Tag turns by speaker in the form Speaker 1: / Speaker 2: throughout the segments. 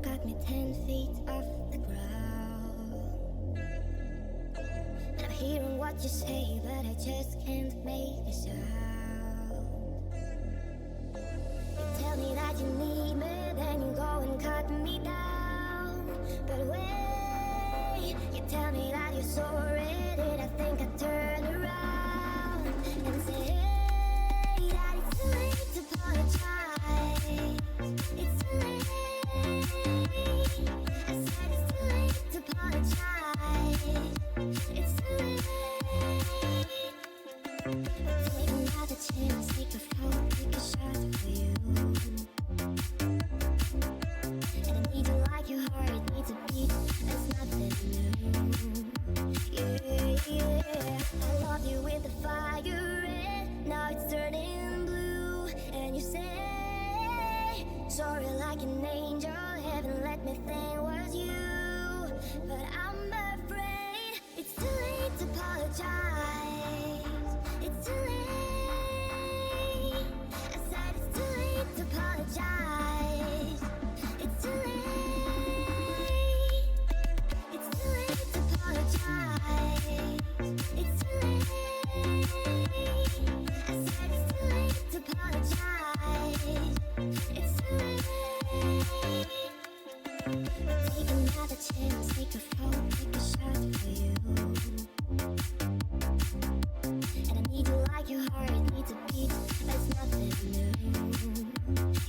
Speaker 1: got me 10 feet off the ground. And I'm hearing what you say, but I just can't make a sound. You tell me that you need me, then you go and cut me down. But wait, you tell me that you're sorry, did I think I'd turn around and say, hey, that it's too late to apologize. It's too late. I said it's too late to apologize. It's too late. Take another chance, take a fall, take a shot for you. And I need you like your heart needs a beat. That's nothing new. Yeah, yeah. I love you with the fire red. Now it's turning blue. And you say sorry like an angel. Heaven let me think was you. But I'm afraid it's too late to apologize. It's too late. I said it's too late to apologize. It's too late. It's too late to apologize. It's too late. I said it's too late to apologize. It's too late. Take another chance, take a fall, take a shot for you. And I need you like your heart needs a beat. That's nothing new.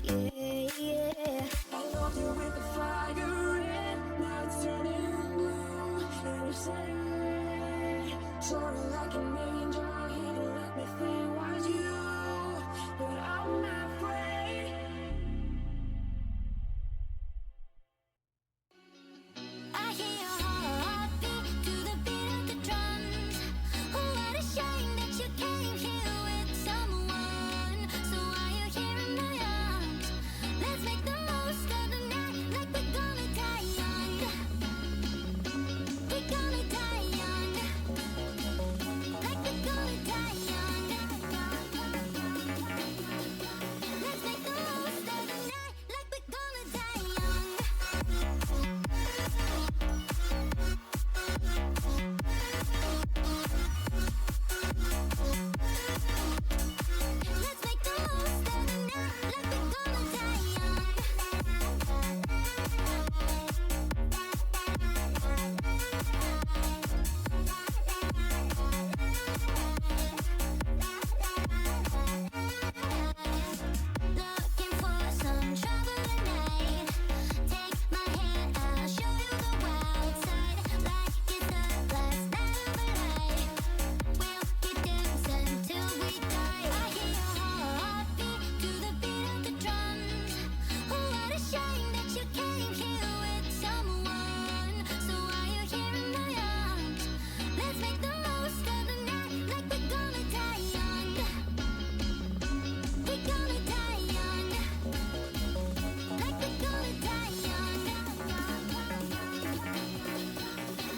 Speaker 1: Yeah, yeah. I love you with the fire red. Now it's turning blue. And you say sorry like an angel. Heaven let me think was you. But I'm afraid. I hear your heartbeat to the beat of the drums. Oh, what a shame that you came here with someone. So while you're here in my arms, let's make the most of the night like we're gonna die young. We're gonna die young. Like we're gonna die young. Let's make the most of the night like we're gonna die young. Let's make the most of the night like we're gonna die young. Looking for some trouble tonight. Take my hand, I'll show you the wild side. Like it's the last night of our life. We'll keep dancing till we die. I hear your heartbeat to the beat of the drums. Oh, what a shame that you came here with someone. So while you're here in my arms, let's make the most of the night like we're gonna die young. We're gonna die young. Like we're gonna die young.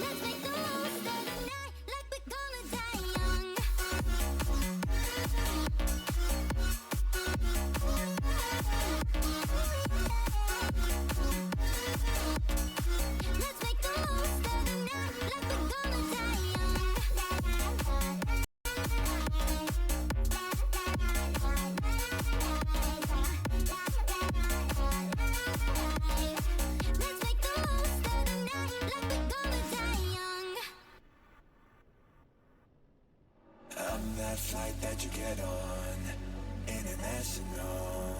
Speaker 1: Let's make the most of the night like we're gonna die young. Let's make the most of the night like we're gonna die young. Let's make the most of the night like we're gonna die young.
Speaker 2: I'm that flight that you get on, international.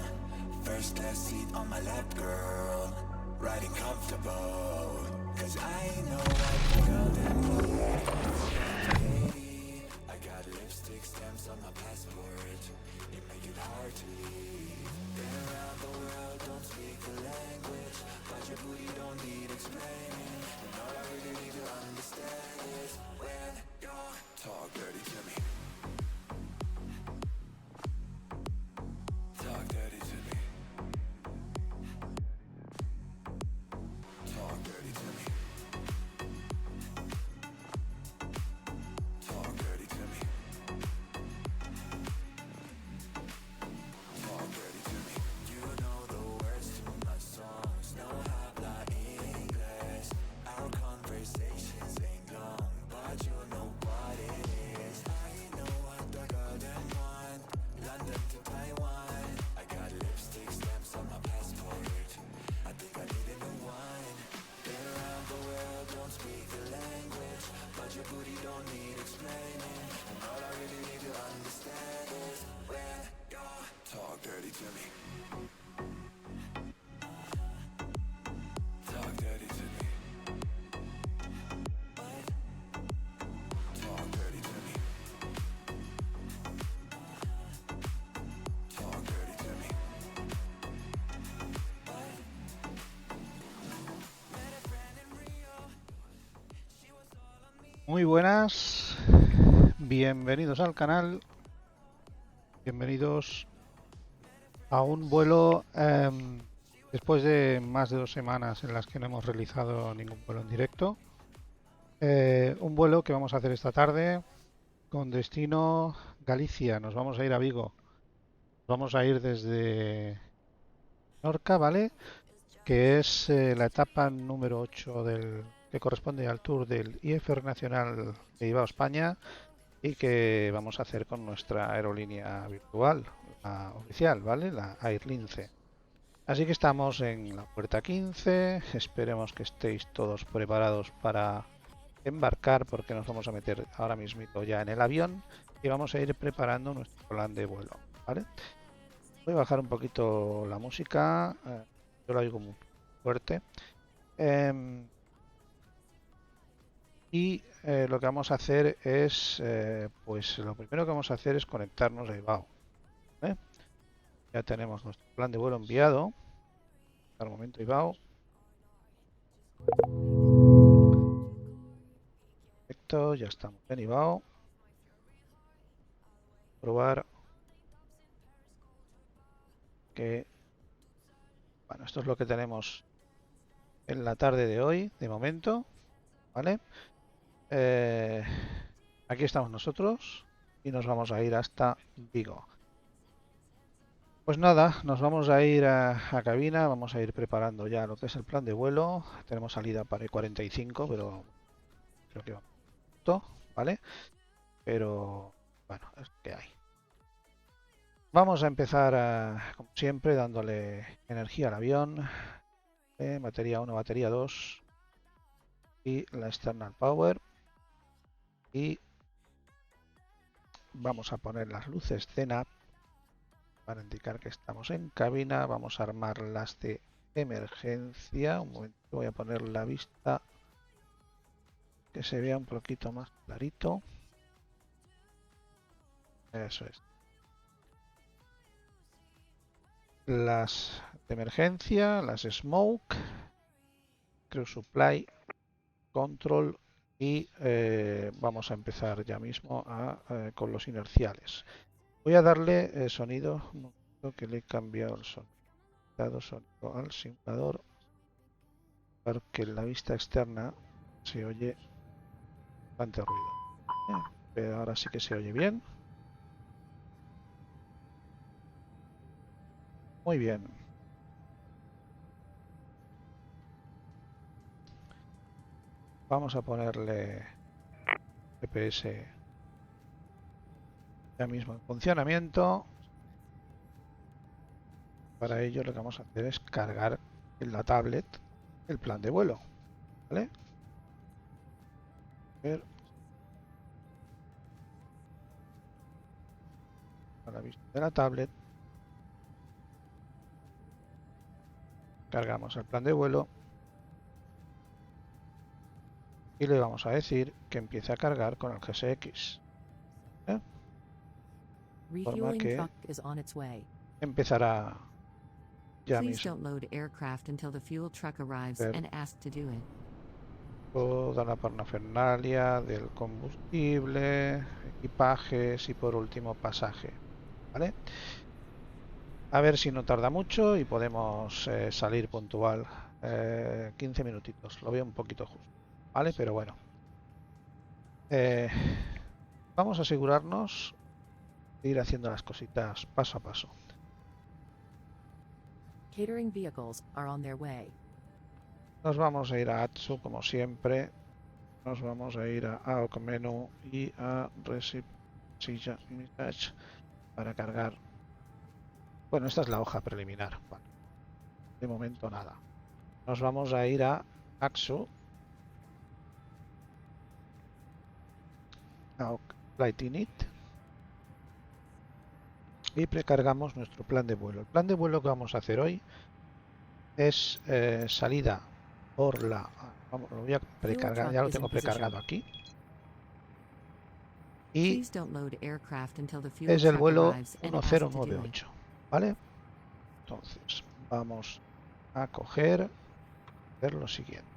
Speaker 2: First class seat on my lap, girl. Riding comfortable, cause I know what the girl that need. Hey, I got lipstick stamps on my passport. You make it hard to leave. Been around the world, don't speak the language, but your booty don't need explaining. And all I really need to understand is when you talk dirty to me. Talk dirty to me. Talk dirty to me. Talk dirty to me. Talk dirty to me. You know the words to my songs. Know how blind
Speaker 3: Muy buenas, bienvenidos al canal, bienvenidos a un vuelo después de más de 2 semanas en las que no hemos realizado ningún vuelo en directo. Un vuelo que vamos a hacer esta tarde con destino Galicia, nos vamos a ir a Vigo, vamos a ir desde Norca, ¿vale? Que es la etapa número 8 que corresponde al tour del IFR Nacional de Bilbao, España, y que vamos a hacer con nuestra aerolínea virtual, la oficial, ¿vale? La Airlince. Así que estamos en la puerta 15, esperemos que estéis todos preparados para embarcar porque nos vamos a meter ahora mismo ya en el avión y vamos a ir preparando nuestro plan de vuelo, ¿vale? Voy a bajar un poquito la música, yo la oigo muy fuerte. Lo que vamos a hacer es, pues lo primero que vamos a hacer es conectarnos a Ibao. ¿Vale? Ya tenemos nuestro plan de vuelo enviado. Al momento Ibao. Perfecto, ya estamos en Ibao. Probar que, bueno, esto es lo que tenemos en la tarde de hoy, de momento, ¿vale? Aquí estamos nosotros y nos vamos a ir hasta Vigo. Pues nada, nos vamos a ir a cabina, vamos a ir preparando ya lo que es el plan de vuelo. Tenemos salida para el 45, pero creo que va todo, ¿vale? Pero bueno, es lo que hay. Vamos a empezar, como siempre, dándole energía al avión. Batería 1, batería 2 y la external power. Y vamos a poner las luces de NAV para indicar que estamos en cabina. Vamos a armar las de emergencia. Un momento, voy a poner la vista que se vea un poquito más clarito. Eso es. Las de emergencia, las smoke, crew supply, control y vamos a empezar ya mismo con los inerciales. Voy a darle sonido, un momento que le he cambiado el sonido al simulador porque en la vista externa se oye bastante ruido. Pero ahora sí que se oye bien. Muy bien. Vamos a ponerle GPS ya mismo en funcionamiento. Para ello lo que vamos a hacer es cargar en la tablet el plan de vuelo, ¿vale? A la vista de la tablet cargamos el plan de vuelo y le vamos a decir que empiece a cargar con el GSX, ¿eh? De forma que empezará ya mismo toda la parafernalia del combustible, equipajes y por último pasaje, ¿vale? A ver si no tarda mucho y podemos salir puntual. 15 minutitos, lo veo un poquito justo, ¿vale? Pero bueno. Vamos a asegurarnos de ir haciendo las cositas paso a paso.
Speaker 4: Catering vehicles are on their way.
Speaker 3: Nos vamos a ir a Atsu como siempre. Nos vamos a ir a AOC Menu y a Receipt Message para cargar. Bueno, esta es la hoja preliminar. Vale. De momento nada. Nos vamos a ir a AXU. AOC Flight Init. Y precargamos nuestro plan de vuelo. El plan de vuelo que vamos a hacer hoy es salida por la... Vamos, lo voy a precargar, ya lo tengo precargado aquí. Y es el vuelo 1098, ¿vale? Entonces, vamos a hacer lo siguiente.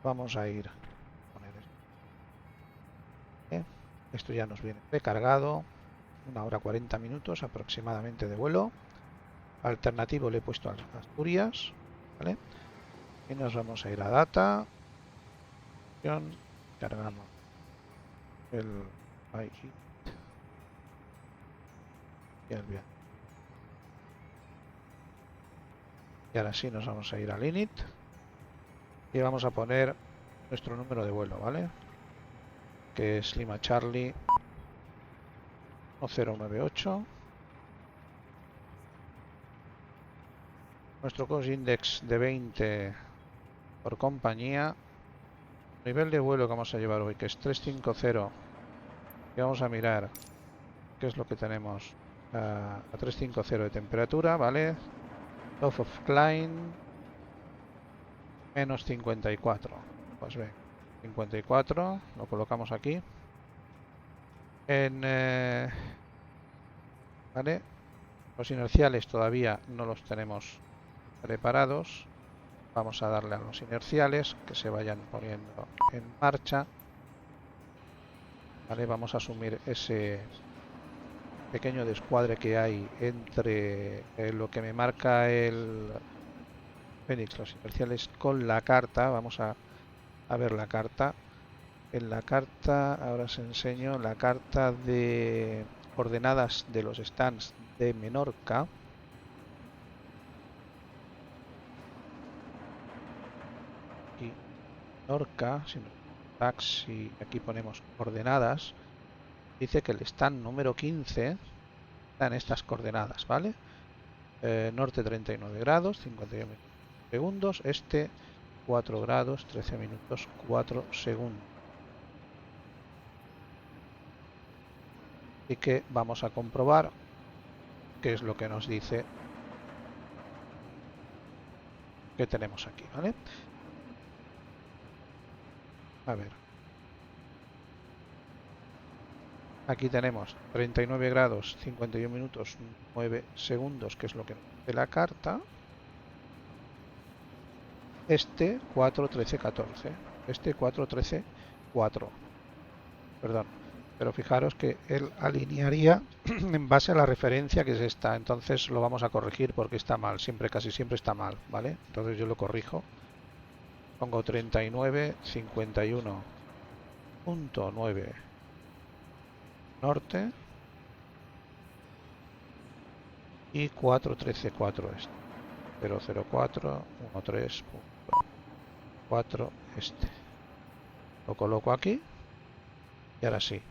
Speaker 3: vamos a ir a poner esto. Esto ya nos viene precargado. 1 hora 40 minutos aproximadamente de vuelo. Alternativo le he puesto a Asturias, ¿vale? Y nos vamos a ir a data. Cargamos el ahí, y el viaje. Y ahora sí nos vamos a ir al init y vamos a poner nuestro número de vuelo, ¿vale? Que es Lima Charlie 1098. Nuestro cost index de 20 por compañía. Nivel de vuelo que vamos a llevar hoy, que es 350. Y vamos a mirar qué es lo que tenemos a 350 de temperatura, ¿vale? Off of climb menos 54. Pues ven, 54, lo colocamos aquí. ¿Vale? Los inerciales todavía no los tenemos preparados. Vamos a darle a los inerciales que se vayan poniendo en marcha. ¿Vale? Vamos a asumir ese pequeño descuadre que hay entre lo que me marca el Phoenix, los inerciales, con la carta. Vamos a ver la carta. En la carta, ahora os enseño la carta de coordenadas de los stands de Menorca. Aquí, Menorca, si no, taxi, aquí ponemos coordenadas. Dice que el stand número 15 está en estas coordenadas, ¿vale? Norte 39 grados, 51 segundos. Este 4 grados, 13 minutos, 4 segundos. Así que vamos a comprobar qué es lo que nos dice que tenemos aquí, ¿vale? A ver. Aquí tenemos 39 grados, 51 minutos, 9 segundos, que es lo que nos dice la carta. Este 4, 13, 14. Este 4, 13, 4. Perdón. Pero fijaros que él alinearía en base a la referencia que es esta. Entonces lo vamos a corregir porque está mal. Siempre, casi siempre está mal, ¿vale? Entonces yo lo corrijo. Pongo 39, 51.9 norte y 4, 13, 4 este. 004, 13, 4 este. Lo coloco aquí y ahora sí.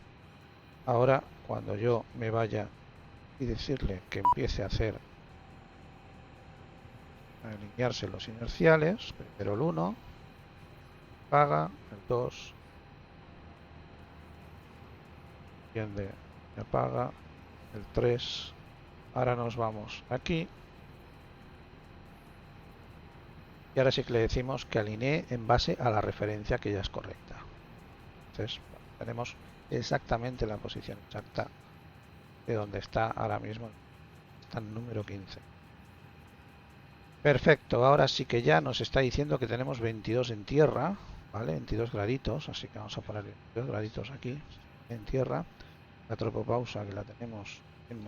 Speaker 3: Ahora cuando yo me vaya y decirle que empiece a hacer a alinearse los inerciales, primero el 1 apaga, el 2 enciende y apaga, el 3. Ahora nos vamos aquí y ahora sí que le decimos que alinee en base a la referencia que ya es correcta. Entonces tenemos exactamente la posición exacta de donde está ahora mismo, está en número 15. Perfecto, ahora sí que ya nos está diciendo que tenemos 22 en tierra, ¿vale? 22 graditos, así que vamos a poner 22 graditos aquí en tierra. La tropopausa que la tenemos en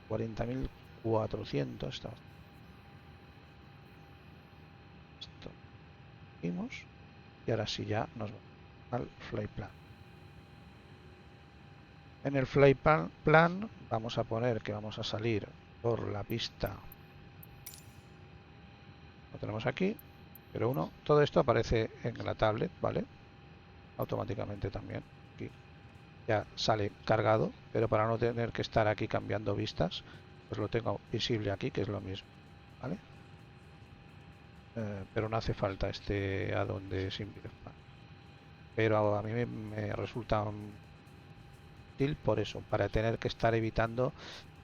Speaker 3: 40.400. Esto vimos y ahora sí ya nos vamos al flight plan. En el flight plan vamos a poner que vamos a salir por la pista. Lo tenemos aquí, pero uno, todo esto aparece en la tablet, ¿vale? Automáticamente también. Aquí ya sale cargado, pero para no tener que estar aquí cambiando vistas, pues lo tengo visible aquí, que es lo mismo, ¿vale? Pero no hace falta este add-on de SimVideo. Pero a mí me resulta útil por eso, para tener que estar evitando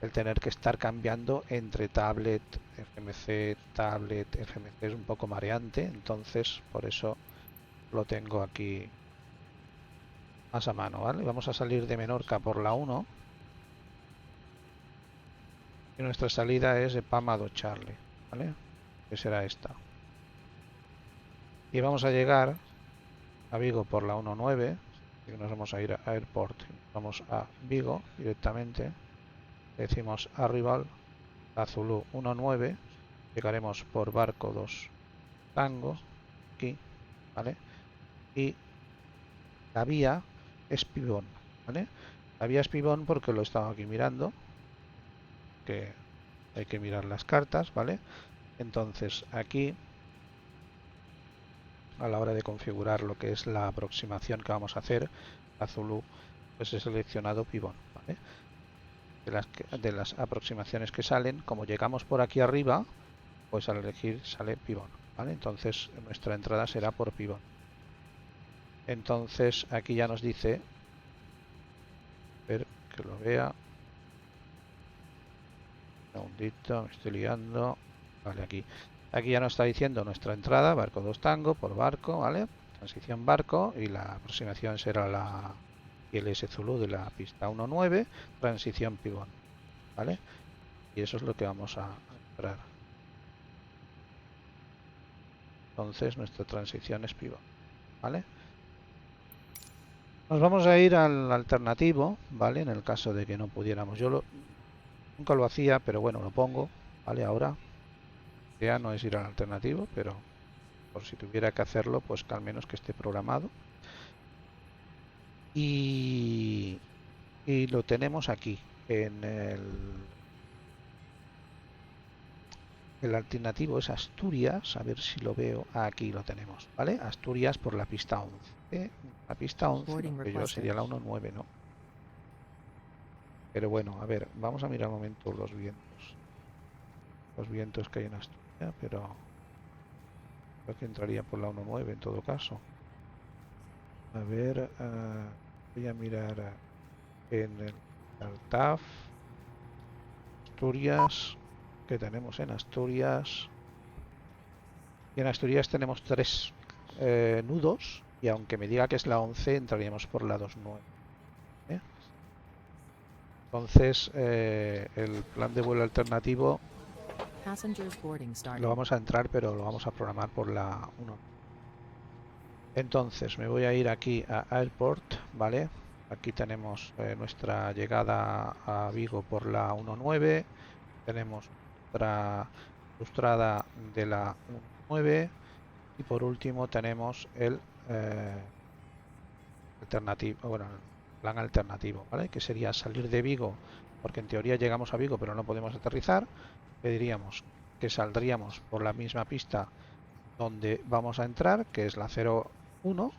Speaker 3: el tener que estar cambiando entre tablet, FMC, tablet, FMC es un poco mareante, entonces por eso lo tengo aquí más a mano, ¿vale? Vamos a salir de Menorca por la 1 y nuestra salida es de Pamado Charlie, ¿vale? Que será esta. y vamos a llegar a Vigo por la 19, y nos vamos a ir a Airport, vamos a Vigo directamente, decimos Arrival a Zulu 19, llegaremos por Barco 2 Tango, aquí, ¿vale? Y la vía es Pibón, ¿vale? La vía es Pibón porque lo he estado aquí mirando, que hay que mirar las cartas, ¿vale? Entonces aquí, a la hora de configurar lo que es la aproximación que vamos a hacer a Zulu, pues he seleccionado Pibón, ¿vale? De las aproximaciones que salen, como llegamos por aquí arriba, pues al elegir sale Pibón, ¿vale? Entonces nuestra entrada será por Pibón. Entonces aquí ya nos dice, a ver que lo vea, un segundito, me estoy liando, vale, aquí ya nos está diciendo nuestra entrada, Barco 2 Tango por Barco, ¿vale? Transición Barco, y la aproximación será la ILS Zulu de la pista 19, transición Pibón, ¿vale? Y eso es lo que vamos a entrar. Entonces nuestra transición es Pibón, ¿vale? Nos vamos a ir al alternativo, ¿vale? En el caso de que no pudiéramos. Nunca lo hacía, pero bueno, lo pongo, ¿vale? Ahora ya no es ir al alternativo, pero por si tuviera que hacerlo, pues que al menos que esté programado. Y lo tenemos aquí, en el alternativo es Asturias, a ver si lo veo, aquí lo tenemos, ¿vale? Asturias por la pista 11. La pista 11,
Speaker 4: Boarding
Speaker 3: que yo
Speaker 4: requested.
Speaker 3: sería la 19, ¿no? Pero bueno, a ver, vamos a mirar un momento los vientos. Los vientos que hay en Asturias, pero creo que entraría por la 19 en todo caso. A ver, voy a mirar en el TAF, Asturias, que tenemos en Asturias. Y en Asturias tenemos 3 nudos, y aunque me diga que es la 11, entraríamos por la 29. ¿eh? Entonces, el plan de vuelo alternativo
Speaker 4: Passengers boarding starting.
Speaker 3: lo vamos a entrar, pero lo vamos a programar por la 1. Entonces, me voy a ir aquí a Airport, ¿vale? Aquí tenemos nuestra llegada a Vigo por la 19. Tenemos nuestra frustrada de la 19. Y por último tenemos el alternativo, bueno, el plan alternativo, ¿vale? Que sería salir de Vigo, porque en teoría llegamos a Vigo pero no podemos aterrizar. Le diríamos que saldríamos por la misma pista donde vamos a entrar, que es la 01. No,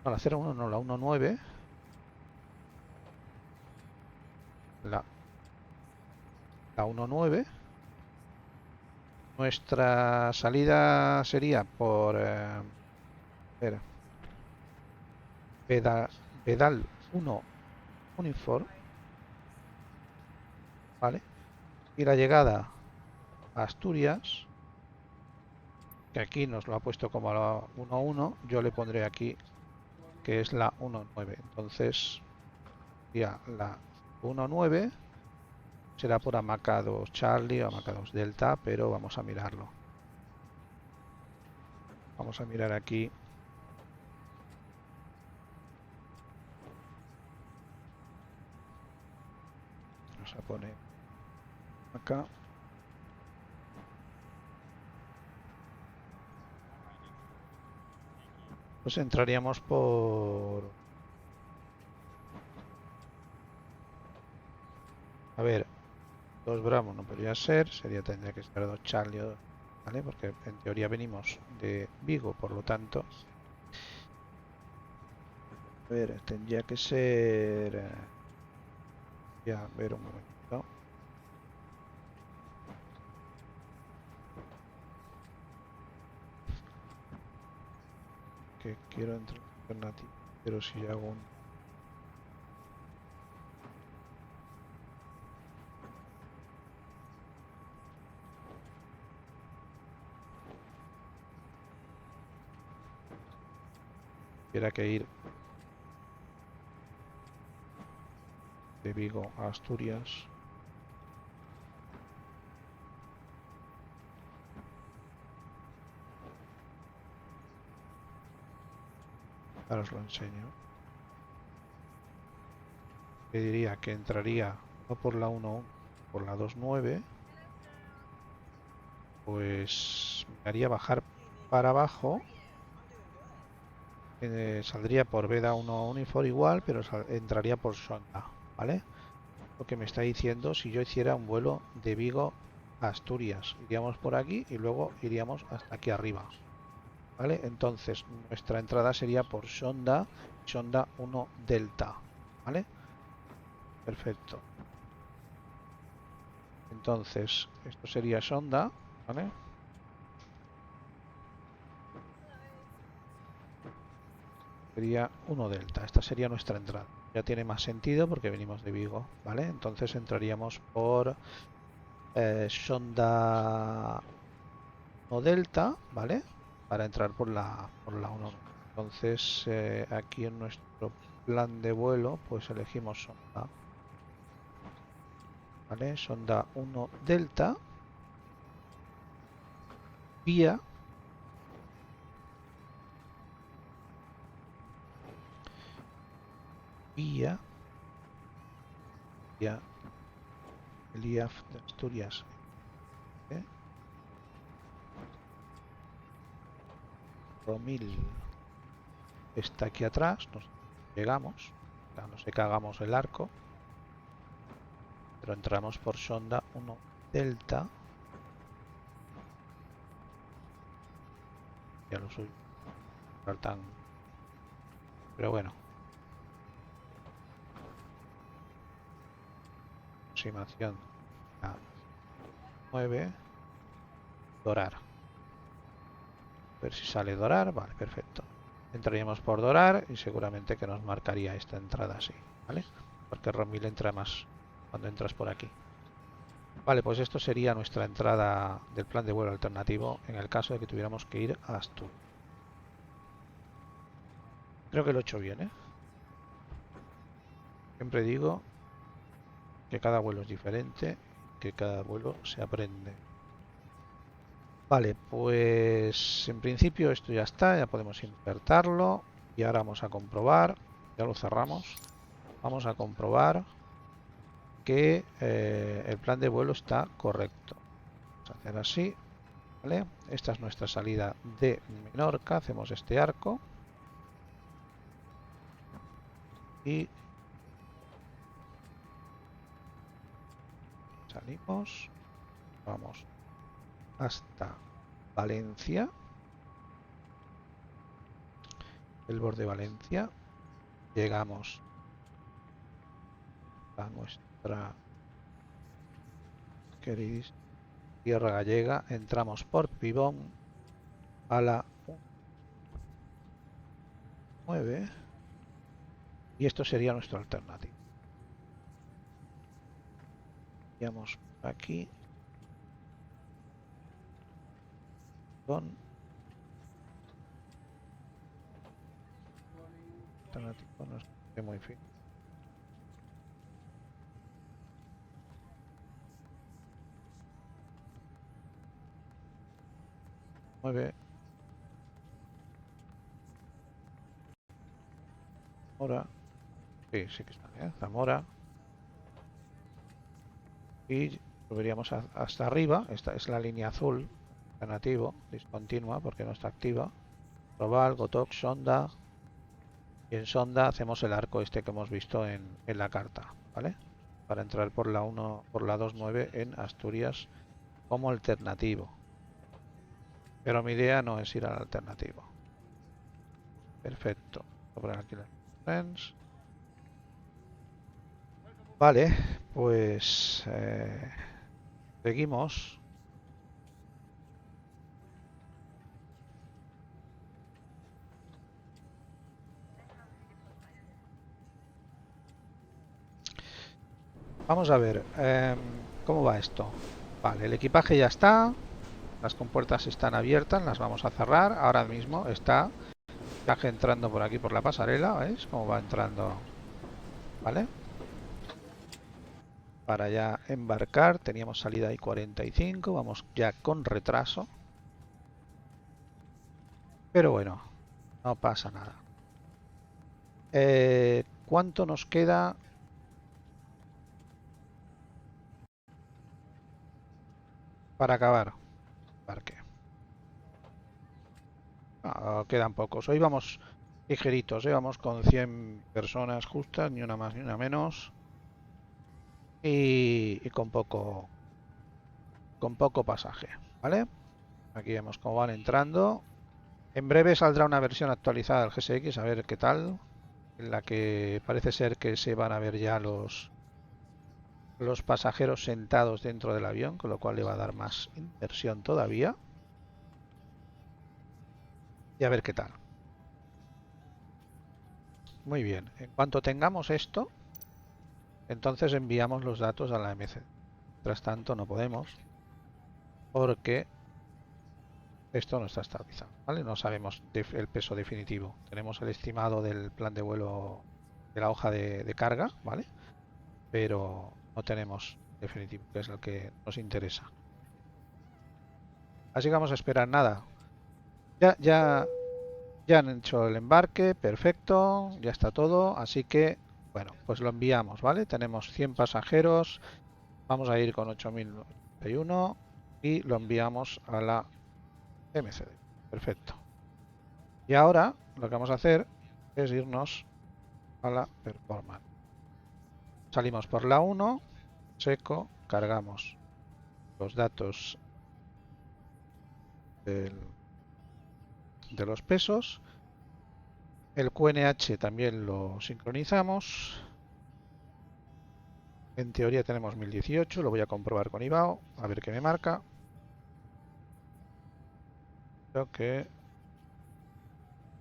Speaker 3: la 01 no, la 19. La 19. Nuestra salida sería por Pedal 1 Uniform, ¿vale? Y la llegada a Asturias, que aquí nos lo ha puesto como la 11, yo le pondré aquí que es la 19. Entonces, ya la 19 será por Hamaca 2 Charlie o Hamaca 2 Delta, pero vamos a mirarlo. Vamos a mirar aquí. Vamos a poner acá. Pues entraríamos por... A ver, 2 Bravo no podría ser, tendría que ser 2 Charlie, ¿vale? Porque en teoría venimos de Vigo, por lo tanto... A ver, tendría que ser... Ya, a ver un momento. Que quiero entrar en alternativo, pero si hago un... Tuviera que ir de Vigo a Asturias. Ahora os lo enseño. Que diría que entraría no por la 1, por la 2.9. Pues me haría bajar para abajo. Saldría por Veda 1 Unifor igual, pero entraría por Sonda, ¿vale? Lo que me está diciendo si yo hiciera un vuelo de Vigo a Asturias. Iríamos por aquí y luego iríamos hasta aquí arriba, ¿vale? Entonces nuestra entrada sería por Sonda 1 Delta, ¿vale? Perfecto. Entonces esto sería Sonda, ¿vale? Sería 1 Delta. Esta sería nuestra entrada. Ya tiene más sentido porque venimos de Vigo, ¿vale? Entonces entraríamos por Sonda 1 Delta, ¿vale? Para entrar por la 1. Entonces aquí en nuestro plan de vuelo pues elegimos Sonda, ¿vale? Sonda 1 Delta vía el IAF de Asturias, ¿eh? Romil está aquí atrás, nos llegamos, a no sé que hagamos el arco, pero entramos por Sonda 1 Delta, ya lo suyo, faltan, pero bueno. Aproximación a 9, dorar. A ver si sale dorar, vale, perfecto. Entraríamos por dorar y seguramente que nos marcaría esta entrada así, ¿vale? Porque Romil entra más cuando entras por aquí. Vale, pues esto sería nuestra entrada del plan de vuelo alternativo en el caso de que tuviéramos que ir a Asturias. Creo que lo he hecho bien, ¿eh? Siempre digo que cada vuelo es diferente, que cada vuelo se aprende. Vale, pues en principio esto ya está, ya podemos insertarlo y ahora vamos a comprobar, ya lo cerramos, vamos a comprobar que el plan de vuelo está correcto. Vamos a hacer así, ¿vale? Esta es nuestra salida de Menorca, hacemos este arco y salimos, vamos hasta Valencia, el borde de Valencia, llegamos a nuestra querida tierra gallega, entramos por Pibón a la 9 y esto sería nuestro alternativo. Vamos aquí con alternativo, no es muy fin. Mueve Zamora, sí que está, Zamora, y subiríamos hasta arriba. Esta es la línea azul, alternativo, discontinua porque no está activa. Proval, Gotok, Sonda, y en Sonda hacemos el arco este que hemos visto en la carta, ¿vale? Para entrar por la 1, por la 2.9 en Asturias como alternativo. Pero mi idea no es ir al alternativo. Perfecto. Voy a poner aquí las friends. Vale, pues seguimos. Vamos a ver cómo va esto. Vale, el equipaje ya está. Las compuertas están abiertas, las vamos a cerrar. Ahora mismo está el equipaje entrando por aquí por la pasarela. ¿Veis cómo va entrando? Vale. Para ya embarcar, teníamos salida I-45, vamos ya con retraso. Pero bueno, no pasa nada. ¿Cuánto nos queda? Para acabar. Parque. Quedan pocos. Hoy vamos ligeritos, vamos con 100 personas justas, ni una más ni una menos. Y con poco pasaje, ¿vale? Aquí vemos cómo van entrando. En breve saldrá una versión actualizada del GSX, a ver qué tal. En la que parece ser que se van a ver ya los pasajeros sentados dentro del avión, con lo cual le va a dar más inversión todavía. Y a ver qué tal. Muy bien, en cuanto tengamos esto, entonces enviamos los datos a la MC. Mientras tanto no podemos, porque esto no está estabilizado, ¿vale? No sabemos el peso definitivo. Tenemos el estimado del plan de vuelo de la hoja de carga, ¿vale? Pero no tenemos definitivo, que es lo que nos interesa. Así que vamos a esperar nada. Ya han hecho el embarque, perfecto, ya está todo, así que, bueno, pues lo enviamos, ¿vale? Tenemos 100 pasajeros, vamos a ir con 8091 y lo enviamos a la MCD. Perfecto. Y ahora lo que vamos a hacer es irnos a la performance. Salimos por la 1, seco, cargamos los datos de los pesos. El QNH también lo sincronizamos. En teoría tenemos 1018, lo voy a comprobar con IBAO, a ver qué me marca. Creo que...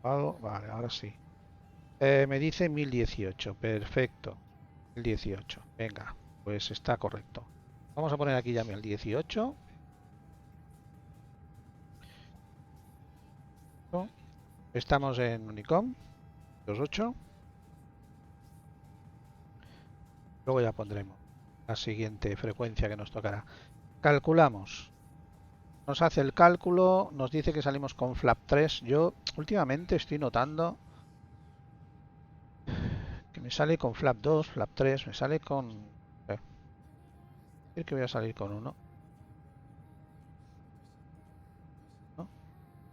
Speaker 3: Vale, ahora sí. Me dice 1018, perfecto. 1018, venga, pues está correcto. Vamos a poner aquí ya 1018. Estamos en Unicom 28. Luego ya pondremos la siguiente frecuencia que nos tocará. Calculamos. Nos hace el cálculo, nos dice que salimos con flap 3. Yo últimamente estoy notando que me sale con flap 2, flap 3, me sale con... decir que voy a salir con uno. ¿No?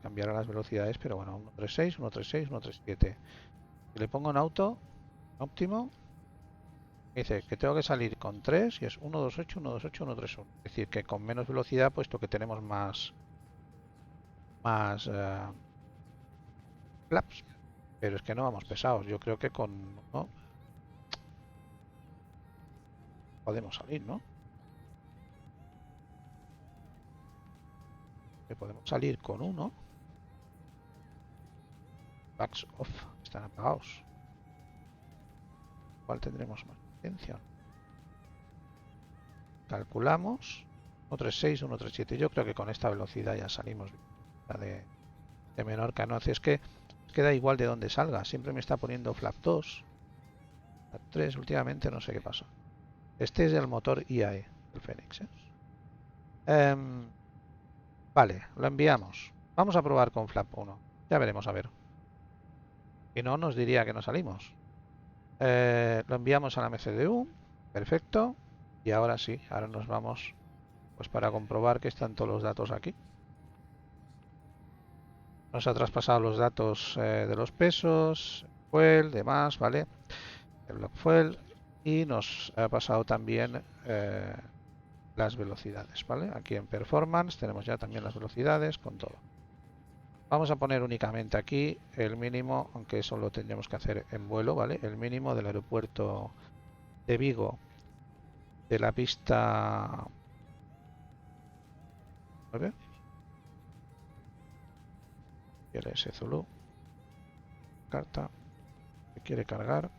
Speaker 3: Cambiará las velocidades, pero bueno, 136, 136, 137. Si le pongo en auto, óptimo, me dice que tengo que salir con 3 y es 128, 128, 131. Es decir, que con menos velocidad, puesto que tenemos más flaps. Pero es que no vamos pesados. Yo creo que con uno podemos salir, ¿no? Que podemos salir con uno. Backs off, están apagados. ¿Cuál tendremos más potencia? Calculamos 136, 137. Yo creo que con esta velocidad ya salimos de Menorca. No hace, es que queda igual de donde salga. Siempre me está poniendo flap 2, flap 3. Últimamente no sé qué pasa. Este es el motor IAE, el Fénix. Vale, lo enviamos. Vamos a probar con flap 1. Ya veremos, a ver. Si no, nos diría que no salimos. Lo enviamos a la MCDU. Perfecto. Y ahora sí, ahora nos vamos pues para comprobar que están todos los datos aquí. Nos ha traspasado los datos de los pesos, fuel, demás, ¿vale? El block fuel. Y nos ha pasado también las velocidades, ¿vale? Aquí en performance tenemos ya también las velocidades con todo. Vamos a poner únicamente aquí el mínimo, aunque eso lo tendríamos que hacer en vuelo, ¿vale? El mínimo del aeropuerto de Vigo, de la pista 9. LS Zulu. Carta. Que quiere cargar.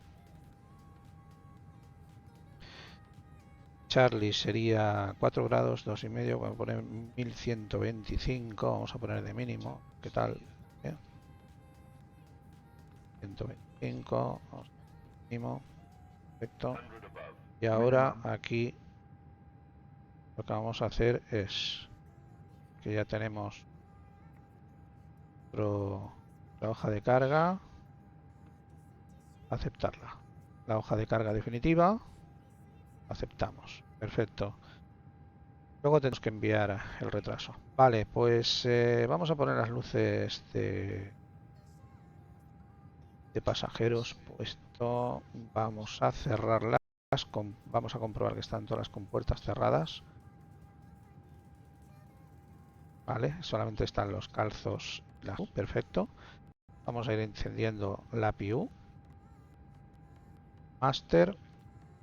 Speaker 3: Charlie sería 4 grados, 2,5. Vamos a poner 1125. Vamos a poner de mínimo. ¿Qué tal? 125. Mínimo. Perfecto. Y ahora aquí lo que vamos a hacer es que ya tenemos la hoja de carga. aceptarla. La hoja de carga definitiva, aceptamos. Perfecto. Luego tenemos que enviar el retraso. Vale, pues vamos a poner las luces de pasajeros puesto. Vamos a cerrarlas. Vamos a comprobar que están todas las compuertas cerradas. Vale, solamente están los calzos. Perfecto. Vamos a ir encendiendo la PIU. Master.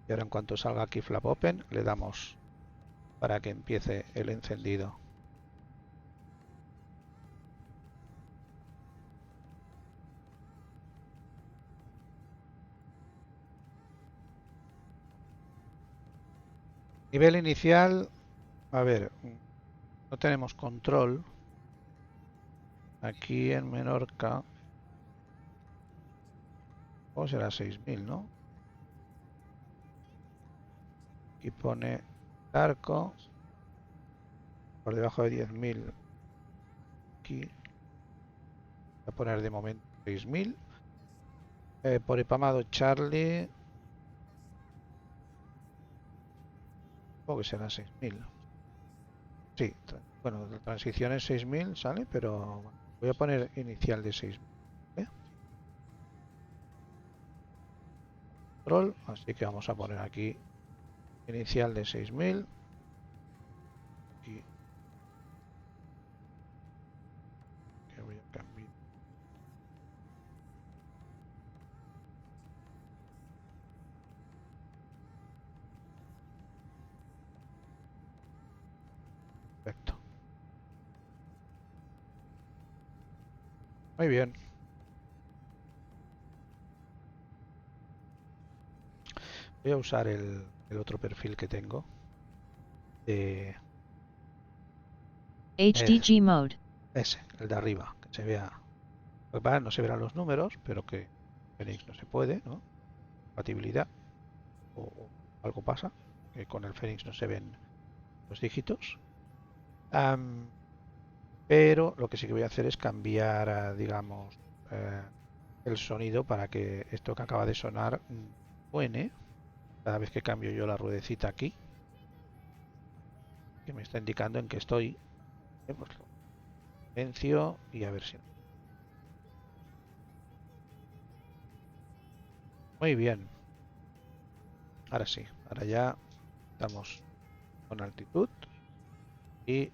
Speaker 3: Y ahora en cuanto salga aquí Flap Open, le damos para que empiece el encendido. Nivel inicial, a ver, no tenemos control. Aquí en Menorca, o será 6000, ¿no? Aquí pone arco por debajo de 10.000. Aquí voy a poner de momento 6000. Por Ipamado Charlie, supongo que será 6000. Sí, bueno, la transición es 6000, ¿sale? Pero voy a poner inicial de 6000. Control, así que vamos a poner aquí inicial de 6000. Y que voy a cambiar. Perfecto. Muy bien. Voy a usar el otro perfil que tengo de
Speaker 5: HDG mode.
Speaker 3: ese, el de arriba, que se vea. No se verán los números, pero que Phoenix no se puede, ¿no? Compatibilidad o algo pasa, que con el Phoenix no se ven los dígitos. Pero lo que sí que voy a hacer es cambiar, digamos, el sonido para que esto que acaba de sonar suene cada vez que cambio yo la ruedecita aquí, que me está indicando en que estoy. Pues lo silencio y a ver si. Muy bien. Ahora sí, ahora ya estamos con altitud y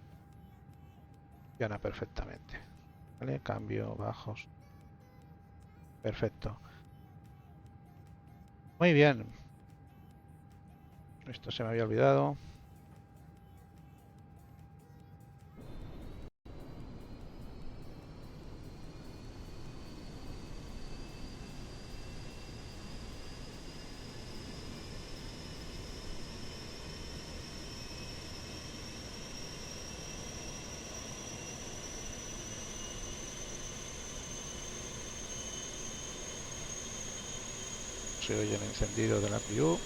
Speaker 3: funciona perfectamente. ¿Vale? Cambio bajos. Perfecto. Muy bien. Esto se me había olvidado. Se oye el encendido de la PIU.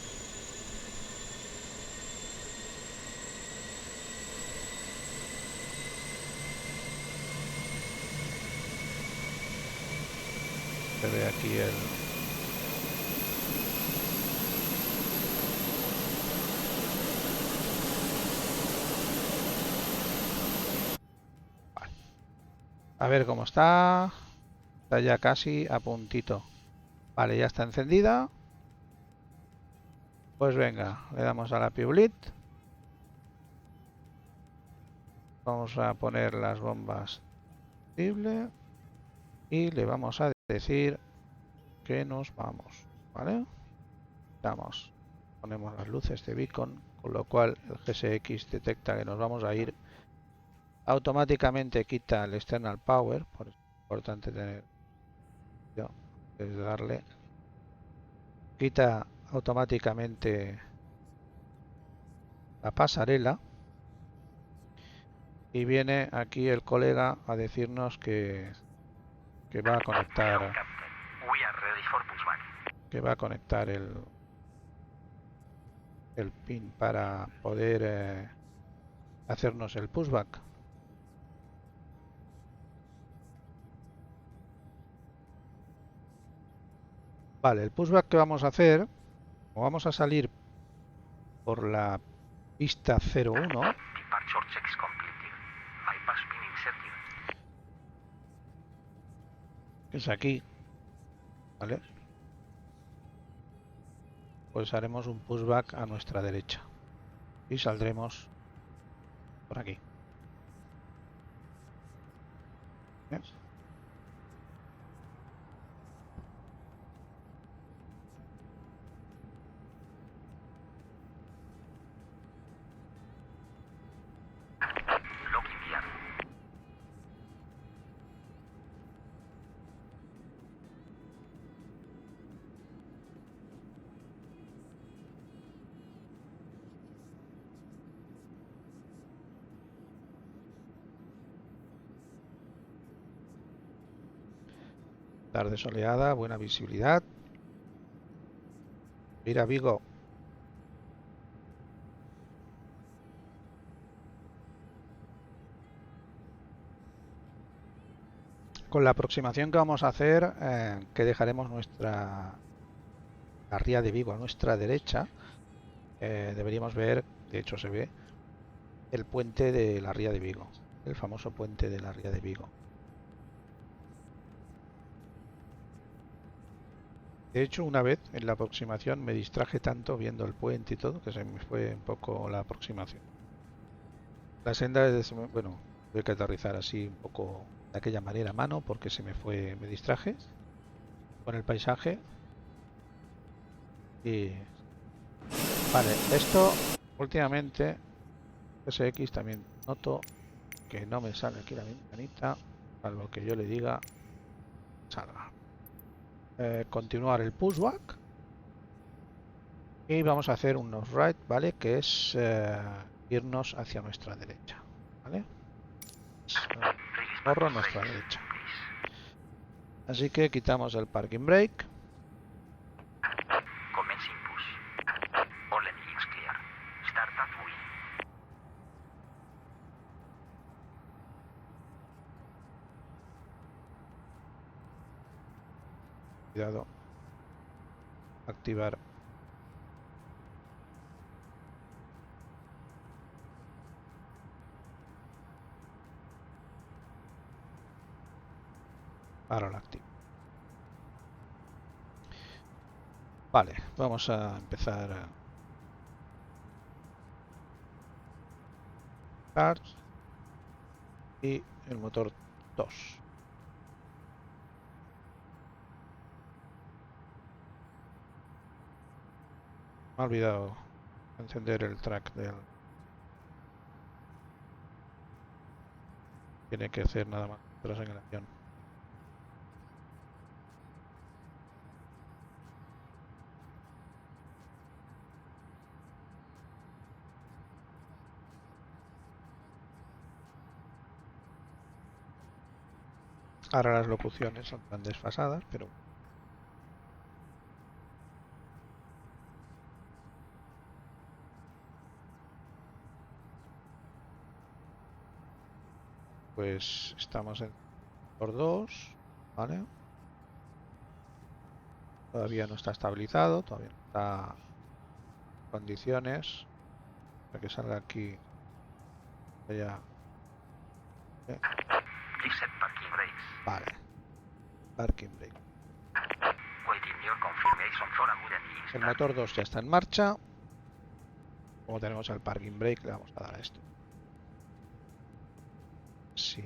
Speaker 3: Se ve aquí el... Vale. A ver cómo está. Está ya casi a puntito. Vale, ya está encendida. Pues venga, le damos a la PIULIT. Vamos a poner las bombas posible y le vamos a decir que nos vamos, ¿vale? Vamos, ponemos las luces de beacon, con lo cual el GSX detecta que nos vamos a ir. Automáticamente quita el external power, por eso es importante tener cuidado antes de darle. Quita automáticamente la pasarela y viene aquí el colega a decirnos que va a conectar el pin para poder hacernos el pushback. Vale, el pushback que vamos a hacer, como vamos a salir por la pista 01,
Speaker 5: Departure checks completed. Bypass pin inserted.
Speaker 3: que es aquí, ¿vale? Pues haremos un pushback a nuestra derecha y saldremos por aquí. ¿Bien?
Speaker 5: Lock enviado.
Speaker 3: Tarde soleada, buena visibilidad. Mira, Vigo. Con la aproximación que vamos a hacer, que dejaremos la ría de Vigo a nuestra derecha, deberíamos ver, de hecho se ve, el puente de la ría de Vigo, el famoso puente de la ría de Vigo. De hecho, una vez en la aproximación me distraje tanto viendo el puente y todo que se me fue un poco la aproximación. La senda es, bueno, tuve que aterrizar así un poco de aquella manera a mano porque me distraje con el paisaje. Y vale, esto últimamente SX también noto que no me sale aquí la ventanita, salvo que yo le diga salga. Continuar el pushback y vamos a hacer unos right, ¿vale? Que es irnos hacia nuestra derecha, ¿vale? Corro a nuestra derecha. Así que quitamos el parking brake.
Speaker 5: Commencing push. All engines clear. Start at wheel.
Speaker 3: Cuidado. Activar. Ahora lo activo. Vale, vamos a empezar a start y el motor 2. Me he olvidado encender el track del... Tiene que hacer nada más tras en el avión. Ahora las locuciones son tan desfasadas, pero... Pues estamos en por 2, ¿vale? Todavía no está estabilizado, todavía no está en condiciones. Para que salga aquí ya.
Speaker 5: Please set parking brakes.
Speaker 3: Vale. Parking brake.
Speaker 5: Waiting your confirmation for a good engine
Speaker 3: El
Speaker 5: start.
Speaker 3: motor 2 ya está en marcha. Como tenemos el parking brake, le vamos a dar a esto. Sí.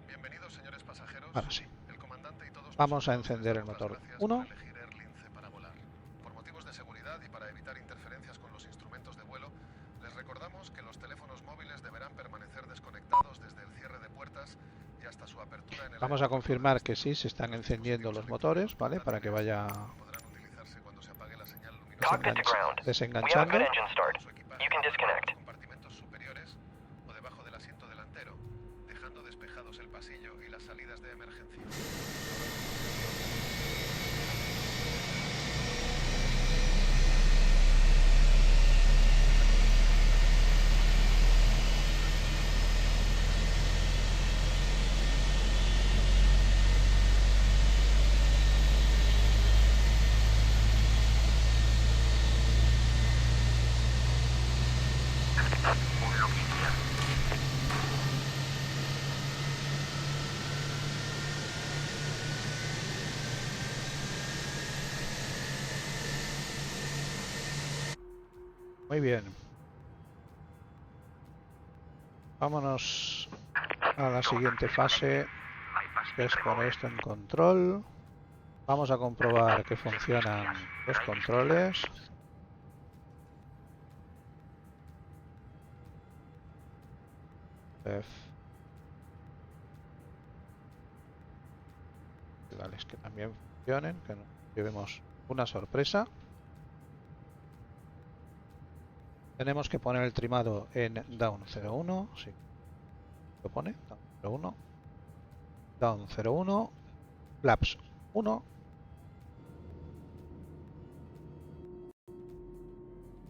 Speaker 6: Bienvenidos, señores pasajeros.
Speaker 3: Ahora sí.
Speaker 6: El comandante y todos
Speaker 3: Vamos a
Speaker 6: nosotros
Speaker 3: encender
Speaker 6: les
Speaker 3: el
Speaker 6: damos
Speaker 3: motor
Speaker 6: las gracias
Speaker 3: 1.
Speaker 6: por elegir Air Lince para volar. Por motivos de seguridad y para evitar interferencias con los instrumentos de vuelo, les recordamos que los teléfonos móviles deberán permanecer desconectados desde el cierre de puertas y hasta su apertura en el
Speaker 3: Vamos a
Speaker 6: aeropuerto
Speaker 3: confirmar
Speaker 6: del
Speaker 3: que sí, se están encendiendo los motores, ¿vale? Para que vaya
Speaker 6: podrán utilizarse cuando se apague la señal luminosa
Speaker 7: Cockpit to ground. We have a
Speaker 3: desenganchando.
Speaker 7: good engine start.
Speaker 6: con su equipaje
Speaker 7: You can disconnect.
Speaker 6: en compartimentos superiores o debajo del asiento delantero, dejando despejados el pasillo y las salidas de emergencia.
Speaker 3: Muy bien. Vámonos a la siguiente fase, que es poner esto en control. Vamos a comprobar que funcionan los controles. Pedales que también funcionen, que no llevemos una sorpresa. Tenemos que poner el trimado en down 01, sí, lo pone, down 01, flaps 1.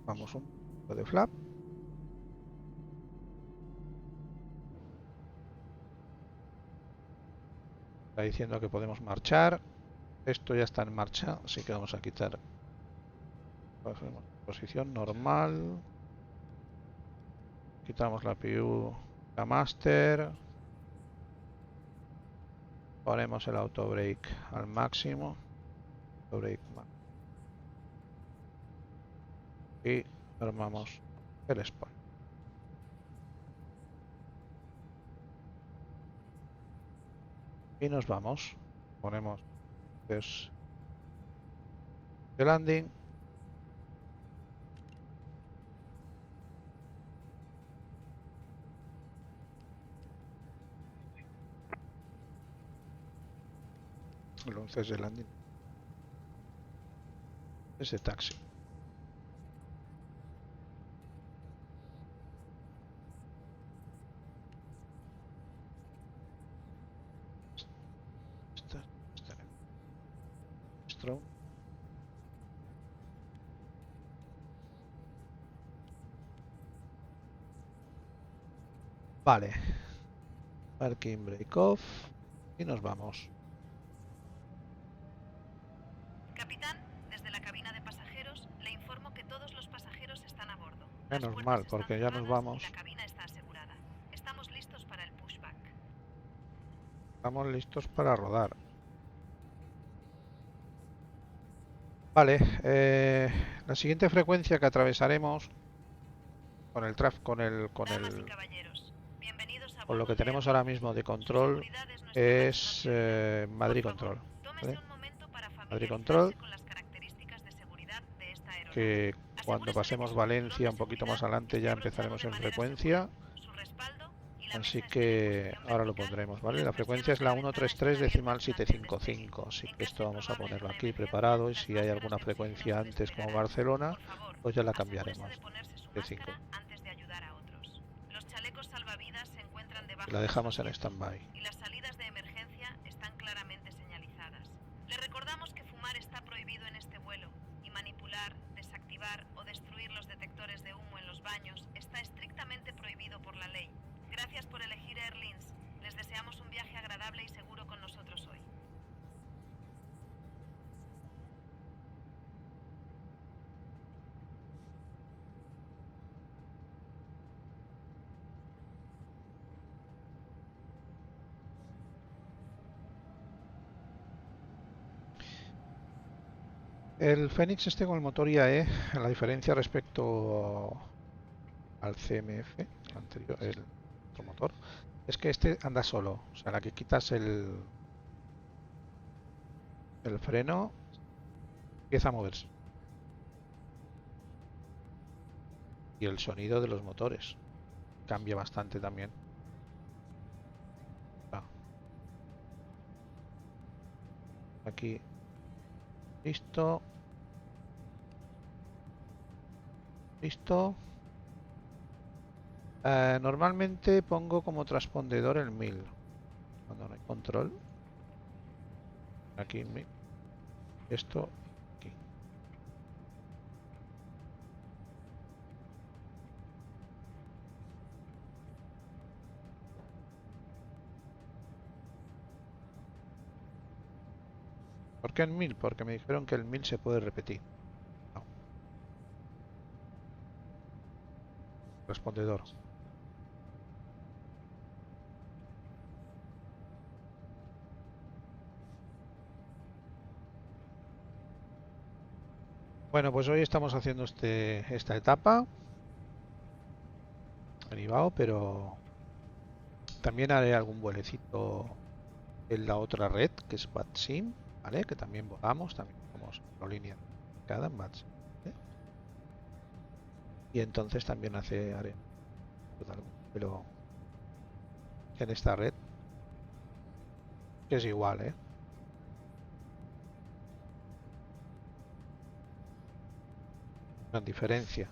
Speaker 3: Vamos un poco de flap. Está diciendo que podemos marchar. Esto ya está en marcha, así que vamos a quitar posición normal. Quitamos la PU, la master. Ponemos el auto brake al máximo. Auto brake y armamos el spawn. Y nos vamos. Ponemos el landing. Luces de landing. Ese taxi. Vale. Parking break off. Y nos vamos.
Speaker 7: Capitán, desde la cabina de pasajeros le informo que todos los pasajeros están a bordo.
Speaker 3: Menos mal, porque ya nos vamos.
Speaker 7: Y la cabina está asegurada. Estamos listos para el pushback.
Speaker 3: Estamos listos para rodar. Vale, la siguiente frecuencia que atravesaremos con el
Speaker 7: Damas y caballeros, bienvenidos a
Speaker 3: con lo
Speaker 7: bordo
Speaker 3: que
Speaker 7: de
Speaker 3: tenemos
Speaker 7: Airbus.
Speaker 3: ahora mismo de
Speaker 7: Su
Speaker 3: control
Speaker 7: seguridad es nuestra
Speaker 3: es
Speaker 7: máxima
Speaker 3: Madrid
Speaker 7: prioridad. Por
Speaker 3: Control.
Speaker 7: favor, tómese
Speaker 3: ¿vale?
Speaker 7: un momento para
Speaker 3: Madrid
Speaker 7: familiarizarse
Speaker 3: Control,
Speaker 7: con las características de seguridad de esta aeronave.
Speaker 3: que cuando
Speaker 7: Asegúrese de que
Speaker 3: pasemos
Speaker 7: su
Speaker 3: Valencia
Speaker 7: cinturón
Speaker 3: un
Speaker 7: de
Speaker 3: poquito más
Speaker 7: seguridad
Speaker 3: adelante
Speaker 7: esté
Speaker 3: ya
Speaker 7: abrochado
Speaker 3: empezaremos
Speaker 7: de
Speaker 3: en
Speaker 7: manera
Speaker 3: frecuencia.
Speaker 7: segura. Su respaldo y la
Speaker 3: Así
Speaker 7: mesa esté en
Speaker 3: que
Speaker 7: posición
Speaker 3: ahora lo
Speaker 7: vertical
Speaker 3: pondremos,
Speaker 7: y
Speaker 3: ¿vale?
Speaker 7: las
Speaker 3: La frecuencia
Speaker 7: persianas
Speaker 3: es
Speaker 7: de
Speaker 3: la
Speaker 7: la ventana
Speaker 3: 133
Speaker 7: estén
Speaker 3: decimal
Speaker 7: abiertas durante el despegue.
Speaker 3: 755, así
Speaker 7: En
Speaker 3: que
Speaker 7: caso
Speaker 3: esto vamos a
Speaker 7: improbable de
Speaker 3: ponerlo
Speaker 7: una
Speaker 3: aquí
Speaker 7: emergencia,
Speaker 3: preparado y
Speaker 7: las
Speaker 3: si hay
Speaker 7: máscaras
Speaker 3: alguna
Speaker 7: de oxígeno
Speaker 3: frecuencia
Speaker 7: se
Speaker 3: antes como
Speaker 7: desplegarán.
Speaker 3: Barcelona,
Speaker 7: Por favor,
Speaker 3: pues ya la
Speaker 7: asegúrese
Speaker 3: cambiaremos.
Speaker 7: de ponerse su
Speaker 3: De 5.
Speaker 7: máscara antes de ayudar a otros. Los chalecos salvavidas se encuentran debajo
Speaker 3: Y la
Speaker 7: de su
Speaker 3: dejamos en
Speaker 7: asiento
Speaker 3: stand-by.
Speaker 7: y las salidas de emergencia están claramente señalizadas. Le recordamos que fumar está prohibido en este vuelo y manipular, desactivar o destruir los detectores de humo en los baños está estrictamente prohibido por la ley. Gracias por elegir Airlines. Les deseamos un viaje agradable y seguro con nosotros hoy.
Speaker 3: El Fénix este con el motor IAE, la diferencia respecto al CMF, el anterior, el otro motor, es que este anda solo. O sea, la que quitas el freno, empieza a moverse. Y el sonido de los motores cambia bastante también. Ah. Aquí. Listo. Listo. Normalmente pongo como transpondedor el 1000 cuando no hay control. Aquí 1000. Esto aquí. ¿Por qué en 1000? Porque me dijeron que el 1000 se puede repetir. No. Transpondedor. Bueno, pues hoy estamos haciendo esta etapa en Ibao, pero también haré algún vuelecito en la otra red, que es BatSim, ¿vale? Que también volamos, también somos aerolínea cada en BatSim, ¿vale? Y entonces también haré algún vuelo en esta red, que es igual, ¿eh? Gran diferencia.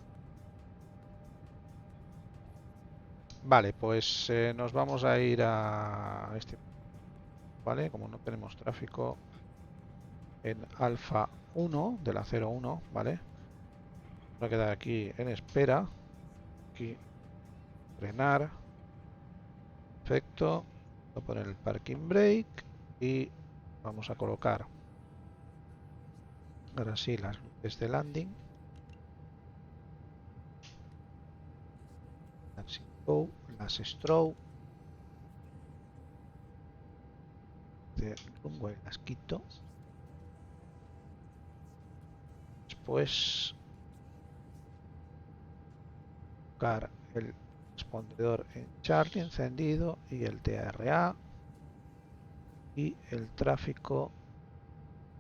Speaker 3: Vale, pues nos vamos a ir a este, ¿vale? Como no tenemos tráfico en Alfa 1 de la 01, ¿vale? Voy a quedar aquí en espera. Aquí, frenar. Perfecto. Voy a poner el parking brake y vamos a colocar ahora sí las luces de landing. Las strobe de runway las quito. Después colocar el respondedor en Charlie encendido y el TRA, y el tráfico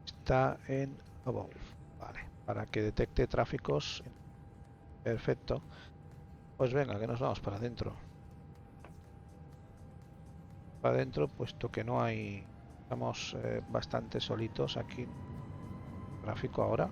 Speaker 3: está en above, vale, para que detecte tráficos. Perfecto. Pues venga, que nos vamos para adentro. Para adentro, puesto que no hay... Estamos bastante solitos aquí. Tráfico ahora.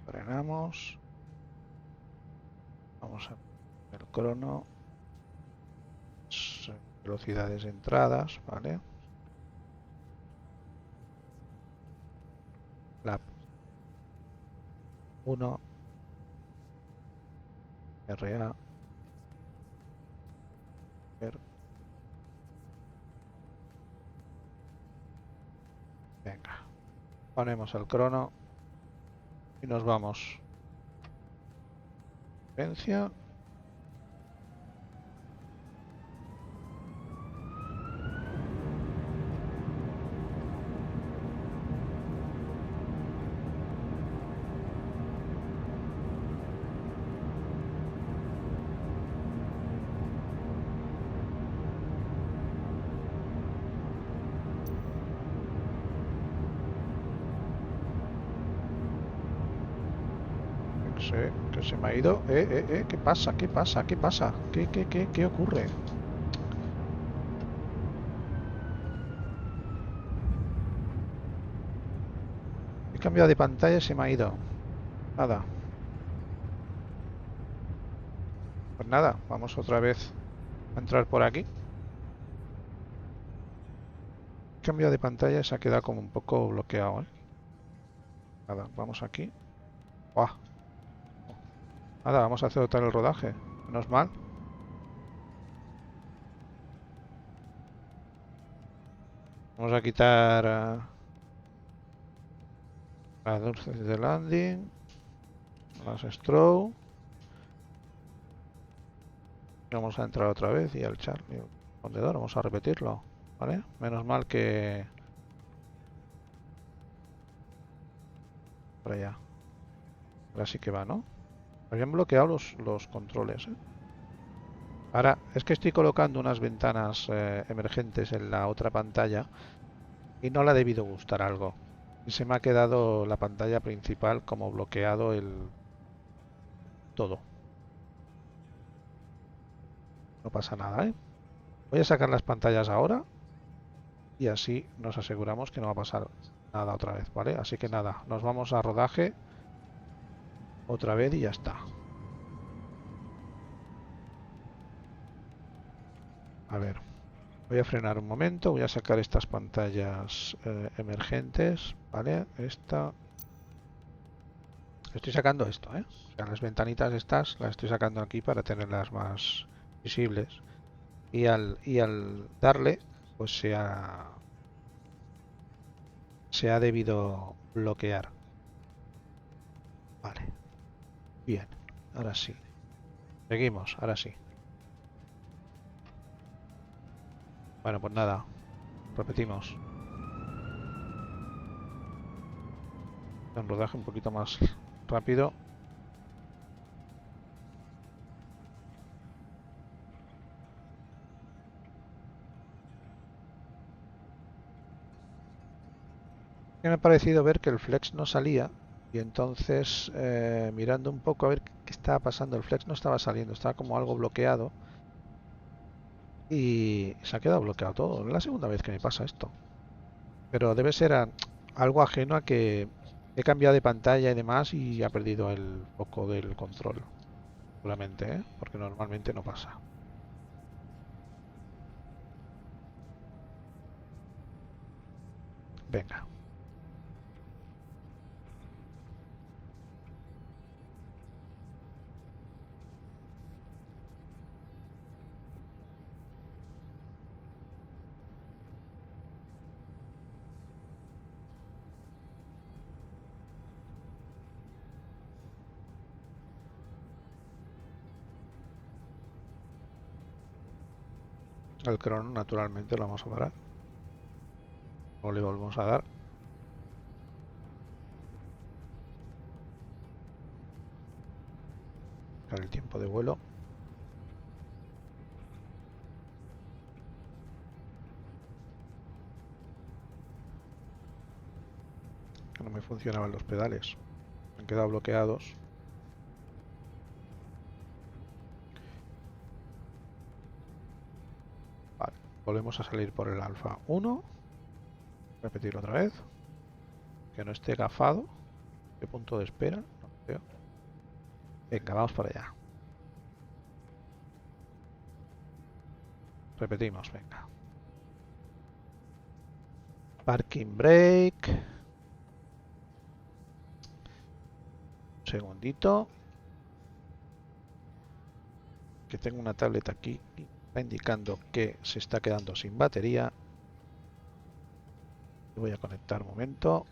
Speaker 3: Frenamos. Vamos a poner el crono. Velocidades de entradas, ¿vale? Lap 1. RA. Venga. Ponemos el crono. Y nos vamos. Secuencia. Que se me ha ido. ¿Qué pasa? ¿Qué pasa? ¿Qué pasa? ¿Qué ocurre? He cambiado de pantalla y se me ha ido. Nada. Pues nada, vamos otra vez a entrar por aquí. He cambiado de pantalla y se ha quedado como un poco bloqueado, ¿eh? Nada, vamos aquí. ¡Buah! Nada, vamos a hacer otra vez el rodaje. Menos mal. Vamos a quitar las luces de landing, las strobe. Vamos a entrar otra vez y al Charlie, el respondedor, vamos a repetirlo, ¿vale? Menos mal que... Por allá. Ahora sí que va, ¿no? Habían bloqueado los controles, ¿eh? Ahora, es que estoy colocando unas ventanas emergentes en la otra pantalla y no le ha debido gustar algo. Y se me ha quedado la pantalla principal como bloqueado el... todo. No pasa nada, ¿eh? Voy a sacar las pantallas ahora y así nos aseguramos que no va a pasar nada otra vez, ¿vale? Así que nada, nos vamos a rodaje otra vez y ya está. A ver, voy a frenar un momento, voy a sacar estas pantallas emergentes, ¿vale? Esta Estoy sacando esto, ¿eh? O sea, las ventanitas estas las estoy sacando aquí para tenerlas más visibles. Y al darle, pues se ha debido bloquear. Vale. Bien. Ahora sí. Seguimos, ahora sí. Bueno, pues nada. Repetimos. Un rodaje un poquito más rápido. Me ha parecido ver que el flex no salía y entonces mirando un poco a ver qué estaba pasando, el flex no estaba saliendo, estaba como algo bloqueado y se ha quedado bloqueado todo. Es la segunda vez que me pasa esto, pero debe ser algo ajeno a que he cambiado de pantalla y demás y ha perdido el foco del control, seguramente, ¿eh? Porque normalmente no pasa. Venga. El crono naturalmente lo vamos a parar. O le volvemos a dar. El tiempo de vuelo. Que no me funcionaban los pedales. Han quedado bloqueados. Vale, volvemos a salir por el alfa 1. Repetirlo otra vez. Que no esté gafado. ¿Qué punto de espera? No veo. Venga, vamos para allá. Repetimos, venga. Parking brake. Un segundito. Que tengo una tablet aquí. Está indicando que se está quedando sin batería. Voy a conectar un momento.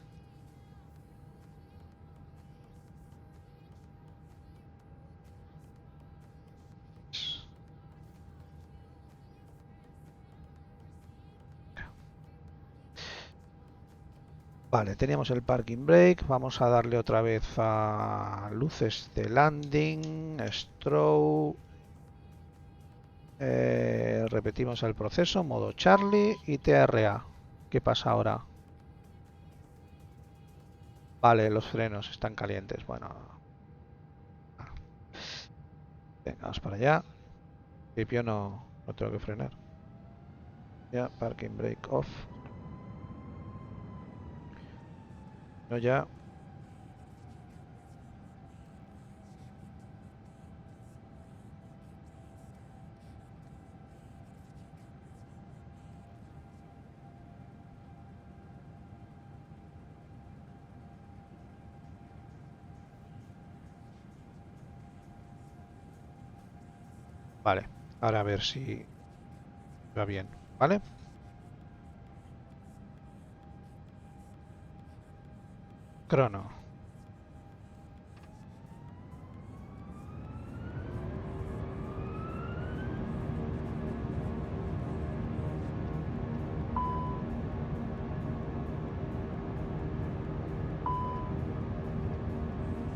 Speaker 3: Vale, teníamos el parking brake. Vamos a darle otra vez a luces de landing, strobe. Repetimos el proceso, modo Charlie y TRA. ¿Qué pasa ahora? Vale, los frenos están calientes. Bueno, venga, vamos para allá. En principio no tengo que frenar. Ya, parking brake off. No, ya. Vale, ahora a ver si va bien, ¿vale? Crono.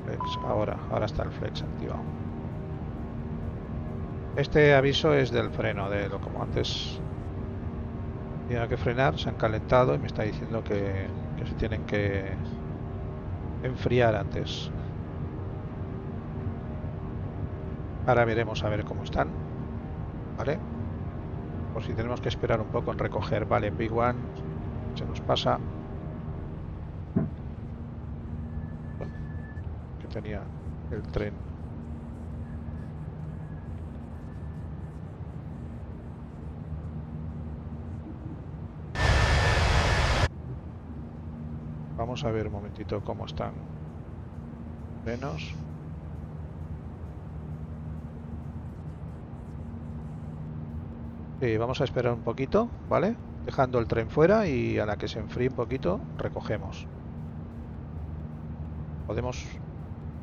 Speaker 3: Flex, ahora está el flex activado. Este aviso es del freno, de lo como antes tenía que frenar, se han calentado y me está diciendo que se tienen que enfriar antes. Ahora veremos a ver cómo están, ¿vale? Por si tenemos que esperar un poco en recoger. Vale, Big One se nos pasa. Bueno, que tenía el tren. Vamos a ver un momentito cómo están. frenos. Sí, vamos a esperar un poquito, ¿vale? Dejando el tren fuera y a la que se enfríe un poquito, recogemos. Podemos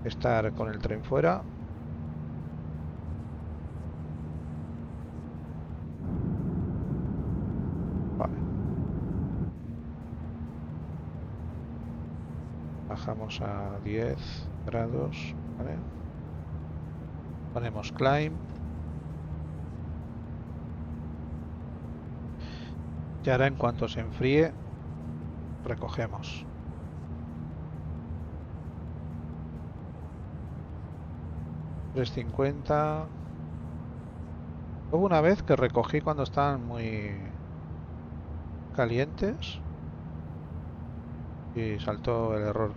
Speaker 3: estar con el tren fuera. Vale. Bajamos a 10 grados, ¿vale? Ponemos climb. Y ahora en cuanto se enfríe, recogemos. $3.50. Hubo una vez que recogí cuando estaban muy calientes y saltó el error.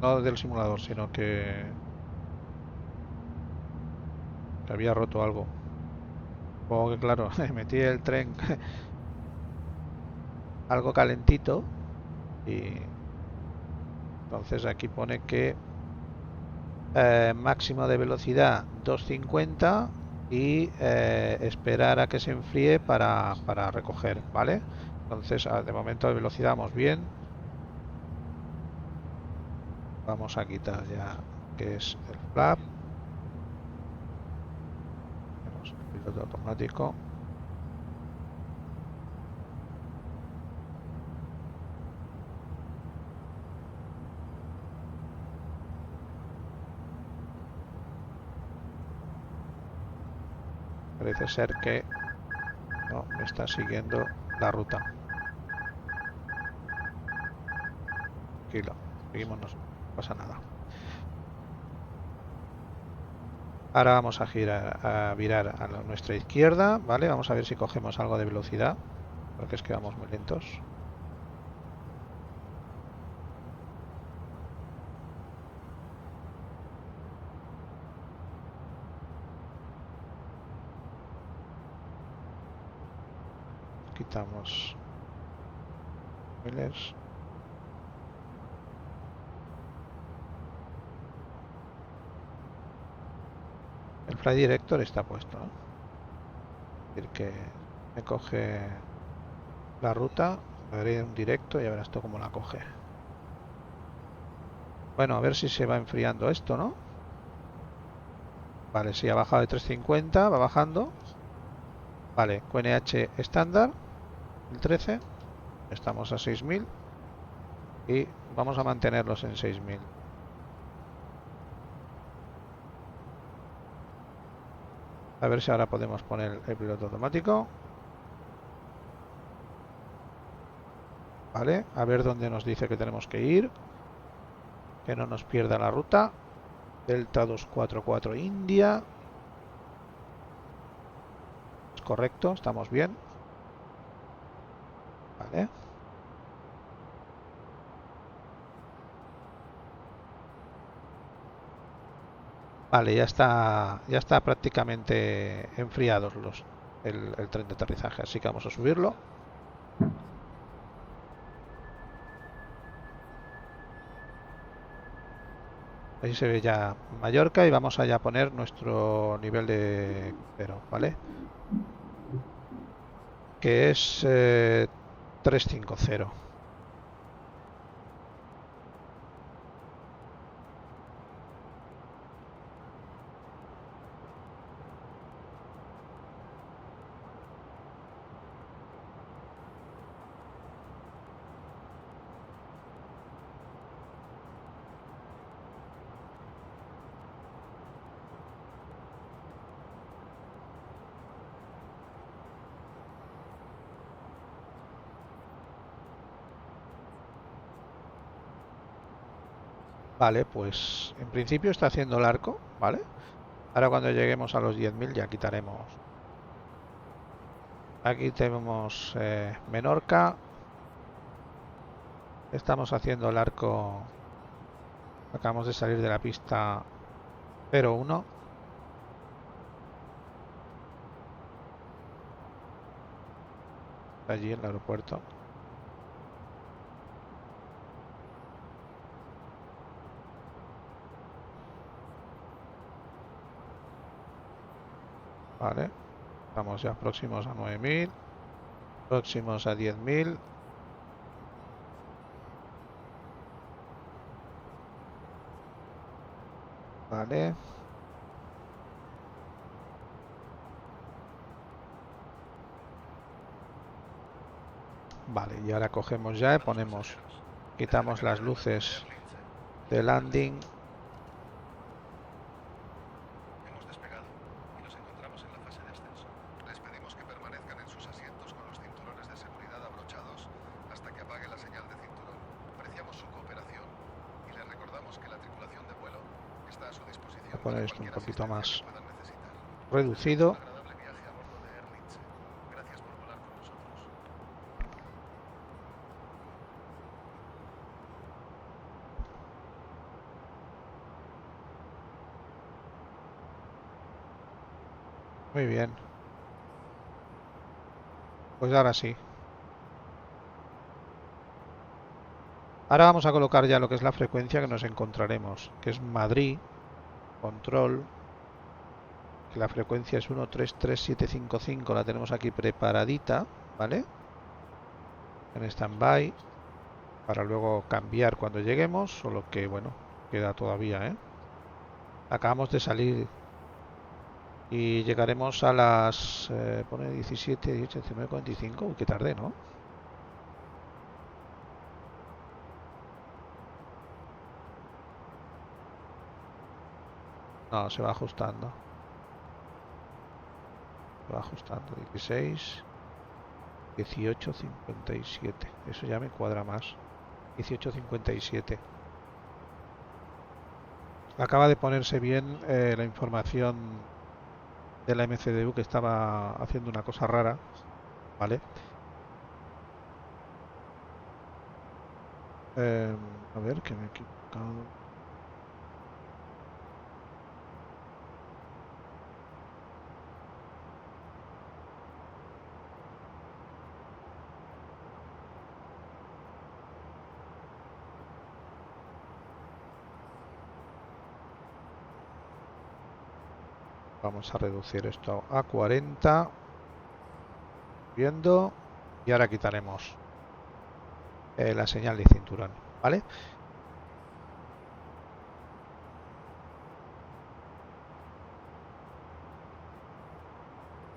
Speaker 3: No del simulador, sino que había roto algo. Supongo que claro, metí el tren algo calentito y entonces aquí pone que máximo de velocidad 250 y esperar a que se enfríe para recoger, ¿vale? Entonces de momento de velocidad vamos bien. Vamos a quitar ya que es el flap. Tenemos el piloto automático. Parece ser que no me está siguiendo la ruta. Tranquilo, seguimos, no pasa nada. Ahora vamos a virar a nuestra izquierda, ¿vale? Vamos a ver si cogemos algo de velocidad, porque es que vamos muy lentos. Quitamos spoilers. El flight director está puesto, ¿no? Es decir, que me coge la ruta, le daré un directo y a ver esto cómo la coge. Bueno, a ver si se va enfriando esto, ¿no? Vale, sí, ha bajado de 350, va bajando. Vale, QNH estándar, el 13. Estamos a 6000 y vamos a mantenerlos en 6000. A ver si ahora podemos poner el piloto automático. Vale, a ver dónde nos dice que tenemos que ir. Que no nos pierda la ruta. Delta 244 India. Es correcto, estamos bien. Vale. Vale, ya está prácticamente enfriados el tren de aterrizaje, así que vamos a subirlo. Ahí se ve ya Mallorca y vamos allá a poner nuestro nivel de crucero, ¿vale? Que es 350. Vale, pues en principio está haciendo el arco, ¿vale? Ahora cuando lleguemos a los 10.000 ya quitaremos. Aquí tenemos Menorca. Estamos haciendo el arco. Acabamos de salir de la pista 01. Allí en el aeropuerto. Vale. Estamos ya próximos a 9000. Próximos a 10.000. Vale. Vale, y ahora cogemos ya y ponemos, quitamos las luces de landing.
Speaker 6: Hemos despegado y nos encontramos en la fase de ascenso. Les pedimos que permanezcan en sus asientos con los cinturones de seguridad abrochados hasta que apague la señal de cinturón. Apreciamos su cooperación y les recordamos que la tripulación de vuelo está a su disposición
Speaker 3: Voy a poner
Speaker 6: para
Speaker 3: esto un
Speaker 6: cualquier
Speaker 3: poquito
Speaker 6: asistencia
Speaker 3: más
Speaker 6: que puedan necesitar.
Speaker 3: reducido.
Speaker 6: Un agradable viaje a bordo de Air Lince. Gracias por volar con nosotros.
Speaker 3: Muy bien. Pues ahora sí. Ahora vamos a colocar ya lo que es la frecuencia que nos encontraremos, que es Madrid, control, que la frecuencia es 133755, la tenemos aquí preparadita, ¿vale? En stand-by, para luego cambiar cuando lleguemos, solo que, bueno, queda todavía, ¿eh? Acabamos de salir y llegaremos a las, pone 17, 18, 19, 45, uy, qué tarde, ¿no? No, se va ajustando. Se va ajustando. 16, 18, 57. Eso ya me cuadra más. 18, 57. Acaba de ponerse bien la información de la MCDU, que estaba haciendo una cosa rara, ¿vale? A ver, que me he equivocado. Vamos a reducir esto a 40. Viendo. Y ahora quitaremos la señal de cinturón, ¿vale?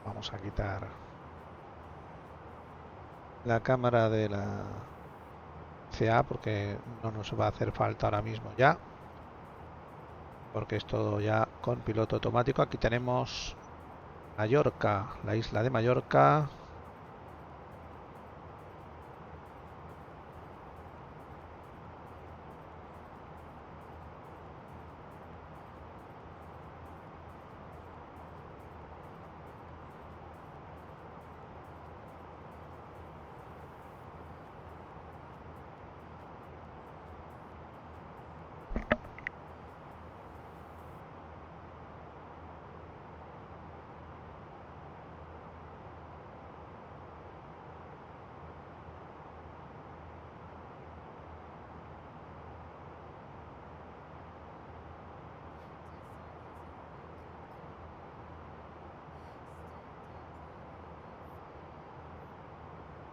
Speaker 3: Vamos a quitar la cámara de la CA porque no nos va a hacer falta ahora mismo ya, porque es todo ya con piloto automático. Aquí tenemos Mallorca, la isla de Mallorca.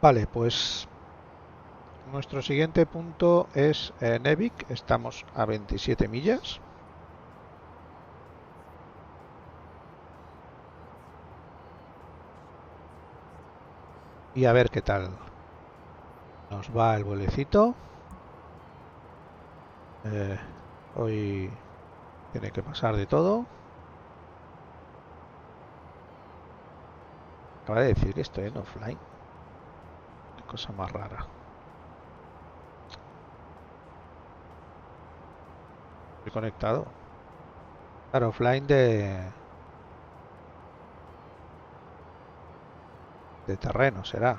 Speaker 3: Vale, pues nuestro siguiente punto es Nevik. Estamos a 27 millas. Y a ver qué tal nos va el vuelecito. Hoy tiene que pasar de todo. Acaba de decir que estoy en offline. Qué cosa más rara. Estoy conectado. Claro, offline de terreno será.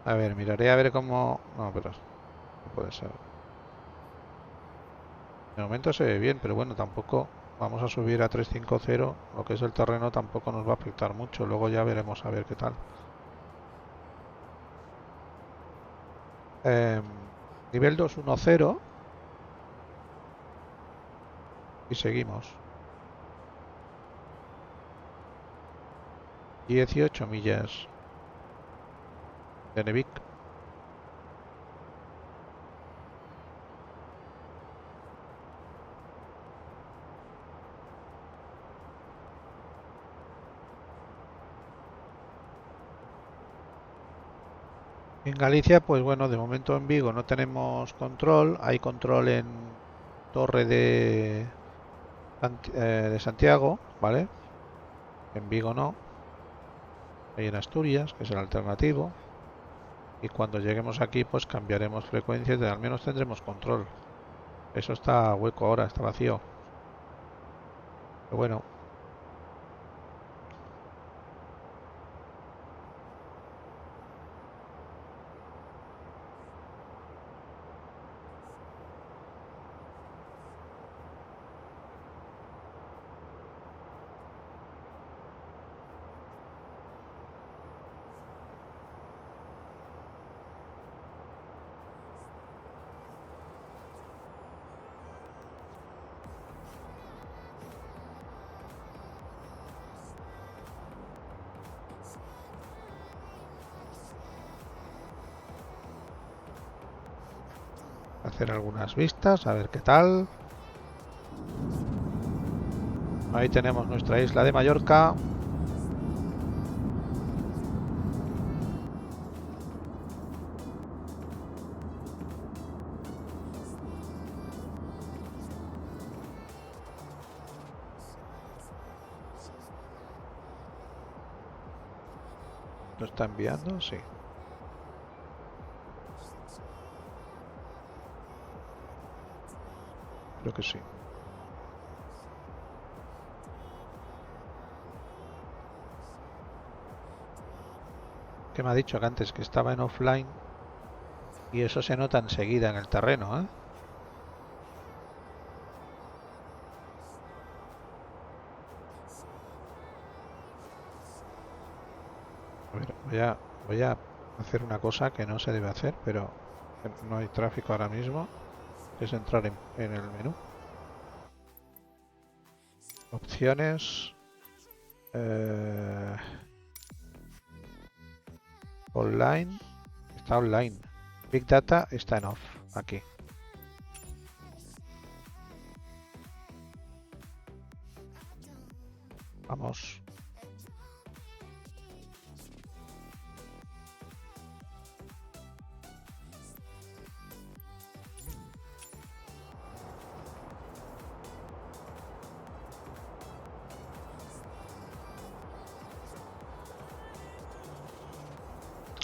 Speaker 3: A ver, miraré a ver cómo... No, pero no puede ser. De momento se ve bien, pero bueno, tampoco vamos a subir a 350. Lo que es el terreno tampoco nos va a afectar mucho. Luego ya veremos a ver qué tal. Em, nivel 210 y seguimos. 18 millas de Nevik. En Galicia, pues bueno, de momento en Vigo no tenemos control. Hay control en Torre de Santiago, ¿vale? En Vigo no. Hay en Asturias, que es el alternativo. Y cuando lleguemos aquí, pues cambiaremos frecuencias, al menos tendremos control. Eso está hueco ahora, está vacío. Pero bueno. Hacer algunas vistas, a ver qué tal. Ahí tenemos nuestra isla de Mallorca. ¿Lo está enviando? Sí. Creo que sí. Que me ha dicho que antes que estaba en offline y eso se nota enseguida en el terreno, ¿eh? A ver, voy a hacer una cosa que no se debe hacer, pero no hay tráfico ahora mismo. Es entrar en el menú. Opciones. Online. Está online. Big Data está en off. Aquí. Vamos.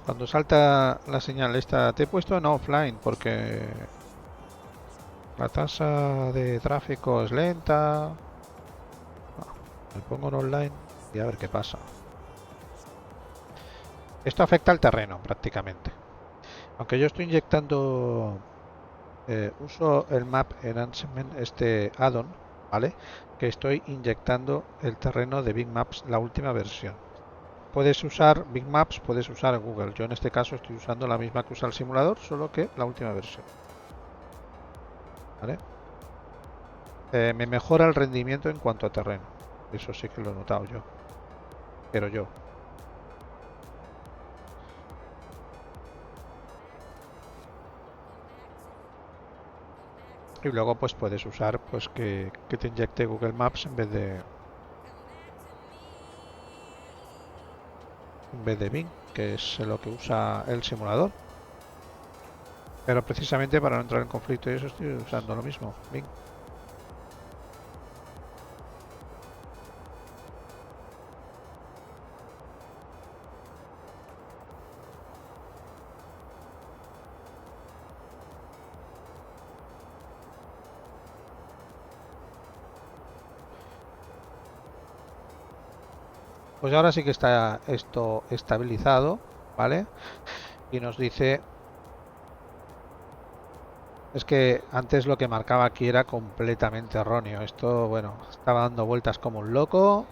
Speaker 3: Cuando salta la señal esta, te he puesto en offline porque la tasa de tráfico es lenta. Me pongo en online y a ver qué pasa. Esto afecta al terreno prácticamente. Aunque yo estoy inyectando, uso el Map Enhancement, este add-on, ¿vale? Que estoy inyectando el terreno de Bing Maps, la última versión. Puedes usar Bing Maps, puedes usar Google. Yo en este caso estoy usando la misma que usa el simulador, solo que la última versión. ¿Vale? Me mejora el rendimiento en cuanto a terreno. Eso sí que lo he notado yo. Pero yo. Y luego pues puedes usar pues que te inyecte Google Maps en vez de Bing, que es lo que usa el simulador. Pero precisamente para no entrar en conflicto y eso estoy usando lo mismo, Bing. Pues ahora sí que está esto estabilizado, ¿vale? Y nos dice Es que antes lo que marcaba aquí era completamente erróneo. Esto, bueno, estaba dando vueltas como un loco.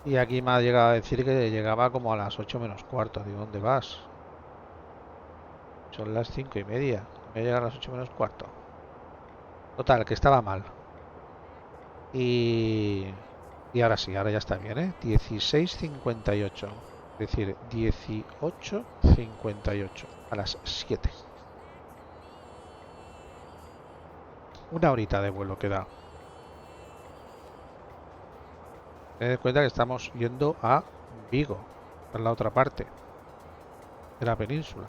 Speaker 3: Y aquí me ha llegado a decir que llegaba como a las 8 menos cuarto. Digo, ¿dónde vas? Son las 5:30. Voy a llegar a las 8 menos cuarto. Total, que estaba mal. Y ahora sí, ahora ya está bien, ¿eh? 16:58. Es decir, 18:58. A las 7. Una horita de vuelo queda. Ten en cuenta que estamos yendo a Vigo, en la otra parte de la península.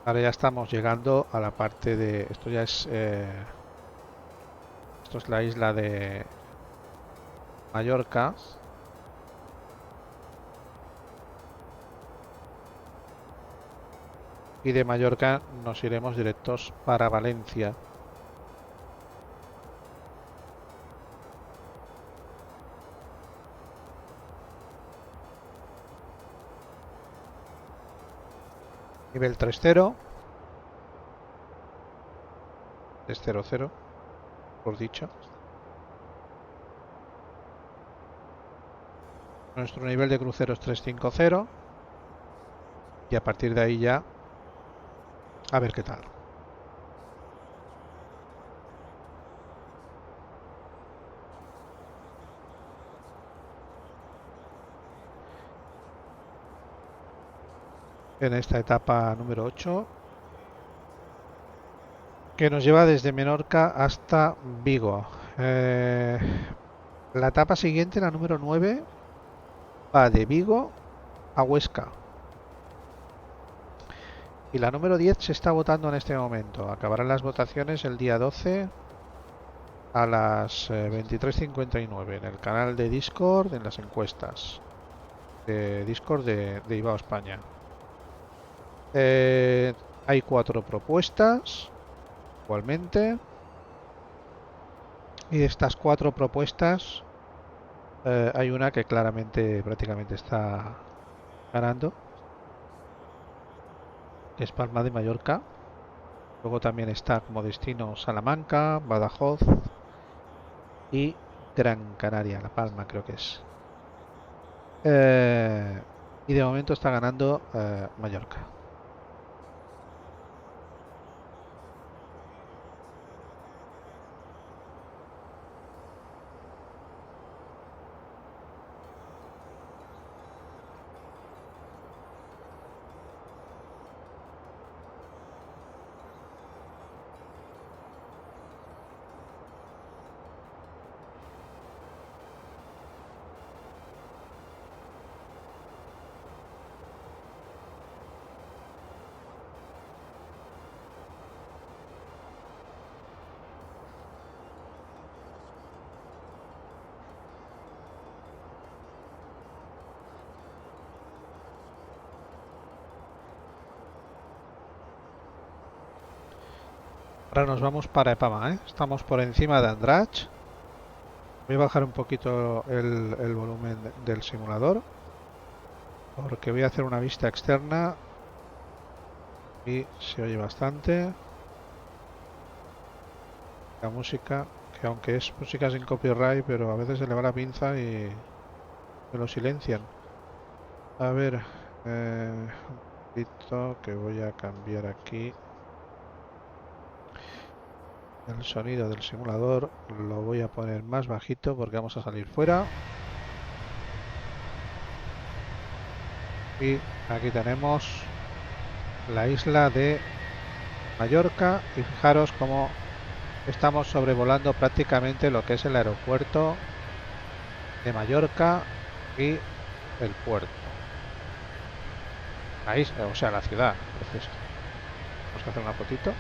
Speaker 3: Ahora ya estamos llegando a la parte de... Esto ya es... esto es la isla de Mallorca. Y de Mallorca nos iremos directos para Valencia. Nivel 3.0. 3.00, por dicho. Nuestro nivel de crucero es 350. Y a partir de ahí ya... A ver qué tal. En esta etapa número 8, que nos lleva desde Menorca hasta Vigo. La etapa siguiente, la número 9, va de Vigo a Huesca. Y la número 10 se está votando en este momento. Acabarán las votaciones el día 12 a las 23:59 en el canal de Discord, en las encuestas de Discord de Ibao España. Hay 4 propuestas igualmente, y de estas 4 propuestas hay una que claramente prácticamente está ganando, que es Palma de Mallorca. Luego también está como destino Salamanca, Badajoz y Gran Canaria, La Palma creo que es. Y de momento está ganando Mallorca. Ahora nos vamos para Epama, ¿eh? Estamos por encima de Andratx. Voy a bajar un poquito el volumen del simulador, porque voy a hacer una vista externa y se oye bastante. La música, que aunque es música sin copyright, pero a veces se le va la pinza y me lo silencian. A ver, un poquito que voy a cambiar aquí. El sonido del simulador lo voy a poner más bajito porque vamos a salir fuera. Y aquí tenemos la isla de Mallorca y fijaros cómo estamos sobrevolando prácticamente lo que es el aeropuerto de Mallorca y el puerto. La isla, o sea, la ciudad. Entonces, vamos a hacer una fotito.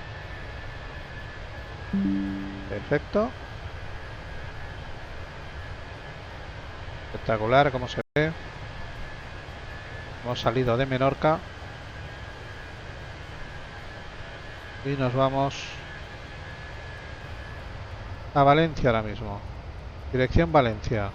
Speaker 3: Perfecto. Espectacular como se ve. Hemos salido de Menorca y nos vamos a Valencia ahora mismo. Dirección Valencia.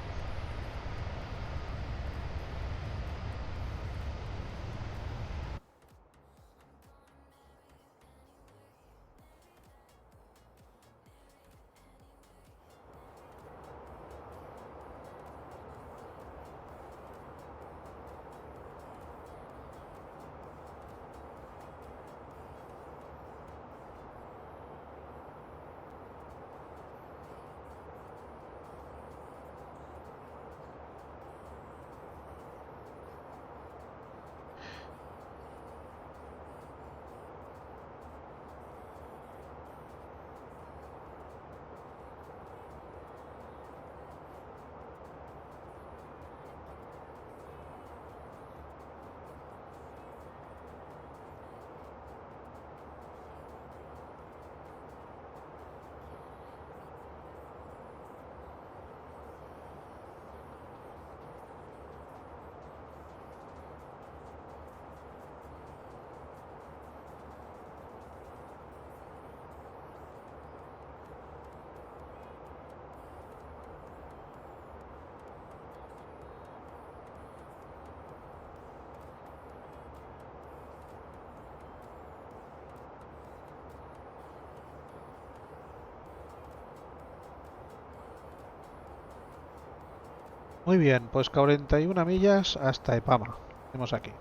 Speaker 3: Muy bien, pues 41 millas hasta Epama. Tenemos aquí.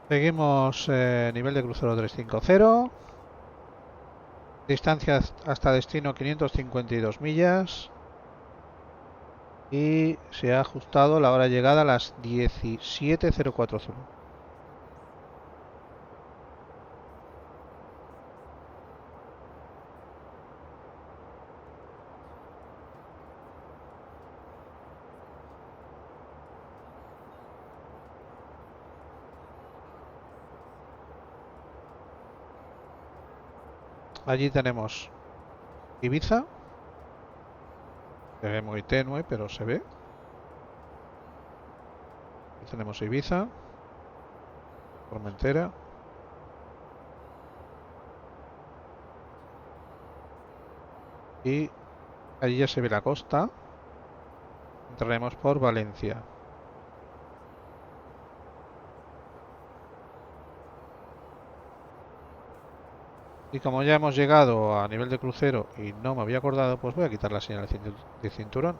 Speaker 3: Seguimos nivel de crucero 350. Distancia hasta destino 552 millas. Y se ha ajustado la hora de llegada a las 17:04. Allí tenemos Ibiza. Se ve muy tenue, pero se ve. Aquí tenemos Ibiza. Formentera. Y allí ya se ve la costa. Entraremos por Valencia. Y como ya hemos llegado a nivel de crucero y no me había acordado, pues voy a quitar la señal de cinturón.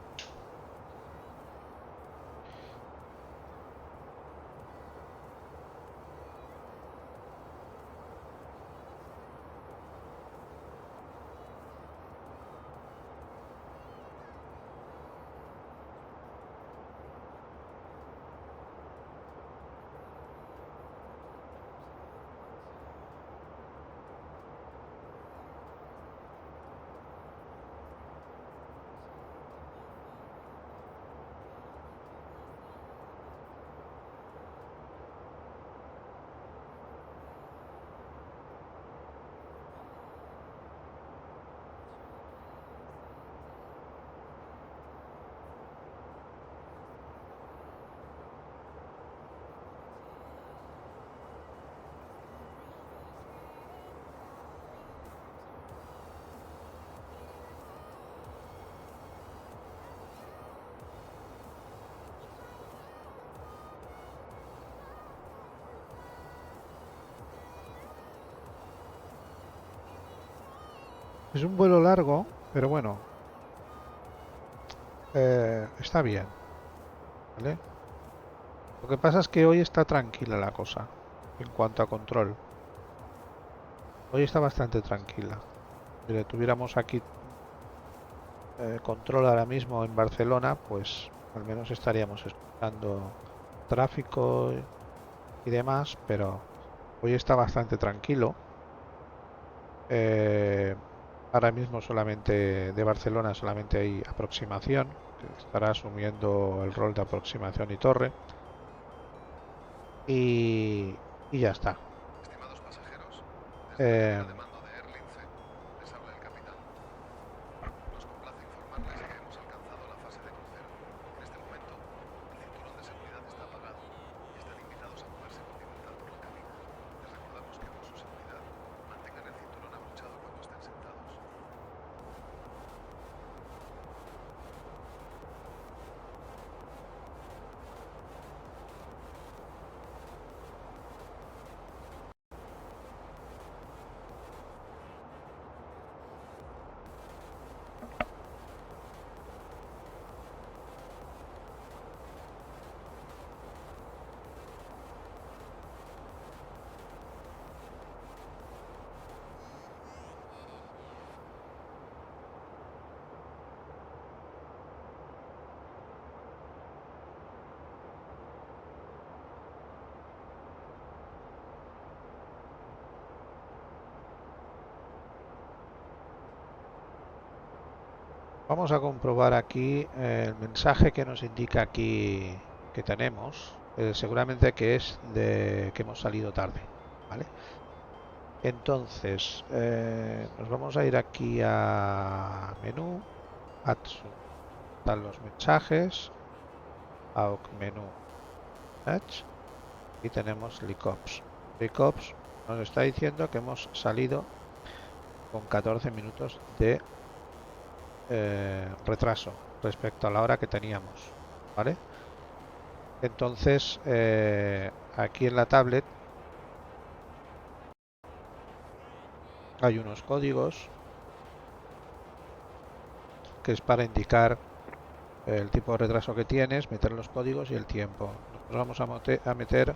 Speaker 3: Es un vuelo largo, pero bueno, está bien, ¿vale? Lo que pasa es que hoy está tranquila la cosa en cuanto a control. Hoy está bastante tranquila. Si le tuviéramos aquí control ahora mismo en Barcelona, pues al menos estaríamos escuchando tráfico y demás, pero hoy está bastante tranquilo. Ahora mismo solamente de Barcelona solamente hay aproximación, que estará asumiendo el rol de aproximación y torre. Y ya está.
Speaker 6: Estimados pasajeros,
Speaker 3: Eh,
Speaker 6: desde la de mando de Air Lince, les habla el capitán. Nos complace informarles que hemos alcanzado la fase de crucero. En este momento, el cinturón de seguridad está apagado y están invitados a moverse con libertad por la cabina. Les recordamos que por su seguridad mantengan el cinturón abrochado cuando estén sentados.
Speaker 3: Vamos a comprobar aquí el mensaje que nos indica aquí que tenemos. Seguramente que es de que hemos salido tarde, ¿vale? Entonces, nos vamos a ir aquí a menú, están los mensajes, AUC menú, Match, y tenemos LICOPS. LICOPS nos está diciendo que hemos salido con 14 minutos de retraso respecto a la hora que teníamos, ¿vale? Entonces, aquí en la tablet hay unos códigos que es para indicar el tipo de retraso que tienes, meter los códigos y el tiempo. Nosotros vamos a meter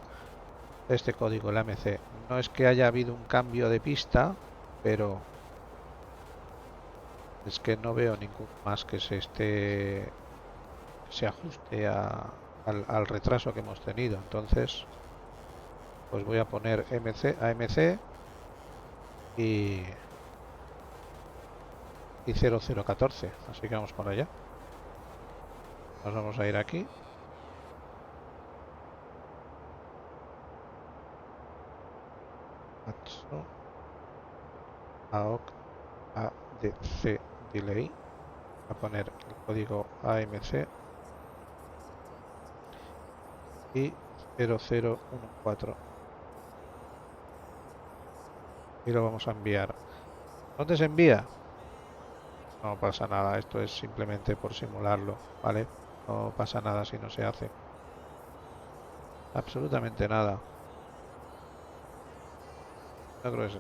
Speaker 3: este código, el AMC. No es que haya habido un cambio de pista, pero es que no veo ningún más que se ajuste al retraso que hemos tenido. Entonces, pues voy a poner AMC y 0014. Así que vamos para allá. Nos vamos a ir aquí. AOC ADC delay. A poner el código AMC y 0014 y lo vamos a enviar. ¿Dónde se envía? No pasa nada, esto es simplemente por simularlo, ¿vale? No pasa nada si no se hace. Absolutamente nada. No creo que se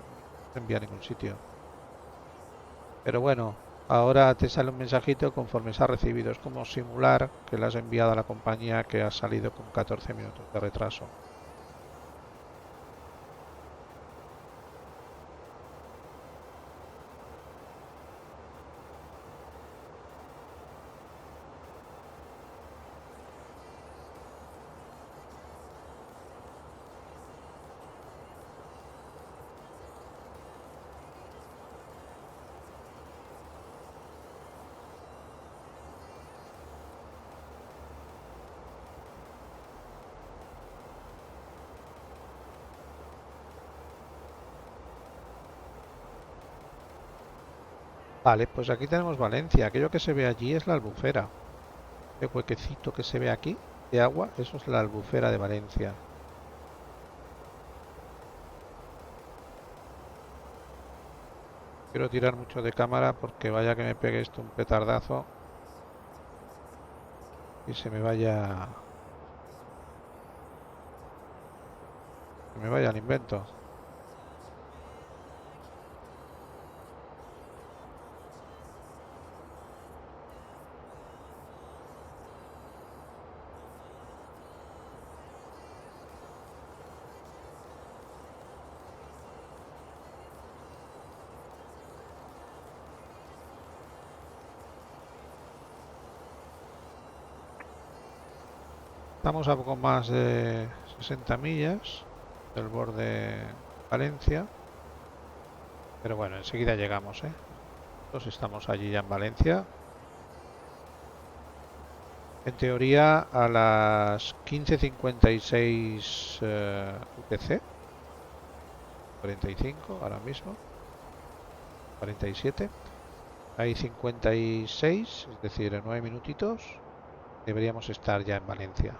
Speaker 3: envíe a ningún sitio. Pero bueno, ahora te sale un mensajito conforme se ha recibido. Es como simular que le has enviado a la compañía que ha salido con 14 minutos de retraso. Vale, pues aquí tenemos Valencia. Aquello que se ve allí es la Albufera. El huequecito que se ve aquí de agua, eso es la Albufera de Valencia. Quiero tirar mucho de cámara porque vaya que me pegue esto un petardazo y se me vaya al invento. Estamos a poco más de 60 millas del borde Valencia. Pero bueno, enseguida llegamos, ¿eh? Nosotros estamos allí ya en Valencia. En teoría a las 15:56 UTC. 45 ahora mismo. 47. Hay 56, es decir, en 9 minutitos deberíamos estar ya en Valencia.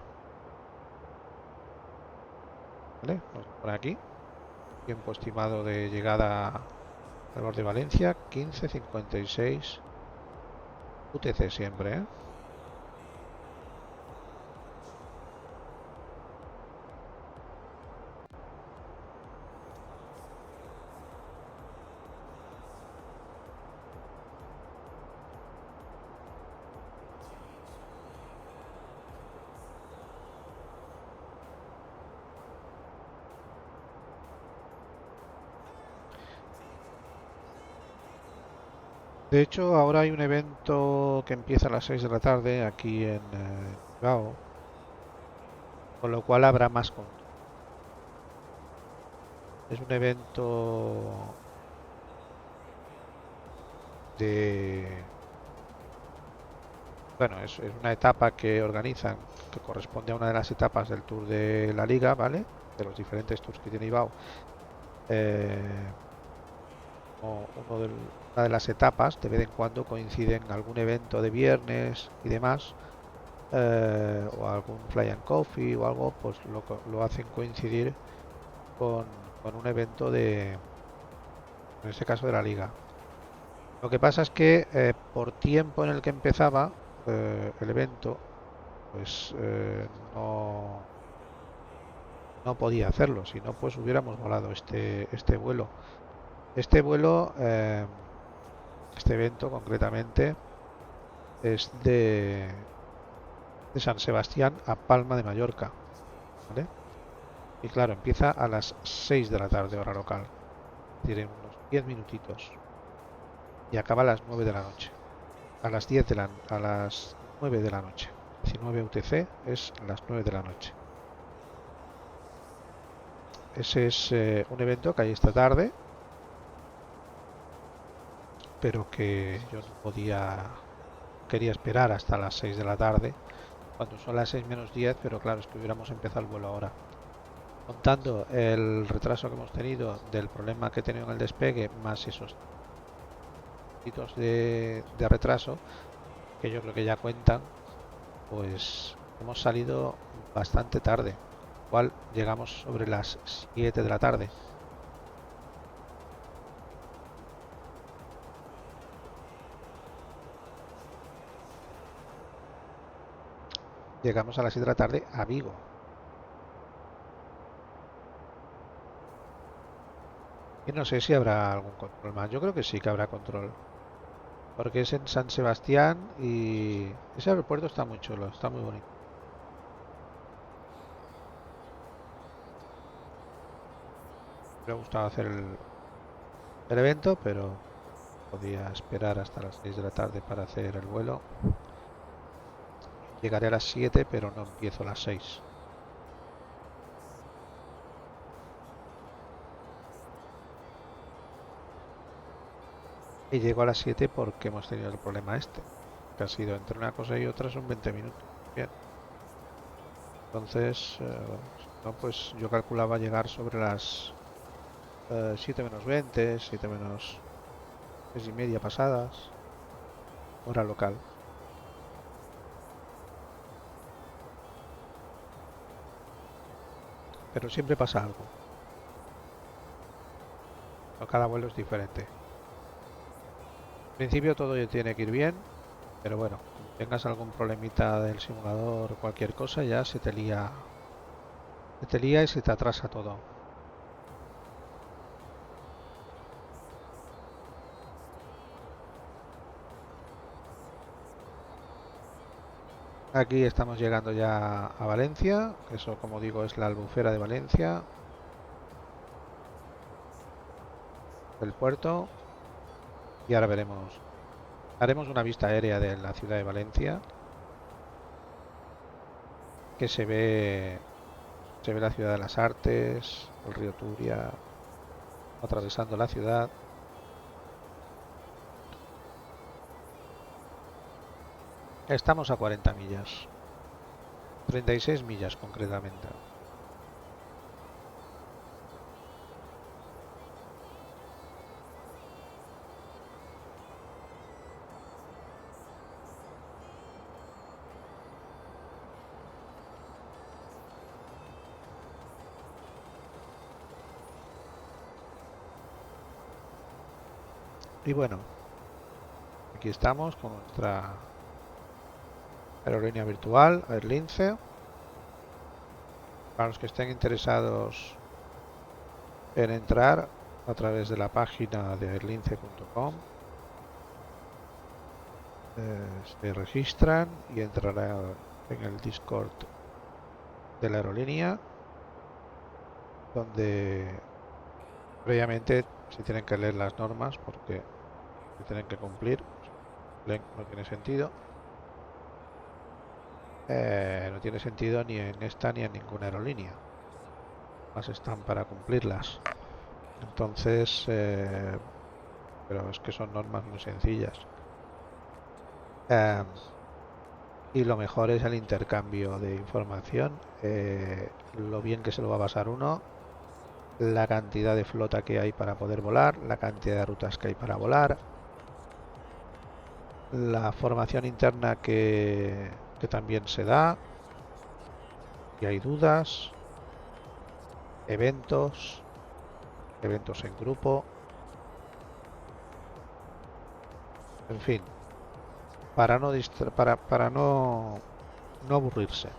Speaker 3: ¿Vale? Vamos por aquí. Tiempo estimado de llegada al borde de Valencia, 15:56 UTC siempre, ¿eh? De hecho, ahora hay un evento que empieza a las 6 de la tarde aquí en Bilbao, con lo cual habrá más control. Es un evento de... Bueno, es una etapa que organizan, que corresponde a una de las etapas del Tour de la Liga, ¿vale? De los diferentes tours que tiene Bilbao. Una de las etapas de vez en cuando coinciden algún evento de viernes y demás, o algún Fly and Coffee o algo, pues lo hacen coincidir con un evento en este caso de la liga. Lo que pasa es que por tiempo en el que empezaba el evento, pues no podía hacerlo, si no pues hubiéramos volado este vuelo. Este evento concretamente es de San Sebastián a Palma de Mallorca, ¿vale? Y claro, empieza a las 6 de la tarde hora local, tiene unos 10 minutitos y acaba a las 9 de la noche. A las 9 de la noche. 19 UTC es las 9 de la noche. Ese es un evento que hay esta tarde, pero que yo no quería esperar hasta las 6 de la tarde, cuando son las 6 menos 10, pero claro, es que hubiéramos empezado el vuelo ahora. Contando el retraso que hemos tenido del problema que he tenido en el despegue, más esos hitos de retraso, que yo creo que ya cuentan, pues hemos salido bastante tarde, cual llegamos sobre las 7 de la tarde. Llegamos a las 7 de la tarde a Vigo. Y no sé si habrá algún control más. Yo creo que sí que habrá control. Porque es en San Sebastián y ese aeropuerto está muy chulo, está muy bonito. Me ha gustado hacer el evento, pero podía esperar hasta las 6 de la tarde para hacer el vuelo. Llegaré a las 7, pero no empiezo a las 6. Y llego a las 7 porque hemos tenido el problema este, que ha sido entre una cosa y otra son 20 minutos. Bien. Entonces, no, pues yo calculaba llegar sobre las 7 menos 20, 7 menos 6 y media pasadas, hora local. Pero siempre pasa algo. Cada vuelo es diferente. En principio todo tiene que ir bien, pero bueno, como tengas algún problemita del simulador o cualquier cosa, ya se te lía y se te atrasa todo. Aquí estamos llegando ya a Valencia, eso como digo es la Albufera de Valencia, del puerto, y ahora haremos una vista aérea de la ciudad de Valencia, que se ve la ciudad de las artes, el río Turia, atravesando la ciudad. Estamos a 40 millas, 36 millas concretamente. Y bueno, aquí estamos con nuestra aerolínea virtual, Airlince. Para los que estén interesados en entrar a través de la página de airlince.com, se registran y entrarán en el Discord de la aerolínea, donde previamente se tienen que leer las normas porque se tienen que cumplir. No tiene sentido. No tiene sentido ni en esta ni en ninguna aerolínea. Más están para cumplirlas. Entonces, pero es que son normas muy sencillas. Y lo mejor es el intercambio de información, lo bien que se lo va a pasar uno, la cantidad de flota que hay para poder volar, la cantidad de rutas que hay para volar, la formación interna que también se da, si hay dudas, eventos en grupo, en fin, para no aburrirse.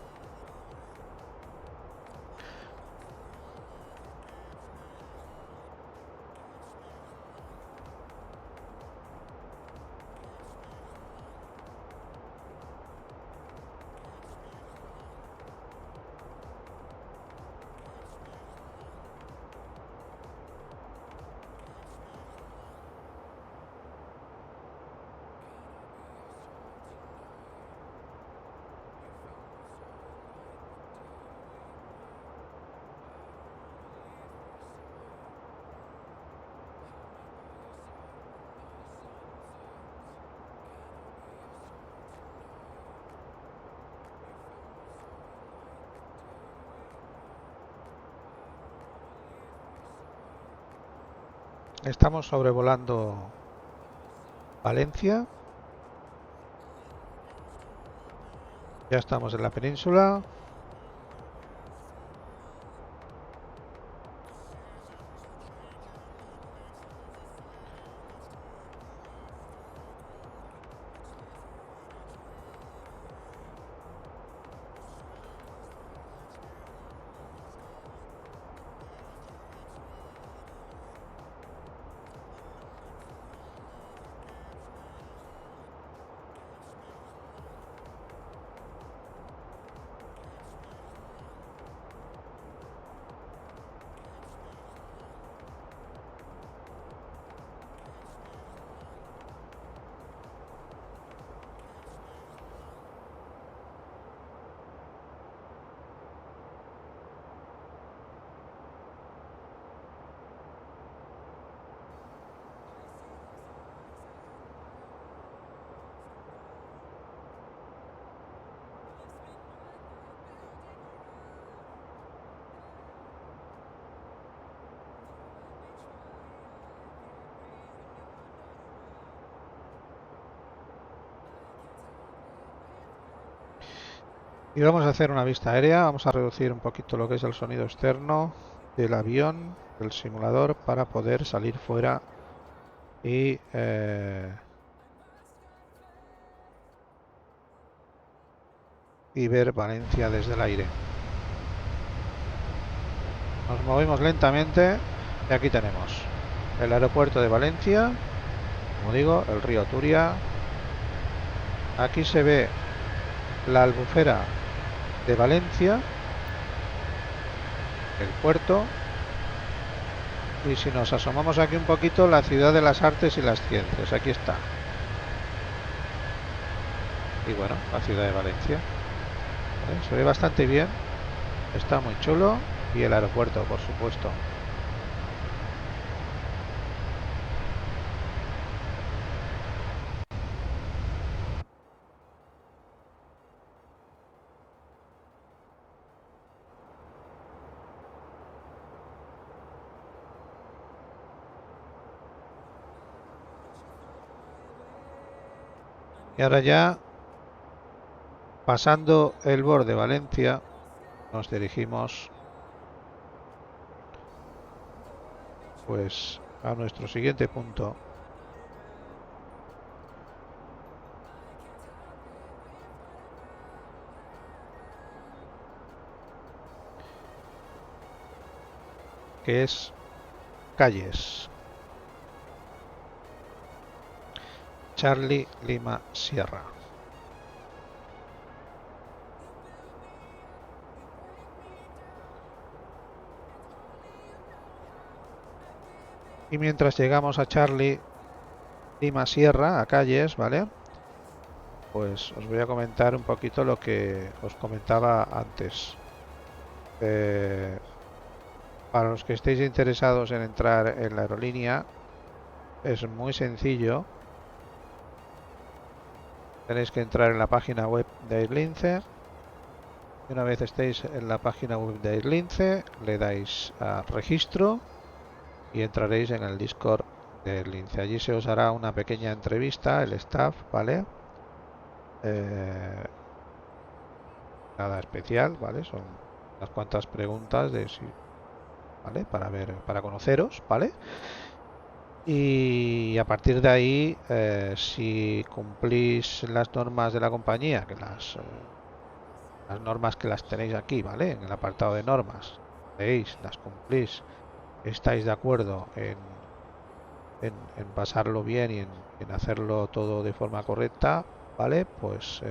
Speaker 3: estamos sobrevolando Valencia. Ya estamos en la península. Y vamos a hacer una vista aérea. Vamos a reducir un poquito lo que es el sonido externo del avión, del simulador, para poder salir fuera y ver Valencia desde el aire. Nos movemos lentamente y aquí tenemos el aeropuerto de Valencia, como digo, el río Turia. Aquí se ve la Albufera de Valencia, el puerto, y si nos asomamos aquí un poquito, la ciudad de las artes y las ciencias, aquí está. Y bueno, la ciudad de Valencia. Se ve bastante bien, está muy chulo, y el aeropuerto, por supuesto. Y ahora ya, pasando el borde de Valencia, nos dirigimos pues a nuestro siguiente punto, que es Calles. Charlie Lima Sierra. Y mientras llegamos a Charlie Lima Sierra, a Calles, ¿vale? Pues os voy a comentar un poquito lo que os comentaba antes. Para los que estéis interesados en entrar en la aerolínea, es muy sencillo. Tenéis que entrar en la página web de Airlince. Y una vez estéis en la página web de Airlince, le dais a registro y entraréis en el Discord de Airlince. Allí se os hará una pequeña entrevista, el staff, ¿vale? Nada especial, ¿vale? Son unas cuantas preguntas de si, ¿vale? Para conoceros, ¿vale? Y a partir de ahí, si cumplís las normas de la compañía, que las normas que las tenéis aquí, ¿vale? En el apartado de normas, veis, las cumplís, estáis de acuerdo en pasarlo bien y en hacerlo todo de forma correcta, ¿vale? Pues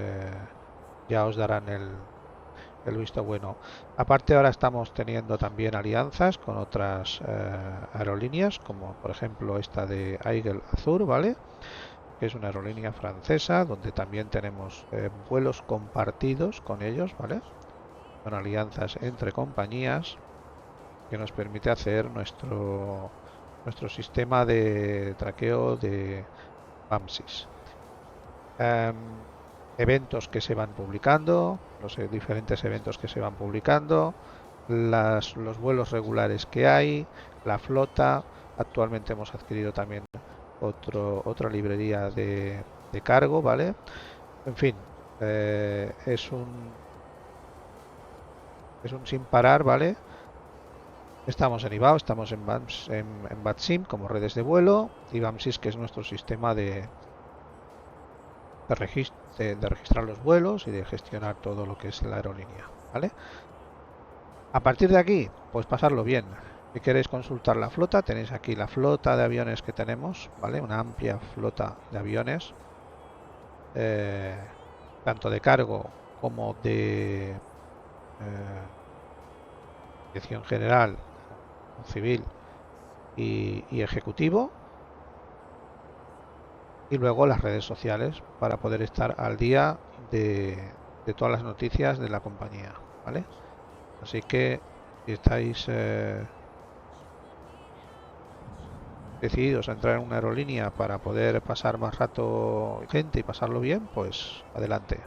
Speaker 3: ya os darán el visto bueno. Aparte, ahora estamos teniendo también alianzas con otras aerolíneas, como por ejemplo esta de Aigle Azur, ¿vale? Que es una aerolínea francesa, donde también tenemos vuelos compartidos con ellos, ¿vale? Son alianzas entre compañías que nos permite hacer nuestro sistema de traqueo de BAMSIS. Eventos que se van publicando, los diferentes eventos que se van publicando, los vuelos regulares que hay, la flota, Actualmente hemos adquirido también otra librería de cargo, ¿vale? En fin, es un sin parar, ¿vale? Estamos en IBAO, estamos en BATSIM como redes de vuelo, y BAMSIS, que es nuestro sistema de registrar los vuelos y de gestionar todo lo que es la aerolínea, ¿vale? A partir de aquí, pues pasarlo bien. Si queréis consultar la flota, tenéis aquí la flota de aviones que tenemos, ¿vale? Una amplia flota de aviones, tanto de cargo como de dirección general, civil y ejecutivo, y luego las redes sociales para poder estar al día de todas las noticias de la compañía, ¿vale? Así que si estáis decididos a entrar en una aerolínea para poder pasar más rato gente y pasarlo bien, pues adelante.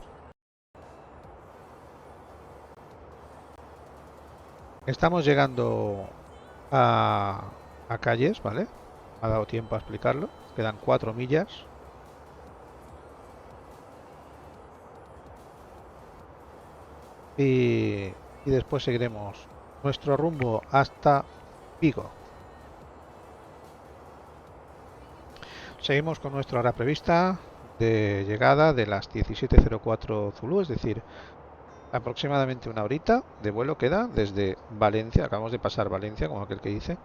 Speaker 3: Estamos llegando a calles, ¿vale? Me ha dado tiempo a explicarlo. Quedan 4 millas. Y después seguiremos nuestro rumbo hasta Vigo. Seguimos con nuestra hora prevista de llegada de las 17:04 Zulu, es decir, aproximadamente una horita de vuelo queda desde Valencia. Acabamos de pasar Valencia, como aquel que dice.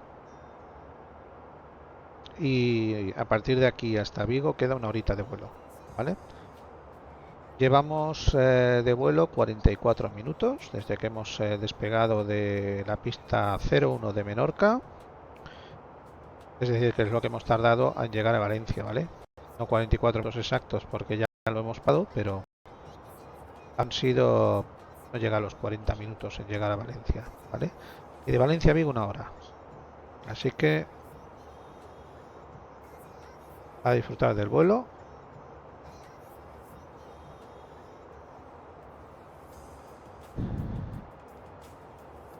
Speaker 3: Y a partir de aquí hasta Vigo queda una horita de vuelo, ¿vale? Llevamos de vuelo 44 minutos desde que hemos despegado de la pista 01 de Menorca. Es decir, que es lo que hemos tardado en llegar a Valencia, ¿vale? No 44 minutos exactos porque ya lo hemos pagado, pero han sido... no llega a los 40 minutos en llegar a Valencia, ¿vale? Y de Valencia a Vigo una hora. Así que a disfrutar del vuelo.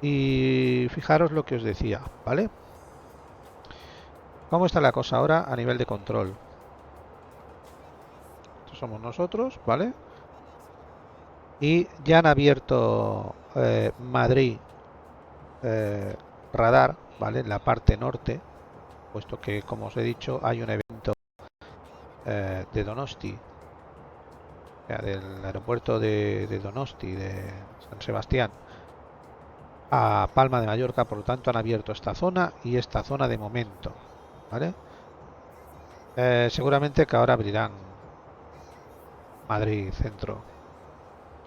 Speaker 3: Y fijaros lo que os decía, ¿vale? ¿Cómo está la cosa ahora a nivel de control? Estos somos nosotros, ¿vale? Y ya han abierto Madrid radar, ¿vale? En la parte norte, puesto que, como os he dicho, hay un evento de Donosti, o sea, del aeropuerto de Donosti, de San Sebastián, a Palma de Mallorca. Por lo tanto, han abierto esta zona y esta zona de momento, ¿vale? Seguramente que ahora abrirán Madrid Centro.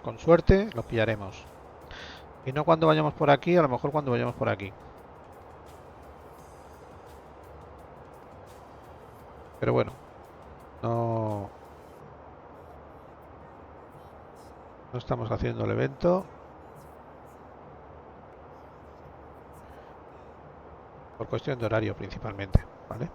Speaker 3: Con suerte lo pillaremos. Y no cuando vayamos por aquí, a lo mejor cuando vayamos por aquí. Pero bueno, no estamos haciendo el evento por cuestión de horario principalmente, ¿vale?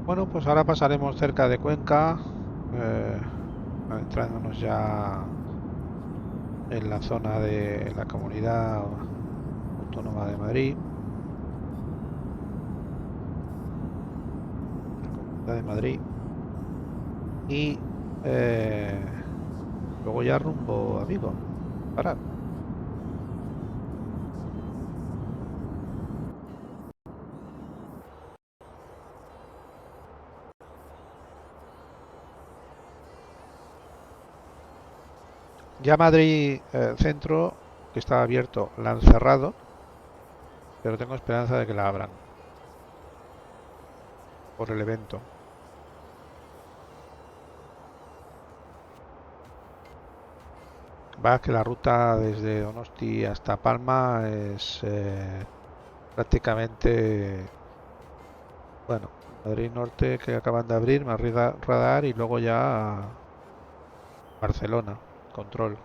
Speaker 3: Bueno, pues ahora pasaremos cerca de Cuenca, adentrándonos ya en la zona de la Comunidad Autónoma de Madrid. La Comunidad de Madrid. Y luego ya rumbo a Vigo. Parar. Ya Madrid Centro, que estaba abierto, la han cerrado, pero tengo esperanza de que la abran por el evento. Va que la ruta desde Donosti hasta Palma es prácticamente, bueno, Madrid Norte que acaban de abrir, más radar y luego ya a Barcelona, control.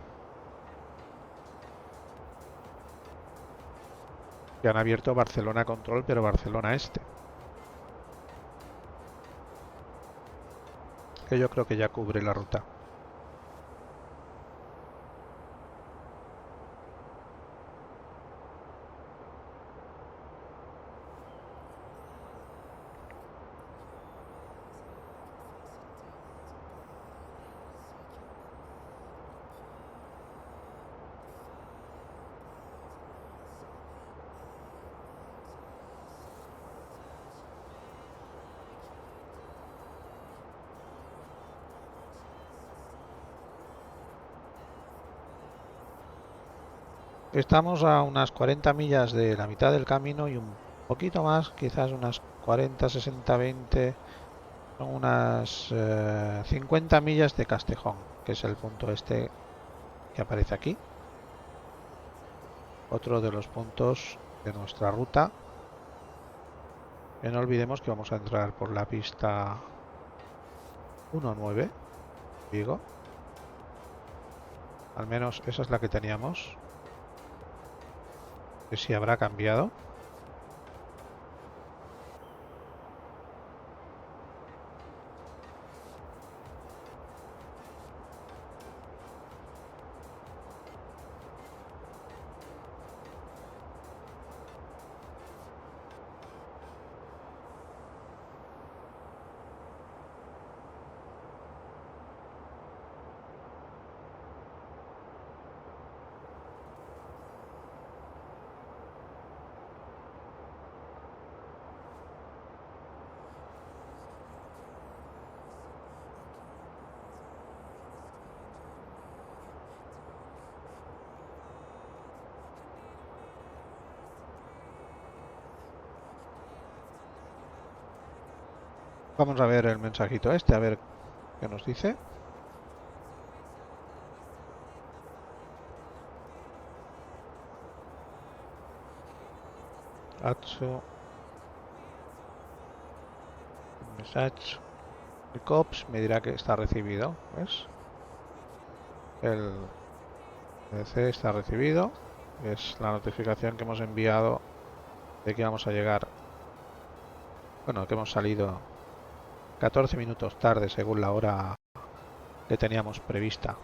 Speaker 3: Que han abierto Barcelona Control, pero Barcelona Este. Que yo creo que ya cubre la ruta. Estamos a unas 40 millas de la mitad del camino y un poquito más, quizás unas 40, 60, 20, son unas 50 millas de Castejón, que es el punto este que aparece aquí. Otro de los puntos de nuestra ruta. Y no olvidemos que vamos a entrar por la pista 19, digo. Al menos esa es la que teníamos. Que si habrá cambiado. Vamos a ver el mensajito este, a ver qué nos dice. Atso. Message. El COPS me dirá que está recibido. ¿Ves? El DC está recibido. Es la notificación que hemos enviado de que vamos a llegar. Bueno, que hemos salido 14 minutos tarde según la hora que teníamos prevista.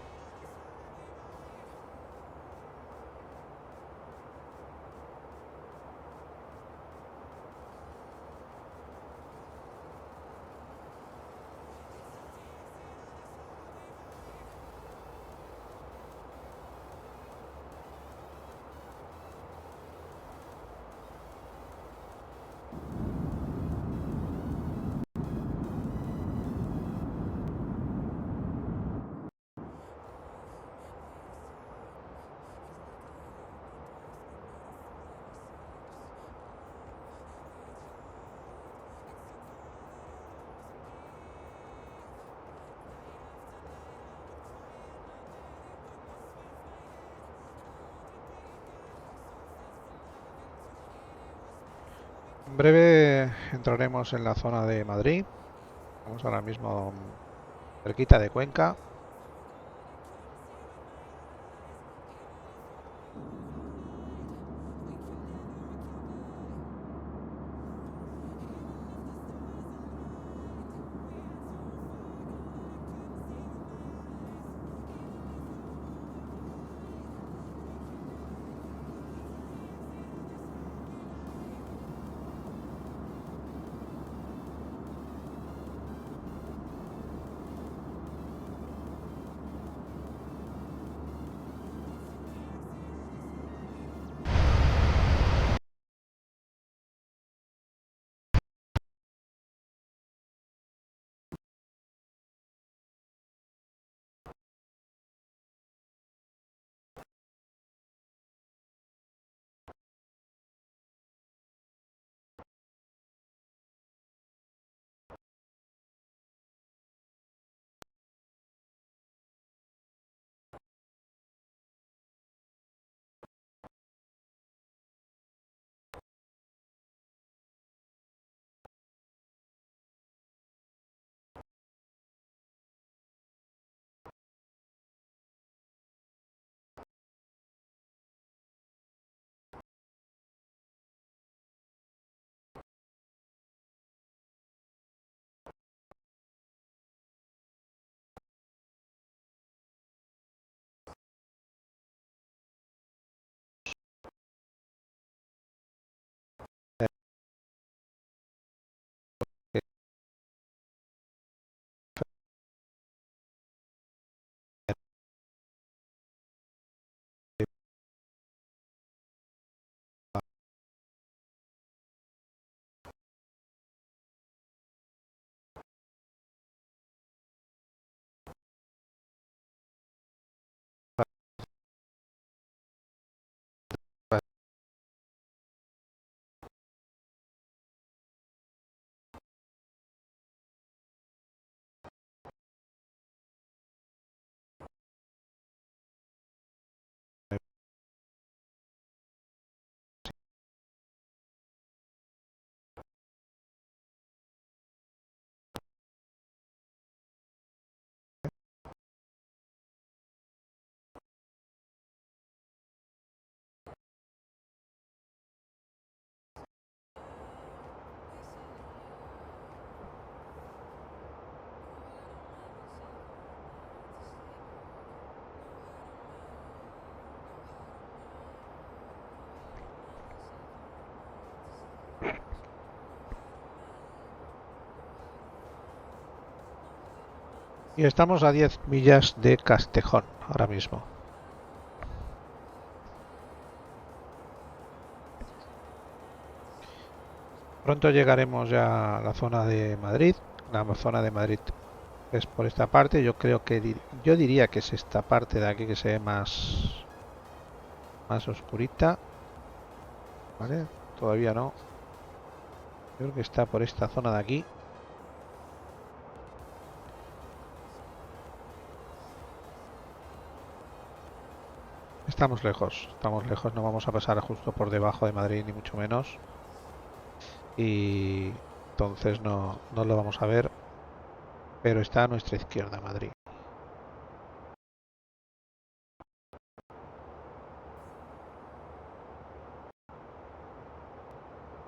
Speaker 3: En breve entraremos en la zona de Madrid. Estamos ahora mismo cerquita de Cuenca. Y estamos a 10 millas de Castejón ahora mismo. Pronto llegaremos ya a la zona de Madrid. La zona de Madrid es por esta parte. Yo creo que yo diría que es esta parte de aquí que se ve más oscurita. ¿Vale? Todavía no. Creo que está por esta zona de aquí. Estamos lejos, no vamos a pasar justo por debajo de Madrid ni mucho menos. Y entonces no lo vamos a ver, pero está a nuestra izquierda Madrid.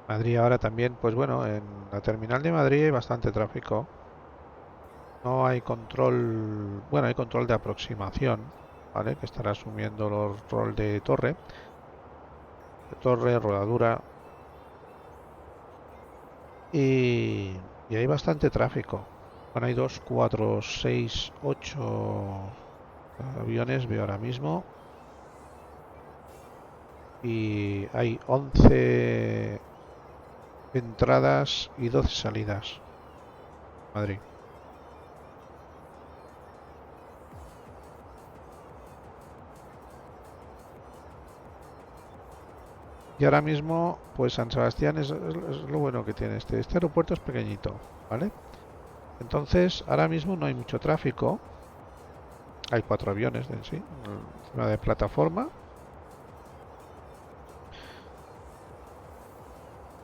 Speaker 3: Madrid ahora también, pues bueno, en la terminal de Madrid hay bastante tráfico. No hay control, bueno, hay control de aproximación, ¿vale? Que estará asumiendo los rol de torre, rodadura. Y hay bastante tráfico. Bueno, hay 2, 4, 6, 8 aviones, veo ahora mismo. Y hay 11 entradas y 12 salidas. Madrid. Y ahora mismo, pues San Sebastián es lo bueno que tiene este aeropuerto es pequeñito, ¿vale? Entonces, ahora mismo no hay mucho tráfico. Hay 4 aviones en sí, encima de plataforma.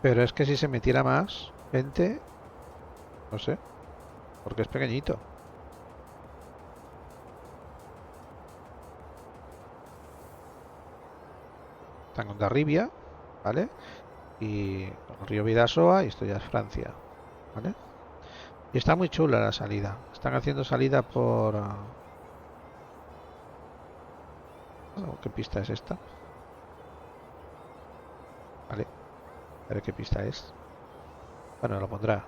Speaker 3: Pero es que si se metiera más gente, no sé, porque es pequeñito. Están en Ondarribia, ¿vale? Y el río Bidasoa, y esto ya es Francia, ¿vale? Y está muy chula la salida. Están haciendo salida por... Bueno, ¿qué pista es esta? Vale. A ver qué pista es. Bueno, lo pondrá.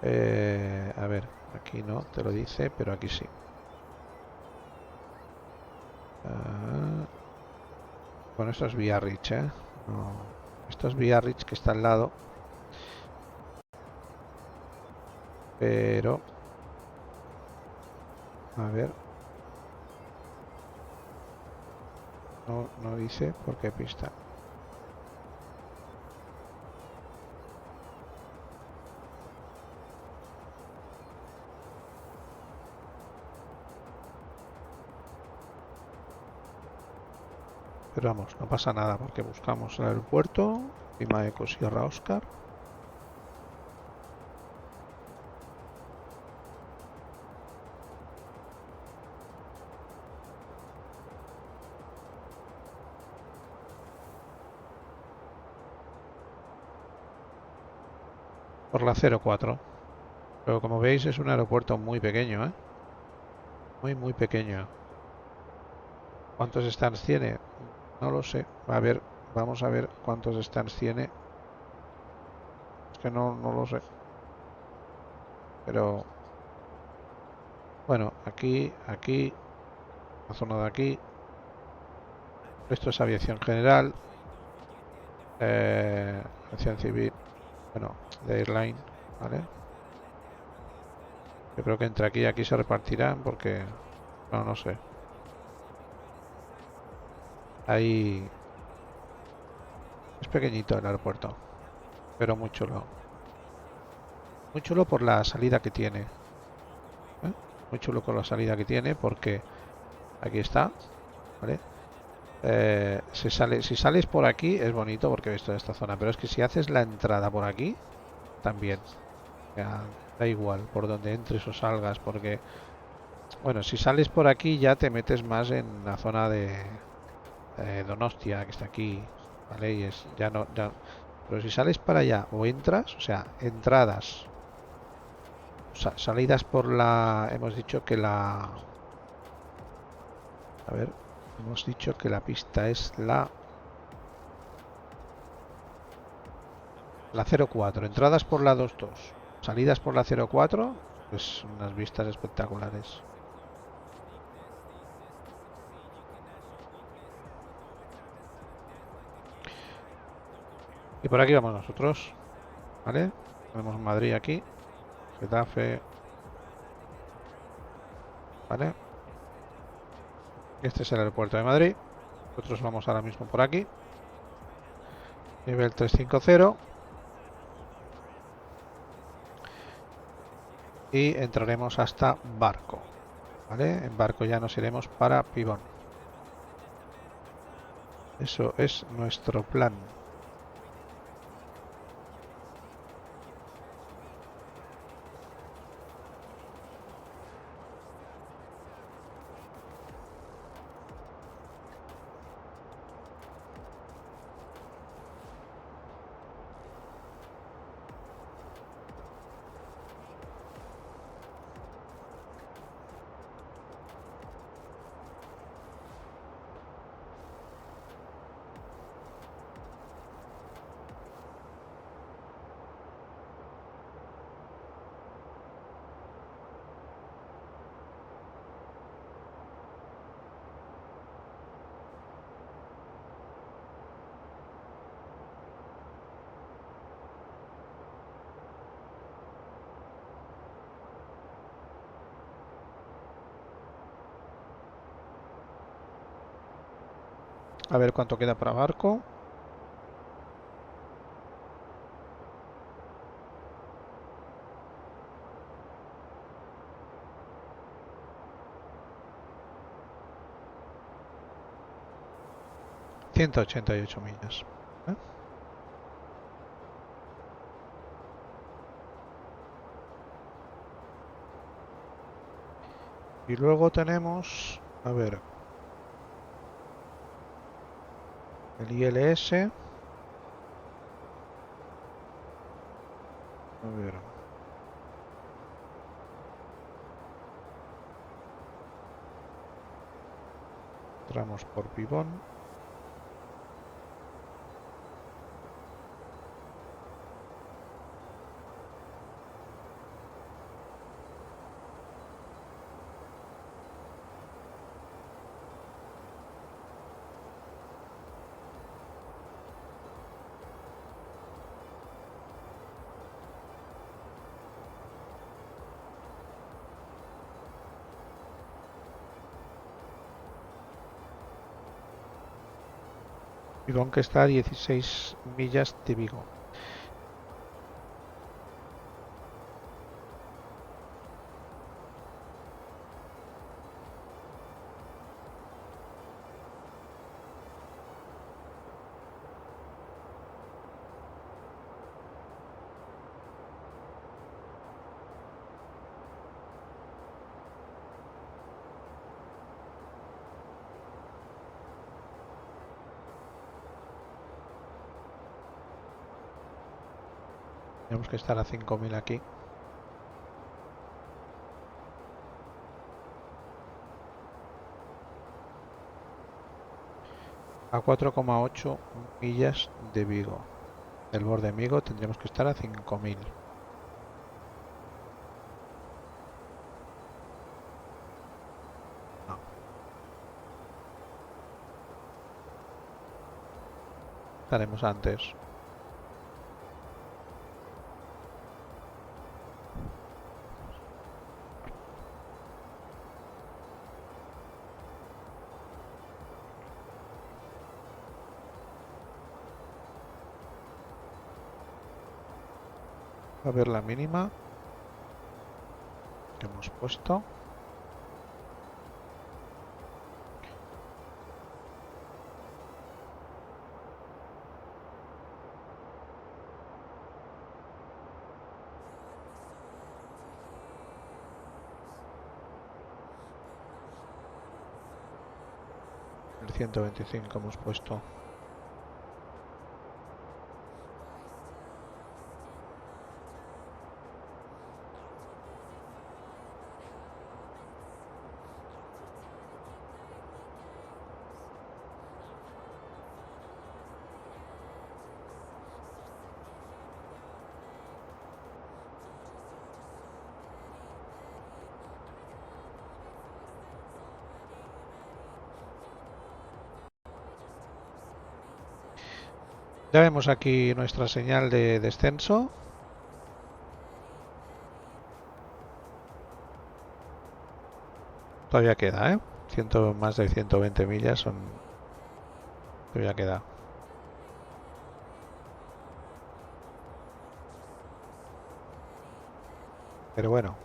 Speaker 3: A ver, aquí no te lo dice, pero aquí sí. Bueno, esto es Biarritz, ¿eh? No. Esto es Biarritz, que está al lado. Pero... A ver. No dice por qué pista. Pero vamos, no pasa nada porque buscamos el aeropuerto, Lima Eco Sierra Oscar. Por la 04. Pero como veis es un aeropuerto muy pequeño, ¿eh? Muy pequeño. ¿Cuántos stands tiene? No lo sé. A ver, vamos a ver cuántos stands tiene. Es que no lo sé. Pero... Bueno, aquí, la zona de aquí. Esto es aviación general. Aviación civil. Bueno, de airline, ¿vale? Yo creo que entre aquí y aquí se repartirán porque... No sé. Ahí... Es pequeñito el aeropuerto, pero muy chulo. Muy chulo por la salida que tiene. ¿Eh? Muy chulo con la salida que tiene porque... Aquí está, ¿vale? Si sales por aquí es bonito porque ves toda esta zona, pero es que si haces la entrada por aquí, también. Ya, da igual por donde entres o salgas, porque... Bueno, si sales por aquí ya te metes más en la zona de Donostia, que está aquí, ¿vale? Y es, ya no... Pero si sales para allá o entras, o sea, entradas, o sea, salidas por la... Hemos dicho que la... A ver, hemos dicho que la pista es la 04. Entradas por la 22, salidas por la 04 pues unas vistas espectaculares. Y por aquí vamos nosotros, ¿vale? Tenemos Madrid aquí, Getafe, ¿vale? Este es el aeropuerto de Madrid. Nosotros vamos ahora mismo por aquí. Nivel 350. Y entraremos hasta Barco, ¿vale? En Barco ya nos iremos para Pibón. Eso es nuestro plan. A ver cuánto queda para Barco. $188 millas. ¿Eh? Y luego tenemos, a ver, el ILS. A ver. Entramos por Pibón. Pibón, que está a 16 millas de Vigo. Tenemos que estar a 5000 aquí. A 4,8 millas de Vigo. Del borde de Vigo tendríamos que estar a 5000. No. Estaremos antes. A ver la mínima que hemos puesto. El 125 hemos puesto. Ya vemos aquí nuestra señal de descenso. Todavía queda, ¿eh? Más de 120 millas son... Todavía queda. Pero bueno.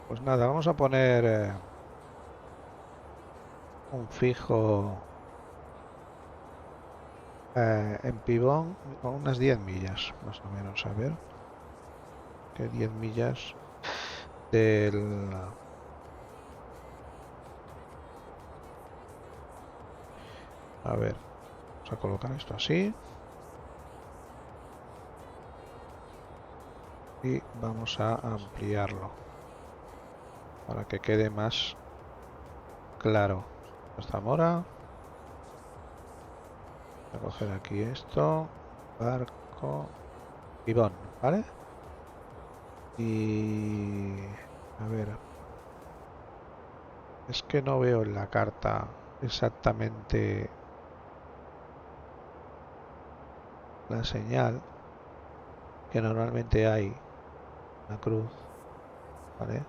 Speaker 3: Pues nada, vamos a poner un fijo en pibón con unas 10 millas, más o menos. A ver, que 10 millas del... A ver, vamos a colocar esto así. Y vamos a ampliarlo para que quede más claro. Zamora. Voy a coger aquí esto. Barco. Pibón, ¿vale? Y... A ver. Es que no veo en la carta exactamente la señal que normalmente hay. La cruz, ¿vale?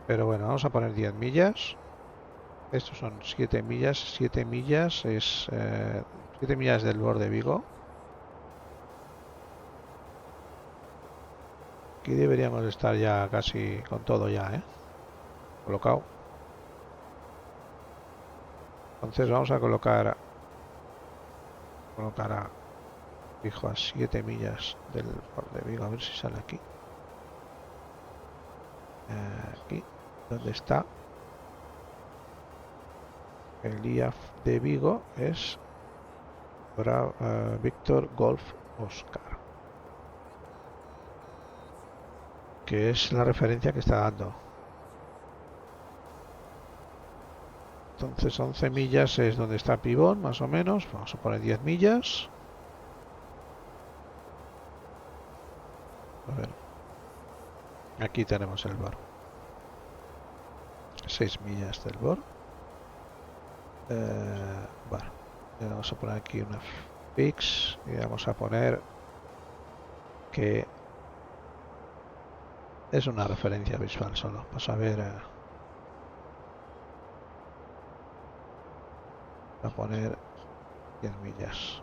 Speaker 3: Pero bueno, vamos a poner 10 millas. Estos son 7 millas. 7 millas es 7 millas del borde Vigo. Aquí deberíamos estar ya casi con todo ya, ¿eh? Colocado. Entonces vamos a colocar a fijo a 7 millas del borde Vigo. A ver si sale aquí. Aquí, donde está el IAF de Vigo es Víctor Golf Oscar, que es la referencia que está dando. Entonces 11 millas es donde está Pibón, más o menos. Vamos a poner 10 millas. A ver. Aquí tenemos el bar. 6 millas del bar. Bueno, le vamos a poner aquí una fix y vamos a poner que es una referencia visual solo para saber. A poner 10 millas.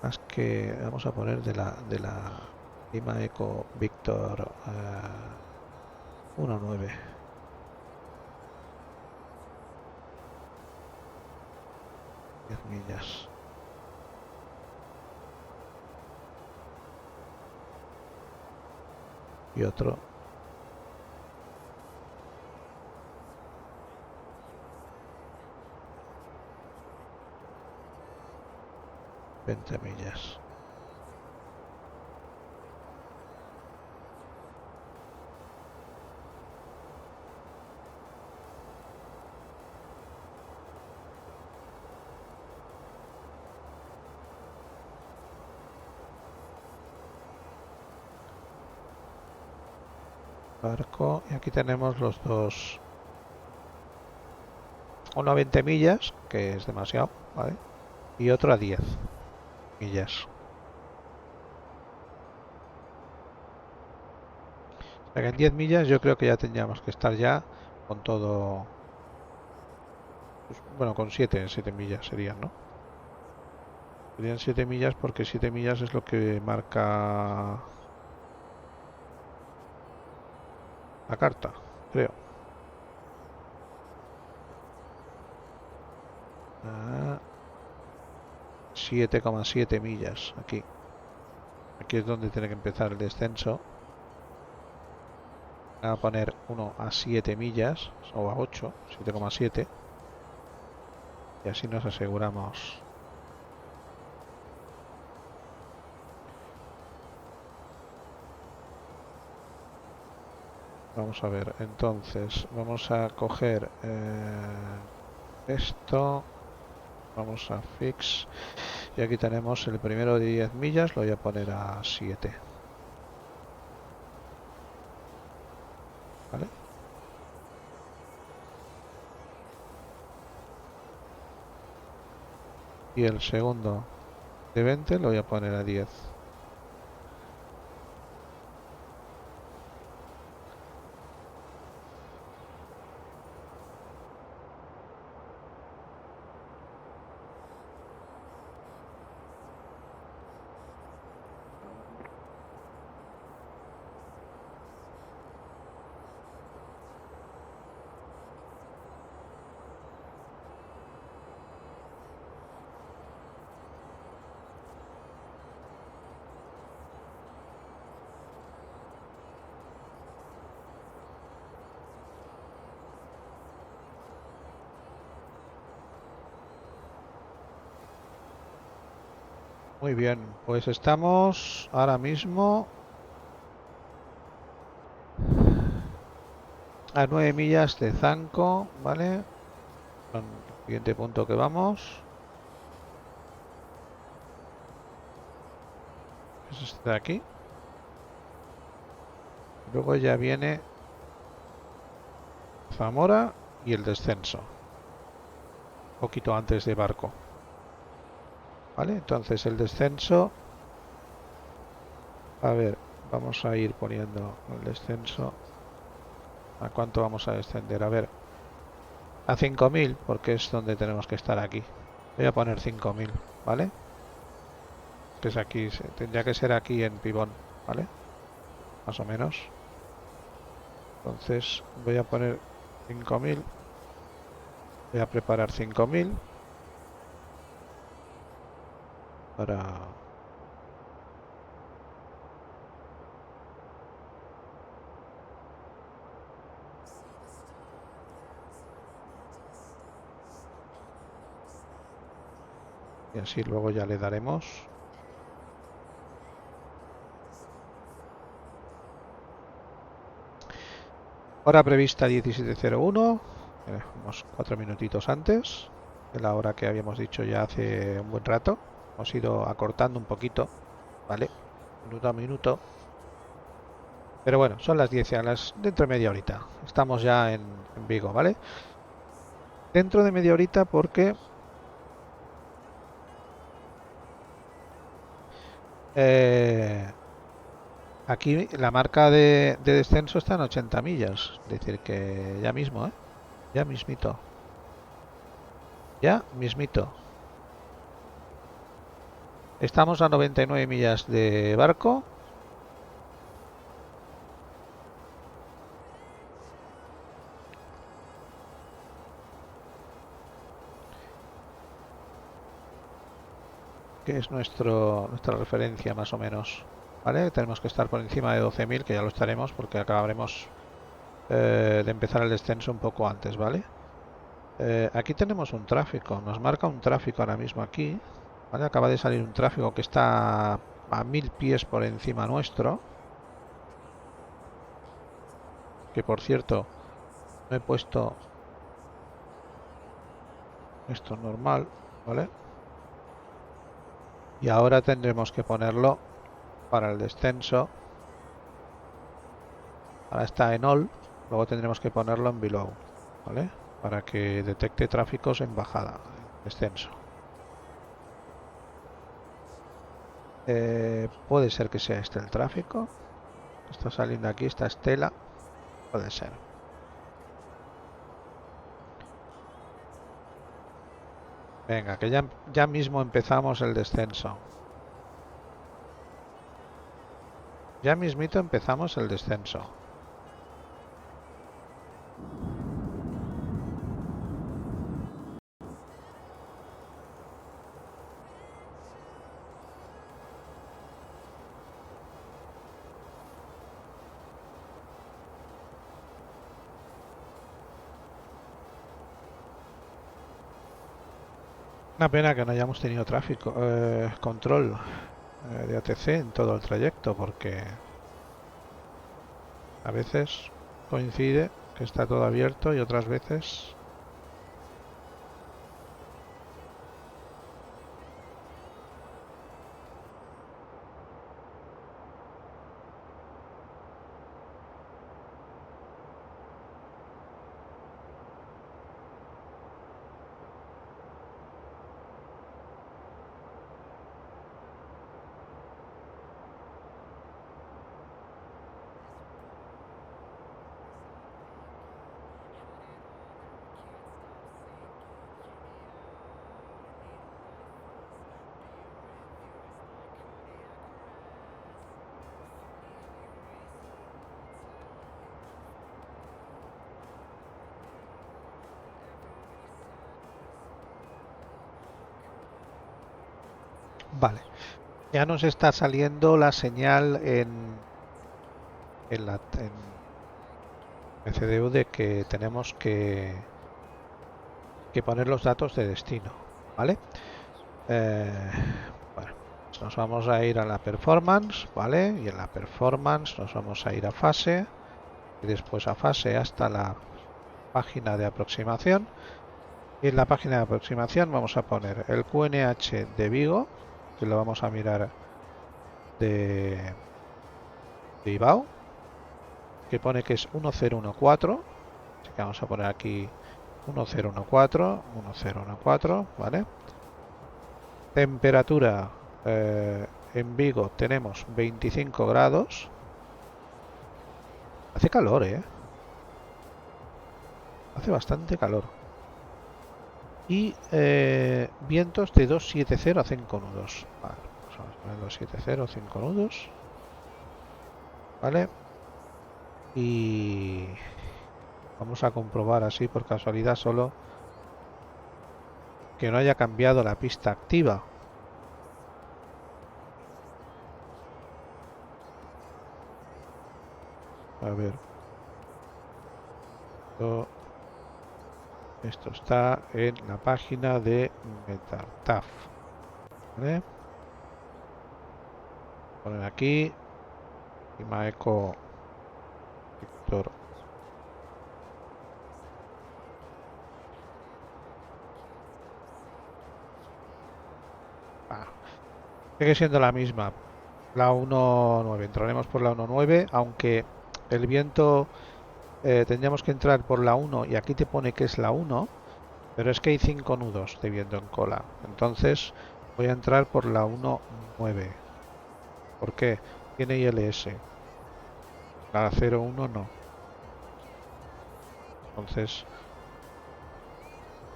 Speaker 3: Más que vamos a poner de la Lima Eco Víctor 19. 10 millas. Y otro 20 millas. Barco, y aquí tenemos los dos. Uno a 20 millas, que es demasiado, ¿vale? y otro a 10 millas. O sea que en 10 millas yo creo que ya tendríamos que estar ya con todo. Pues, bueno, con 7 millas serían, ¿no? Serían 7 millas porque 7 millas es lo que marca la carta, creo. 7,7 millas aquí. Aquí es donde tiene que empezar el descenso. Voy a poner uno a 7 millas o a 8, 7,7. Y así nos aseguramos. Vamos a ver, entonces vamos a coger esto, vamos a fix y aquí tenemos el primero de 10 millas, lo voy a poner a 7. ¿Vale? Y el segundo de 20 lo voy a poner a 10. Muy bien, pues estamos ahora mismo a 9 millas de Zanco, ¿vale? Con el siguiente punto que vamos. Es este de aquí. Luego ya viene Zamora y el descenso. Un poquito antes de Barco. ¿Vale? Entonces el descenso. A ver, vamos a ir poniendo el descenso. ¿A cuánto vamos a descender? A ver. A 5.000, porque es donde tenemos que estar aquí. Voy a poner 5.000, ¿vale? Que es aquí, tendría que ser aquí en Pibón, ¿vale? Más o menos. Entonces voy a poner 5.000. Voy a preparar 5.000 para... Y así luego ya le daremos. Hora prevista 17:01. Unos 4 minutitos antes de la hora que habíamos dicho ya hace un buen rato. Hemos ido acortando un poquito, ¿vale? Minuto a minuto. Pero bueno, son las 10, dentro de media horita. Estamos ya en Vigo, ¿vale? Dentro de media horita porque... aquí la marca de descenso está en 80 millas. Es decir, que ya mismo, ¿eh? Ya mismito. Ya mismito. Estamos a 99 millas de barco. Que es nuestra referencia más o menos. ¿Vale? Tenemos que estar por encima de 12.000, que ya lo estaremos porque acabaremos de empezar el descenso un poco antes, ¿vale? Aquí tenemos un tráfico, nos marca un tráfico ahora mismo aquí, ¿vale? Acaba de salir un tráfico que está a 1000 pies por encima nuestro. Que por cierto, no he puesto esto normal, ¿vale? Y ahora tendremos que ponerlo para el descenso. Ahora está en all, luego tendremos que ponerlo en below, ¿vale? Para que detecte tráficos en bajada, en descenso. Puede ser que sea este el tráfico. Está saliendo aquí esta estela. Puede ser. Venga, que ya mismo empezamos el descenso. Ya mismito empezamos el descenso. Una pena que no hayamos tenido tráfico, control de ATC en todo el trayecto, porque a veces coincide que está todo abierto y otras veces vale. Ya nos está saliendo la señal en CDU de que tenemos que poner los datos de destino, ¿vale? Bueno, pues nos vamos a ir a la performance, ¿vale? Y en la performance nos vamos a ir a fase y después a fase hasta la página de aproximación. Y en la página de aproximación vamos a poner el QNH de Vigo, que lo vamos a mirar de Bilbao, que pone que es 1014, así que vamos a poner aquí 1014, ¿vale? Temperatura en Vigo tenemos 25 grados. Hace calor, hace bastante calor. Y vientos de 270 a 5 nudos. Vale, pues vamos a poner 270 a 5 nudos. Vale. Y vamos a comprobar así por casualidad solo que no haya cambiado la pista activa. A ver. Esto está en la página de MetalTAF. ¿Vale? Poner aquí Imaeco Víctor. Sigue siendo la misma, la 1.9. Entraremos por la 1.9, aunque el viento tendríamos que entrar por la 1 y aquí te pone que es la 1, pero es que hay 5 nudos de viento en cola. Entonces voy a entrar por la 1.9. ¿Por qué? Tiene ILS. La 0.1 no. Entonces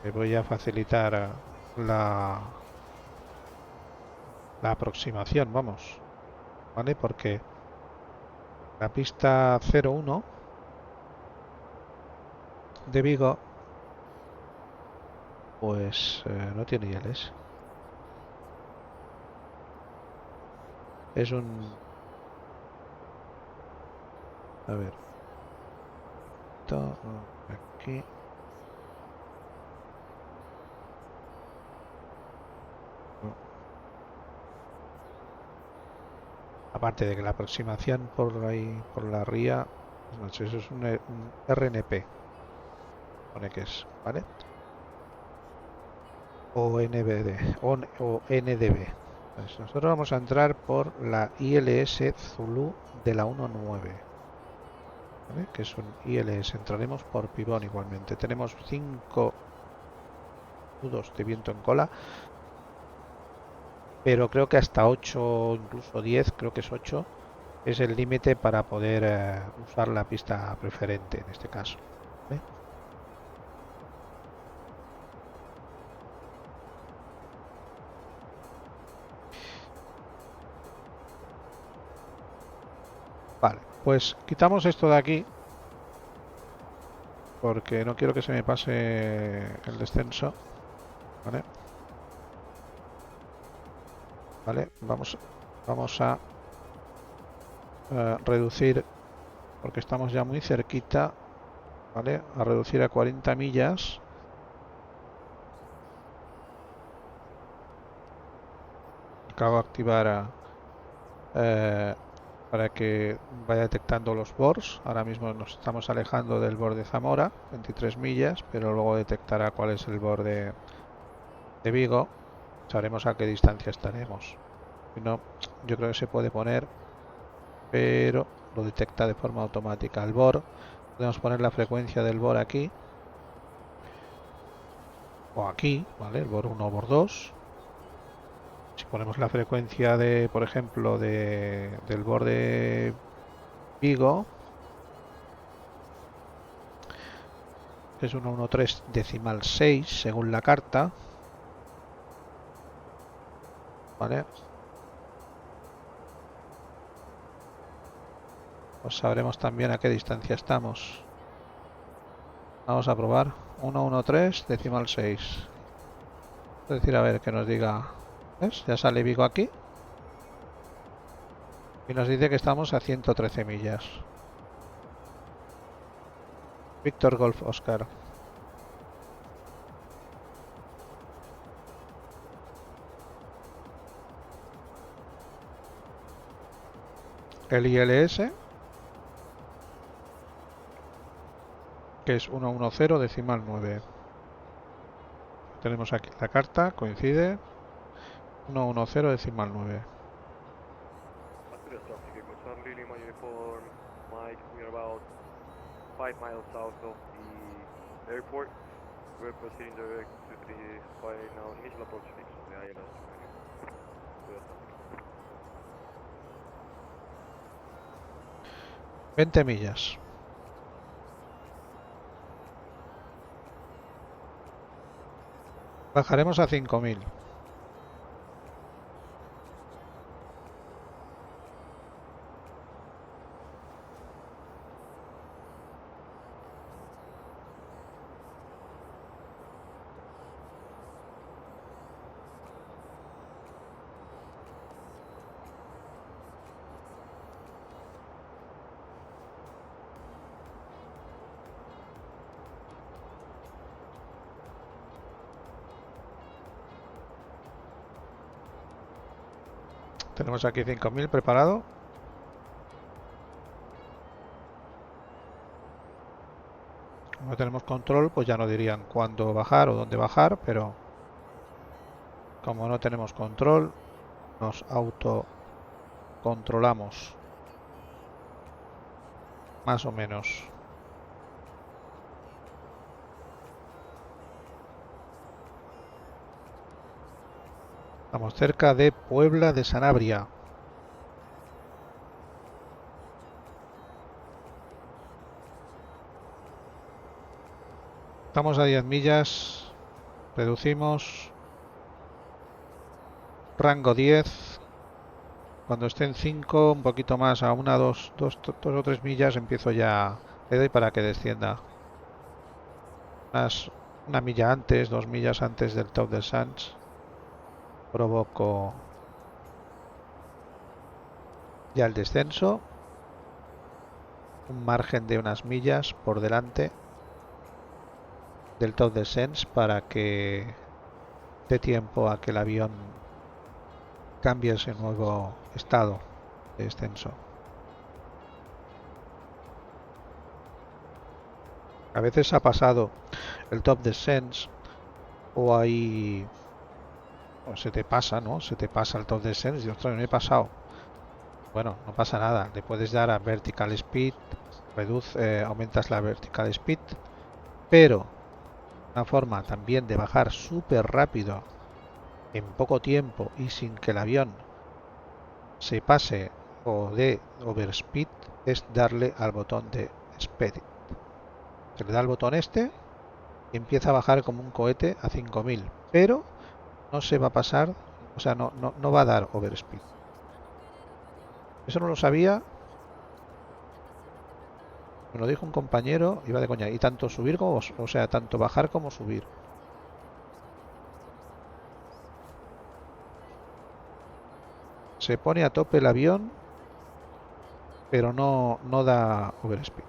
Speaker 3: le voy a facilitar la aproximación, vamos, ¿vale? Porque la pista 01 de Vigo pues no tiene ILS. Es un... A ver. Esto, aquí. Aparte de que la aproximación por ahí, por la ría, no sé, eso es un RNP, pone que es, ¿vale? O NBD, o NDB. Pues nosotros vamos a entrar por la ILS Zulu de la 1.9, ¿vale? Que es un ILS. Entraremos por pibón igualmente. Tenemos 5 nudos de viento en cola. pero creo que hasta 8, incluso 10, creo que es 8, es el límite para poder usar la pista preferente en este caso. ¿Vale? Vale, pues quitamos esto de aquí porque no quiero que se me pase el descenso. Vale, vale, vamos a reducir, porque estamos ya muy cerquita, vale, a reducir a 40 millas. Acabo de activar para que vaya detectando los bores. Ahora mismo nos estamos alejando del borde de Zamora, 23 millas, pero luego detectará cuál es el borde de Vigo. Sabremos a qué distancia estaremos. Si no, yo creo que se puede poner, pero lo detecta de forma automática. El bor, podemos poner la frecuencia del bor aquí o aquí, ¿vale? El bor 1 o bor 2. Si ponemos la frecuencia de, por ejemplo, del bor de Vigo, que es 113 decimal 6 según la carta, ¿vale? Pues sabremos también a qué distancia estamos. Vamos a probar 113 decimal 6. Es decir, a ver que nos diga. ¿Ves? Ya sale Vigo aquí. Y nos dice que estamos a 113 millas. Víctor Golf Oscar. El ILS, que es 110 decimal 9. Tenemos aquí la carta, coincide. 110 decimal 9.
Speaker 8: Asturias Traffic Echo Charlie, Lima Uniform, Mike, we are about 5 miles south of the airport. We're proceeding direct to the final initial approach fix of the ILS. Asturias Traffic.
Speaker 3: 20 millas. Bajaremos a 5000. Tenemos aquí 5000 preparado. Como no tenemos control, pues ya no dirían cuándo bajar o dónde bajar, pero como no tenemos control, nos autocontrolamos. Más o menos. Estamos cerca de Puebla de Sanabria. Estamos a 10 millas. Reducimos. Rango 10. Cuando esté en 5, un poquito más, a 1, 2 o 3 millas, empiezo ya. Le doy para que descienda. Una milla antes, 2 millas antes del top del Sands. Provoco ya el descenso, un margen de unas millas por delante del top del Sands para que dé tiempo a que el avión cambie ese nuevo estado de descenso. A veces ha pasado el top del Sands o hay... o se te pasa, ¿no? Se te pasa el top descent y ostras, me he pasado. Bueno, no pasa nada. Le puedes dar a vertical speed, aumentas la vertical speed, pero una forma también de bajar súper rápido en poco tiempo y sin que el avión se pase o dé overspeed es darle al botón de Speed. Se le da al botón este y empieza a bajar como un cohete a 5000, pero no se va a pasar, o sea, no va a dar overspeed. Eso no lo sabía, me lo dijo un compañero, iba de coña, y tanto subir como, o sea, tanto bajar como subir. Se pone a tope el avión, pero no da overspeed.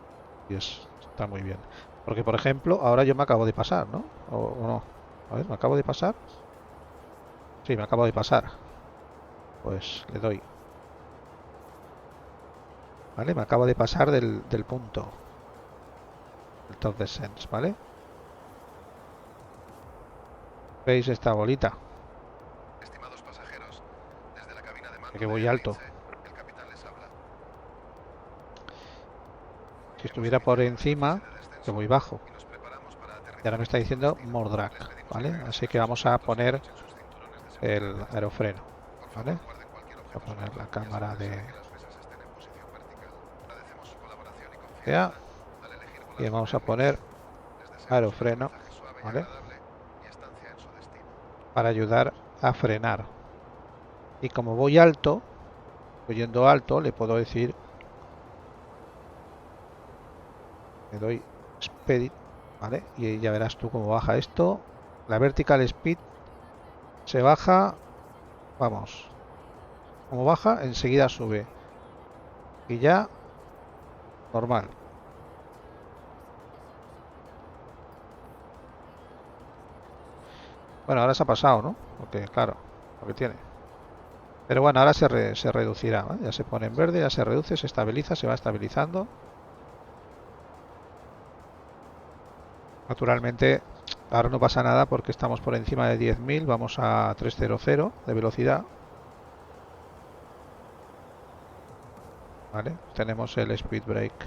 Speaker 3: Y está muy bien. Porque, por ejemplo, ahora yo me acabo de pasar, ¿no? O no. A ver, ¿me acabo de pasar? Sí, me acabo de pasar. Pues le doy. ¿Vale? Me acabo de pasar del punto. El top descent, ¿vale? ¿Veis esta bolita?
Speaker 6: Estimados pasajeros, desde la cabina de mando
Speaker 3: Que voy
Speaker 6: de
Speaker 3: alto.
Speaker 6: Elitse, el capitán les habla.
Speaker 3: Si estuviera por encima, que voy bajo.
Speaker 6: Y nos preparamos para aterrizar.
Speaker 3: Y ahora me está diciendo more drag, ¿vale? Así que vamos a poner el aerofreno, ¿vale? Voy a poner la cámara de ya y vamos a poner aerofreno, ¿vale? Para ayudar a frenar. Y como voy alto, voy yendo alto, le puedo decir, le doy speed, ¿vale? Y ya verás tú cómo baja esto. La vertical speed se baja, vamos, como baja, enseguida sube. Y ya, normal. Bueno, ahora se ha pasado, ¿no? Porque, claro, lo que tiene. Pero bueno, ahora se reducirá, ¿vale? Ya se pone en verde, ya se reduce, se estabiliza, se va estabilizando. Naturalmente, ahora no pasa nada porque estamos por encima de 10.000, vamos a 300 de velocidad. ¿Vale? Tenemos el speed brake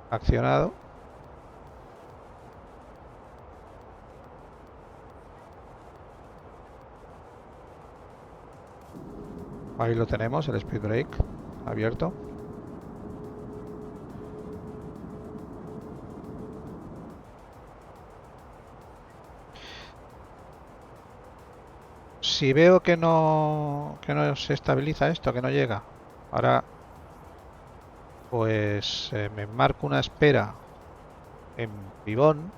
Speaker 3: accionado. Ahí lo tenemos, el speed brake abierto. Si veo que no se estabiliza esto, que no llega, ahora pues me marco una espera en pibón.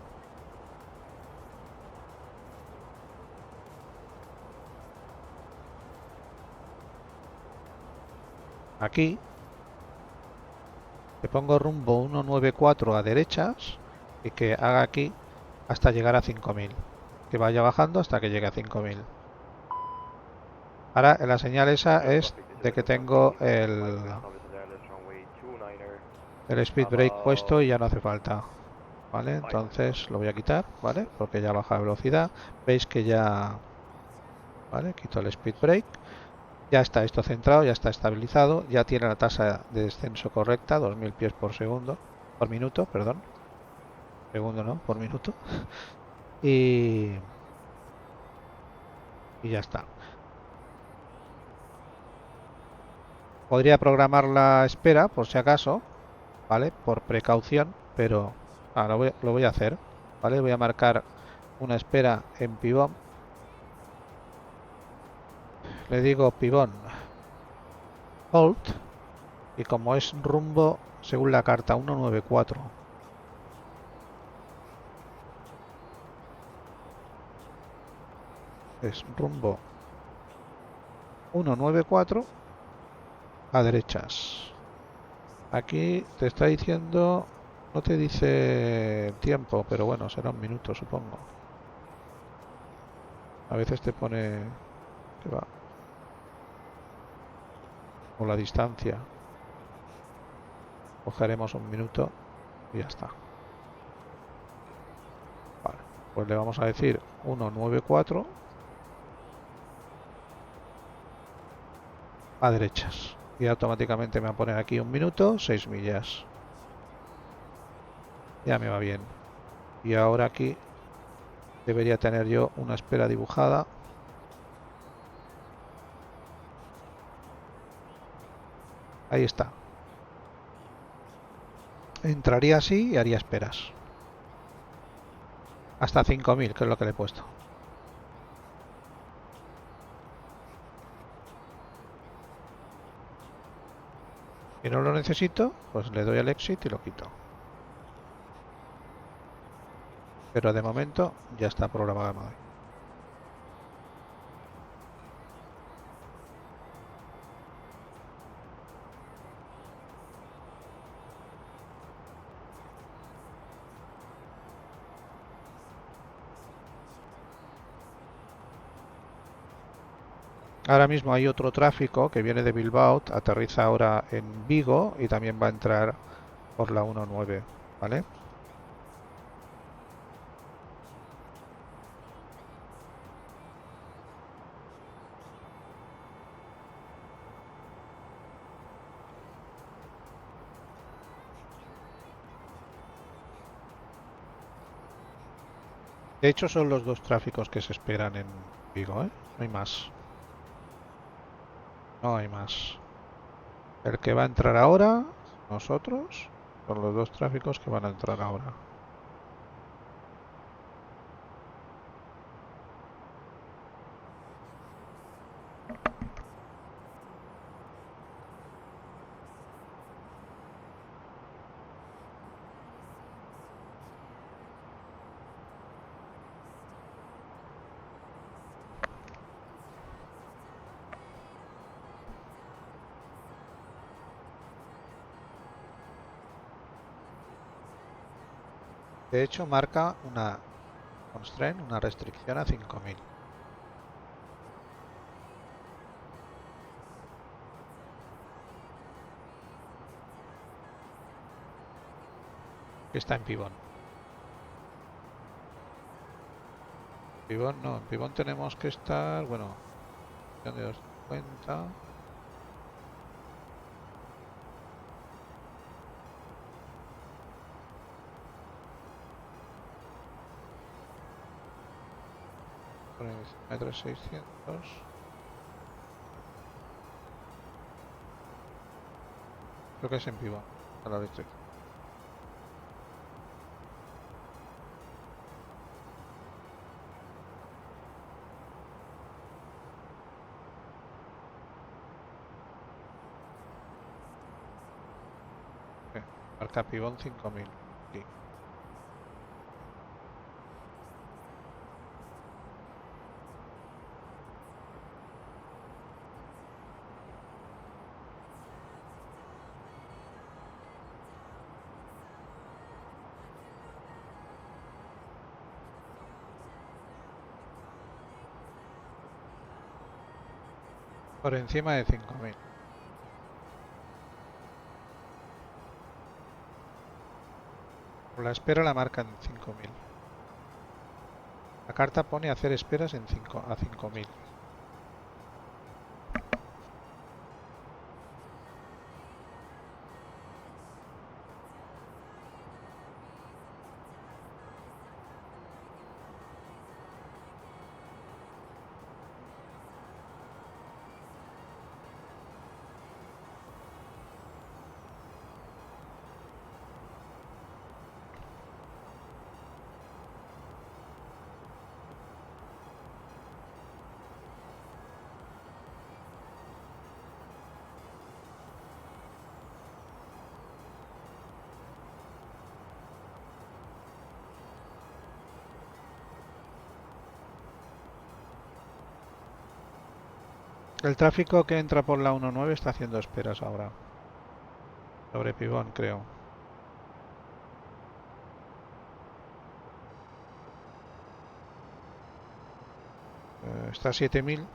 Speaker 3: Aquí le pongo rumbo 194 a derechas y que haga aquí hasta llegar a 5000, que vaya bajando hasta que llegue a 5000. Ahora la señal esa es de que tengo el speed brake puesto y ya no hace falta, ¿vale? Entonces lo voy a quitar, ¿vale? Porque ya baja la velocidad. Veis que ya, ¿vale? Quito el speed brake. Ya está esto centrado, ya está estabilizado, ya tiene la tasa de descenso correcta, 2000 pies por segundo, por minuto, perdón. Segundo no, por minuto. Y ya está. Podría programar la espera por si acaso, ¿vale? Por precaución, pero lo voy a hacer, ¿vale? Voy a marcar una espera en pibón. Le digo pibón hold y como es rumbo según la carta 194, es rumbo 194 a derechas. Aquí te está diciendo, no te dice tiempo, pero bueno, será un minuto supongo. A veces te pone que va o la distancia. Cogeremos un minuto y ya está. Vale, pues le vamos a decir 194 a derechas y automáticamente me va a poner aquí un minuto, 6 millas. Ya me va bien. Y ahora aquí Debería tener yo una espera dibujada. Ahí está. Entraría así y haría esperas. Hasta 5000, que es lo que le he puesto. Si no lo necesito, pues le doy al exit y lo quito. Pero de momento ya está programado. Ahora mismo hay otro tráfico que viene de Bilbao, aterriza ahora en Vigo y también va a entrar por la 19, ¿vale? De hecho son los dos tráficos que se esperan en Vigo, ¿eh? No hay más. No hay más. El que va a entrar ahora, nosotros, son los dos tráficos que van a entrar ahora. De hecho marca una constraint, una restricción a 5000. Está en Pibón. Pibón no, en Pibón tenemos que estar, bueno, de 250. Por encima de 3600. Creo que es en Pibón, a la restricción. Marca Pibón 5000. Sí. Por encima de 5000. Por la espera la marca en 5000. La carta pone hacer esperas en 5000. El tráfico que entra por la 19 está haciendo esperas ahora. Sobre Pibón, creo. Está a 7000.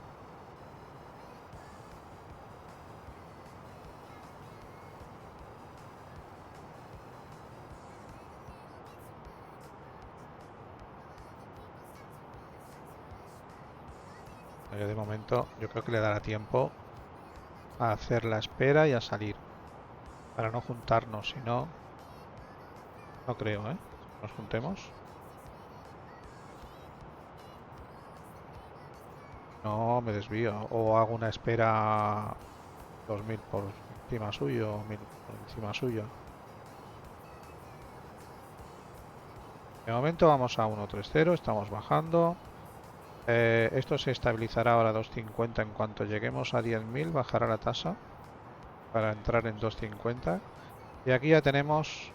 Speaker 3: De momento yo creo que le dará tiempo a hacer la espera y a salir. Para no juntarnos, si no... No creo, ¿eh? Nos juntemos. No, me desvío. O hago una espera 2000 por encima suyo, o 1000 por encima suyo. De momento vamos a 1.30, estamos bajando. Esto se estabilizará ahora a 2.50. En cuanto lleguemos a 10.000 bajará la tasa para entrar en 2.50. Y aquí ya tenemos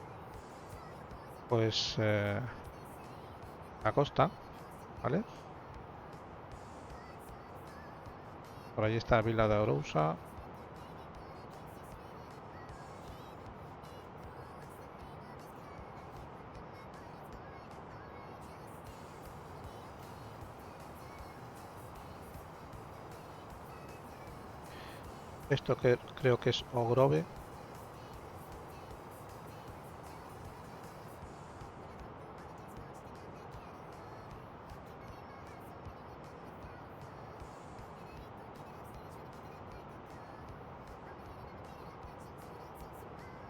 Speaker 3: pues la costa, ¿vale? Por allí está Vila de Arousa. Esto que creo que es Ogrove.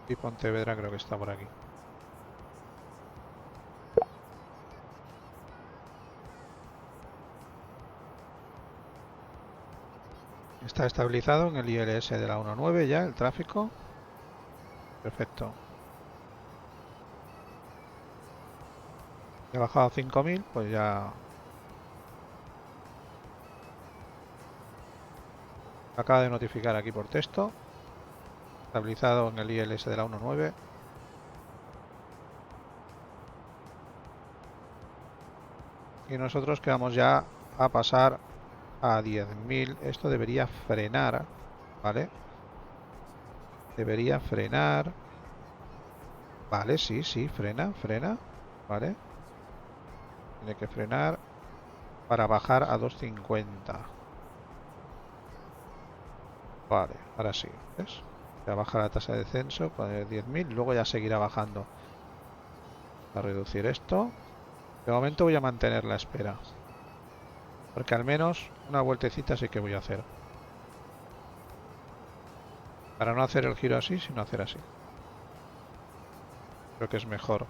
Speaker 3: Y Pontevedra creo que está por aquí. Está estabilizado en el ILS de la 1.9 ya el tráfico. Perfecto. He bajado a 5.000, pues ya acaba de notificar aquí por texto. Estabilizado en el ILS de la 1.9. Y nosotros que vamos ya a pasar a 10.000. Esto debería frenar, ¿vale? Debería frenar. Vale, sí, frena, ¿vale? Tiene que frenar para bajar a 2.50. Vale, ahora sí, ¿ves? Ya baja la tasa de descenso con 10.000, luego ya seguirá bajando. A reducir esto. De momento voy a mantener la espera. Porque al menos una vueltecita sí que voy a hacer. Para no hacer el giro así, sino hacer así. Creo que es mejor.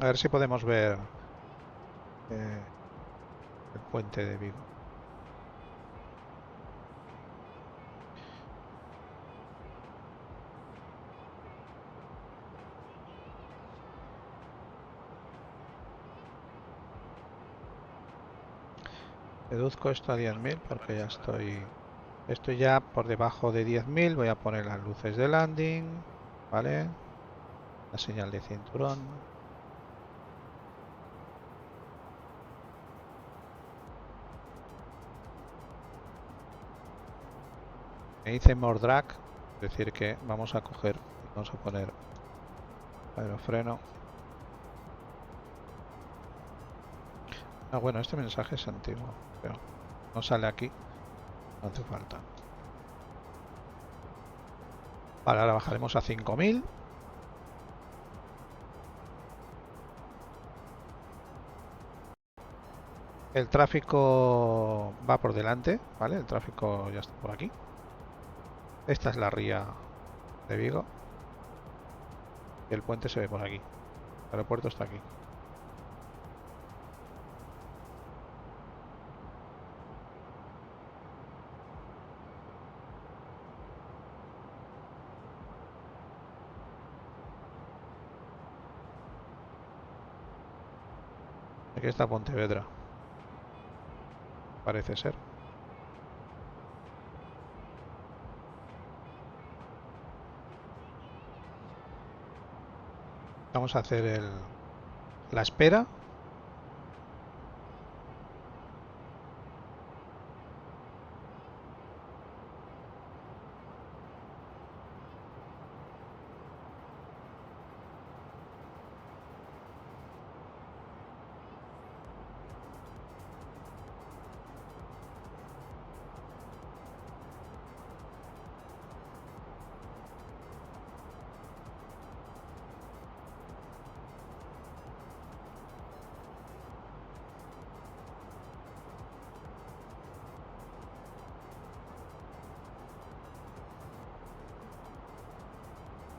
Speaker 3: A ver si podemos ver el puente de Vigo. Reduzco esto a 10.000 porque ya estoy ya por debajo de 10.000. Voy a poner las luces de landing, ¿vale? La señal de cinturón. Me dice more drag, es decir que vamos a poner aerofreno. Ah, bueno, este mensaje es antiguo, pero no sale aquí, no hace falta. Vale, ahora bajaremos a 5.000. El tráfico va por delante, ¿vale? El tráfico ya está por aquí. Esta es la ría de Vigo. Y el puente se ve por aquí. El aeropuerto está aquí. Aquí está Pontevedra. Parece ser. Vamos a hacer la espera.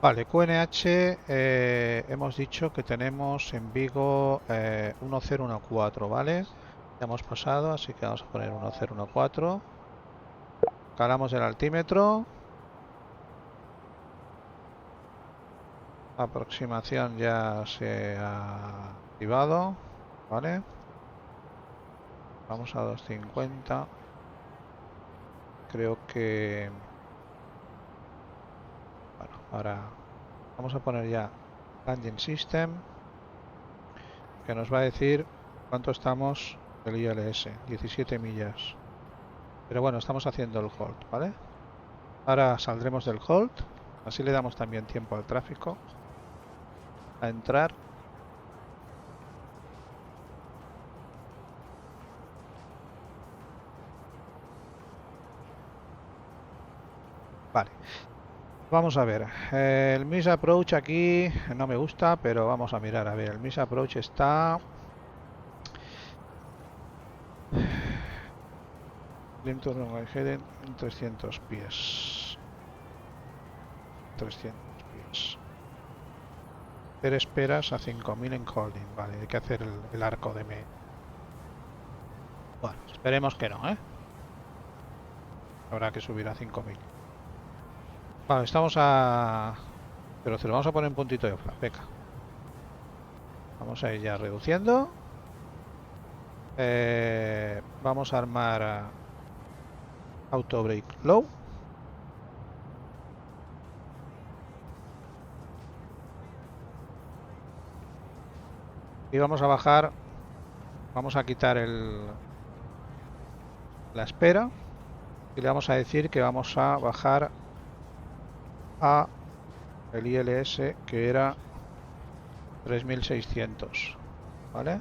Speaker 3: Vale, QNH, hemos dicho que tenemos en Vigo 1014, ¿vale? Ya hemos pasado, así que vamos a poner 1014. Calamos el altímetro. Aproximación ya se ha activado, ¿vale? Vamos a 250. Creo que... Bueno, ahora vamos a poner ya Landing System, que nos va a decir cuánto estamos del ILS, 17 millas. Pero bueno, estamos haciendo el hold, ¿vale? Ahora saldremos del hold, así le damos también tiempo al tráfico a entrar. Vale, vamos a ver. El Miss Approach aquí no me gusta, pero vamos a mirar. A ver, el Miss Approach está... en 300 pies. 300 pies. Hacer esperas a 5000 en holding. Vale, hay que hacer el arco de me. Bueno, esperemos que no, ¿eh? Habrá que subir a 5000. Vale, estamos a 0,0. Vamos a poner un puntito de flap. Venga. Vamos a ir ya reduciendo. Vamos a armar auto brake low. Y vamos a bajar. Vamos a quitar la espera. Y le vamos a decir que vamos a bajar a el ILS, que era 3600, ¿vale?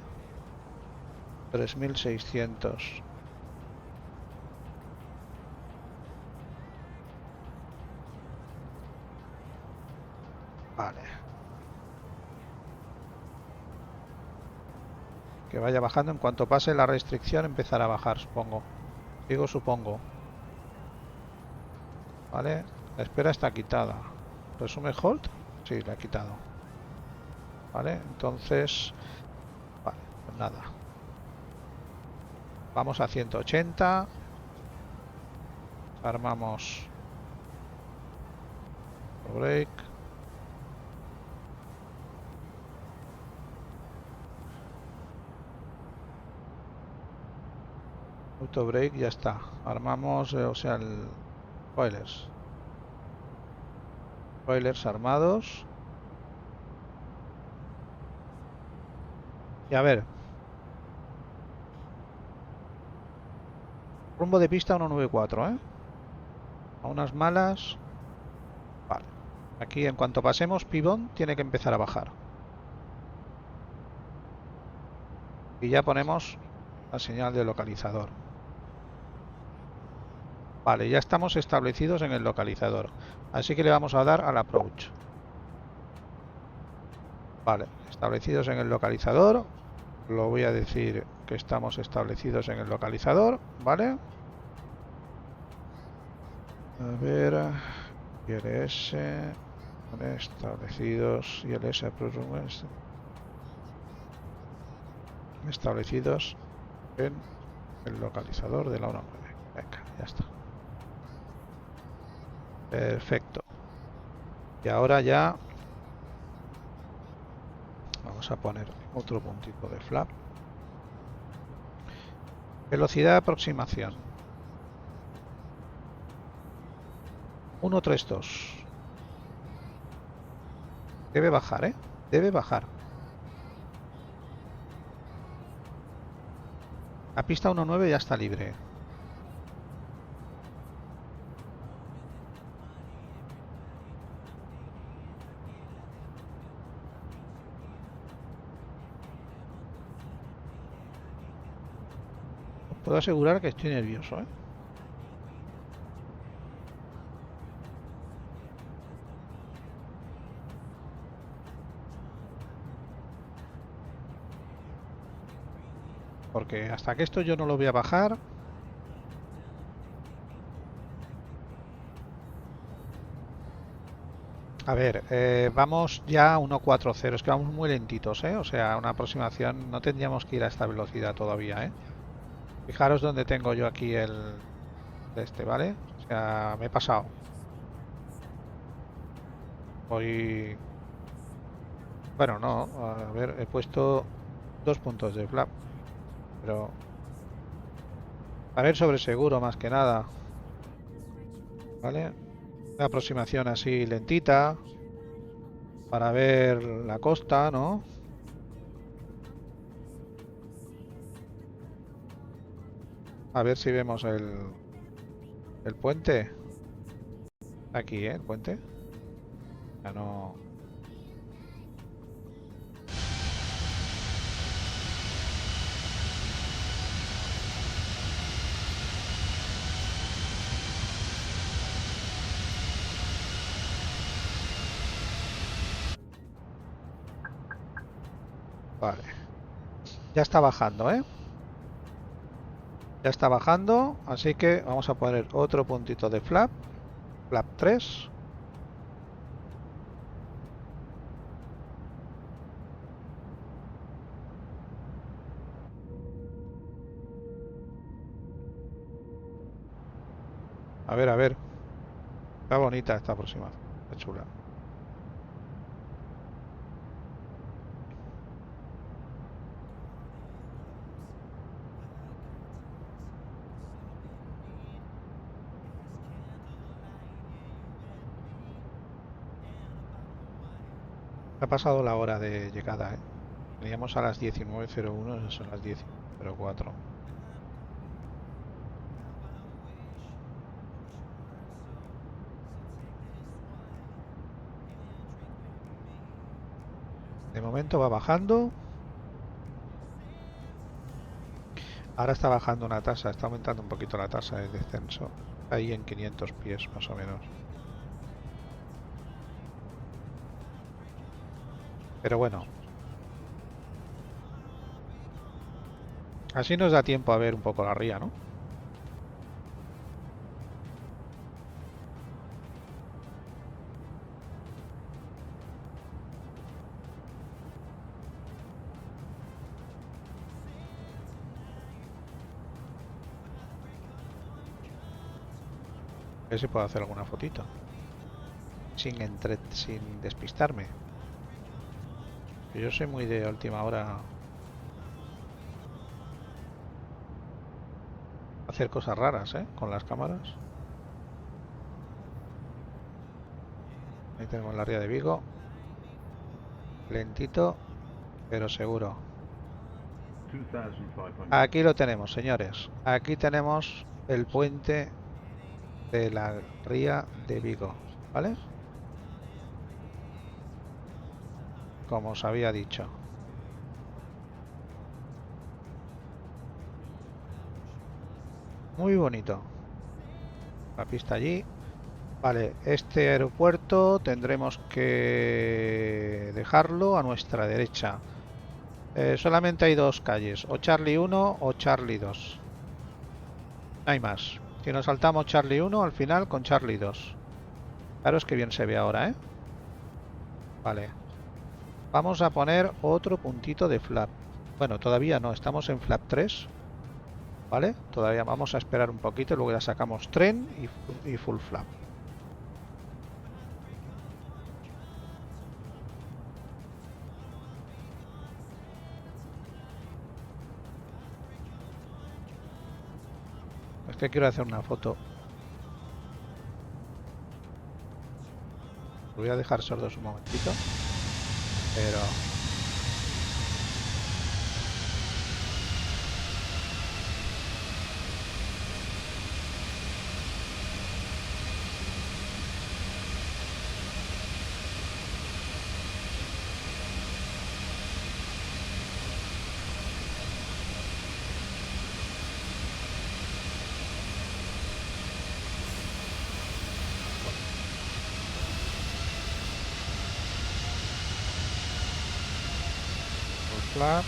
Speaker 3: 3600. Vale. Que vaya bajando. En cuanto pase la restricción empezará a bajar, supongo. Digo supongo. Vale. La espera está quitada. ¿Resume hold? Sí, la he quitado. Vale, entonces... Vale, pues nada. Vamos a 180. Armamos... Break. Auto break, ya está. Armamos, o sea, el... Spoilers. Spoilers armados. Y a ver. Rumbo de pista 194, ¿eh? A unas malas. Vale. Aquí en cuanto pasemos pibón tiene que empezar a bajar. Y ya ponemos la señal de localizador. Vale, ya estamos establecidos en el localizador. Así que le vamos a dar al approach. Vale, establecidos en el localizador. Lo voy a decir que estamos establecidos en el localizador, ¿vale? A ver, ILS, establecidos, ILS approach, establecidos en el localizador de la 1.9. Venga, ya está. Perfecto. Y ahora ya vamos a poner otro puntito de flap. Velocidad de aproximación 132. Debe bajar, ¿eh? Debe bajar. La pista 1.9 ya está libre. Puedo asegurar que estoy nervioso, ¿eh? Porque hasta que esto yo no lo voy a bajar. A ver, vamos ya a 1.40, es que vamos muy lentitos, ¿eh? O sea, una aproximación, no tendríamos que ir a esta velocidad todavía, ¿eh? Fijaros dónde tengo yo aquí el ¿vale? O sea, me he pasado. Voy... Bueno, no, a ver, he puesto 2 puntos de flap, pero para ir sobre seguro más que nada, ¿vale? Una aproximación así lentita para ver la costa, ¿no? A ver si vemos el puente. Aquí, ¿eh? El puente. Ya no... Vale. Ya está bajando, ¿eh? Ya está bajando, así que vamos a poner otro puntito de flap. Flap 3. A ver, a ver. Está bonita esta aproximación. Está chula. Ha pasado la hora de llegada, ¿eh? Veníamos a las 19:01, son las 10:04. De momento va bajando. Ahora está bajando una tasa, está aumentando un poquito la tasa de descenso. Ahí en 500 pies más o menos. Pero bueno. Así nos da tiempo a ver un poco la ría, ¿no? A ver si puedo hacer alguna fotito. Sin despistarme. Yo soy muy de última hora hacer cosas raras, ¿eh? Con las cámaras. Ahí tenemos la ría de Vigo. Lentito, pero seguro. Aquí lo tenemos, señores. Aquí tenemos el puente de la ría de Vigo, ¿vale? Como os había dicho. Muy bonito. La pista allí. Vale, este aeropuerto tendremos que dejarlo a nuestra derecha. Solamente hay 2 calles, o Charlie 1 o Charlie 2. No hay más. Si nos saltamos Charlie 1 al final con Charlie 2. Claro, es que bien se ve ahora, ¿eh? Vale. Vamos a poner otro puntito de flap. Bueno, todavía no, estamos en flap 3. ¿Vale? Todavía vamos a esperar un poquito, luego ya sacamos tren y full flap. Es que quiero hacer una foto. Lo voy a dejar sordos un momentito. Pero... flap.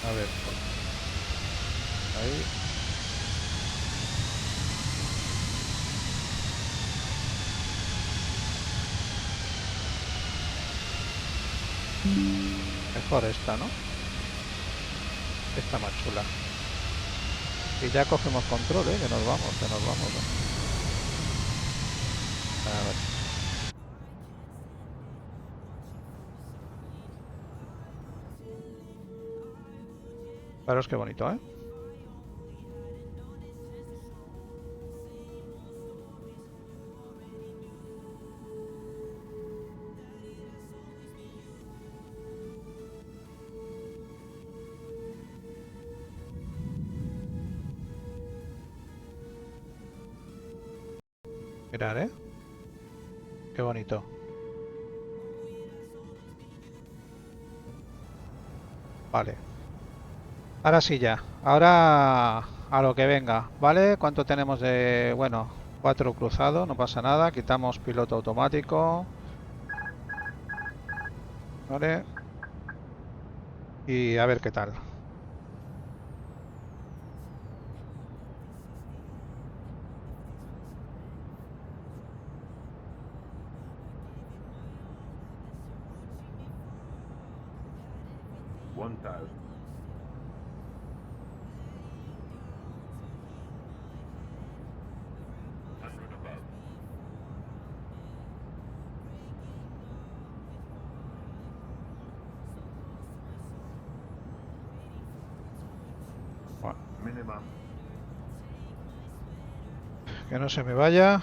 Speaker 3: A ver. Ahí. mejor esta, ¿no? Esta más chula. Y ya cogemos control, que nos vamos, que nos vamos. A ver. Fijaros qué bonito, ¿eh? Mirad, ¿eh? Qué bonito. Vale. Ahora sí ya. Ahora a lo que venga, ¿vale? ¿Cuánto tenemos de...? Bueno, 4 cruzados, no pasa nada. Quitamos piloto automático. ¿Vale? Y a ver qué tal. Que no se me vaya.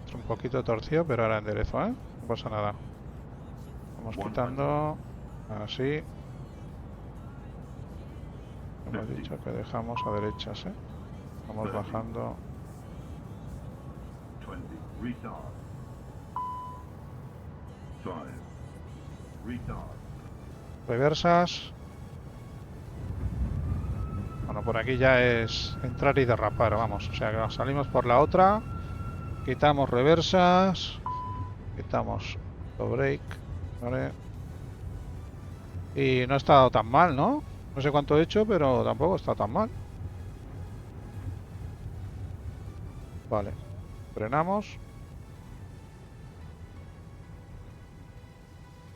Speaker 3: Es un poquito torcido, pero ahora enderezo, ¿eh? No pasa nada. Vamos quitando. Así. Hemos dicho que dejamos a derechas, ¿eh? Vamos bajando. Reversas. Bueno, por aquí ya es entrar y derrapar, vamos. O sea que salimos por la otra. Quitamos reversas. Quitamos break. ¿Vale? Y no ha estado tan mal, ¿no? No sé cuánto he hecho, pero tampoco está tan mal. Vale. Frenamos.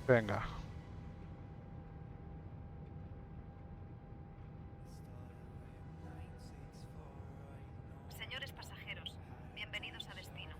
Speaker 3: Venga.
Speaker 7: Señores pasajeros, bienvenidos a destino.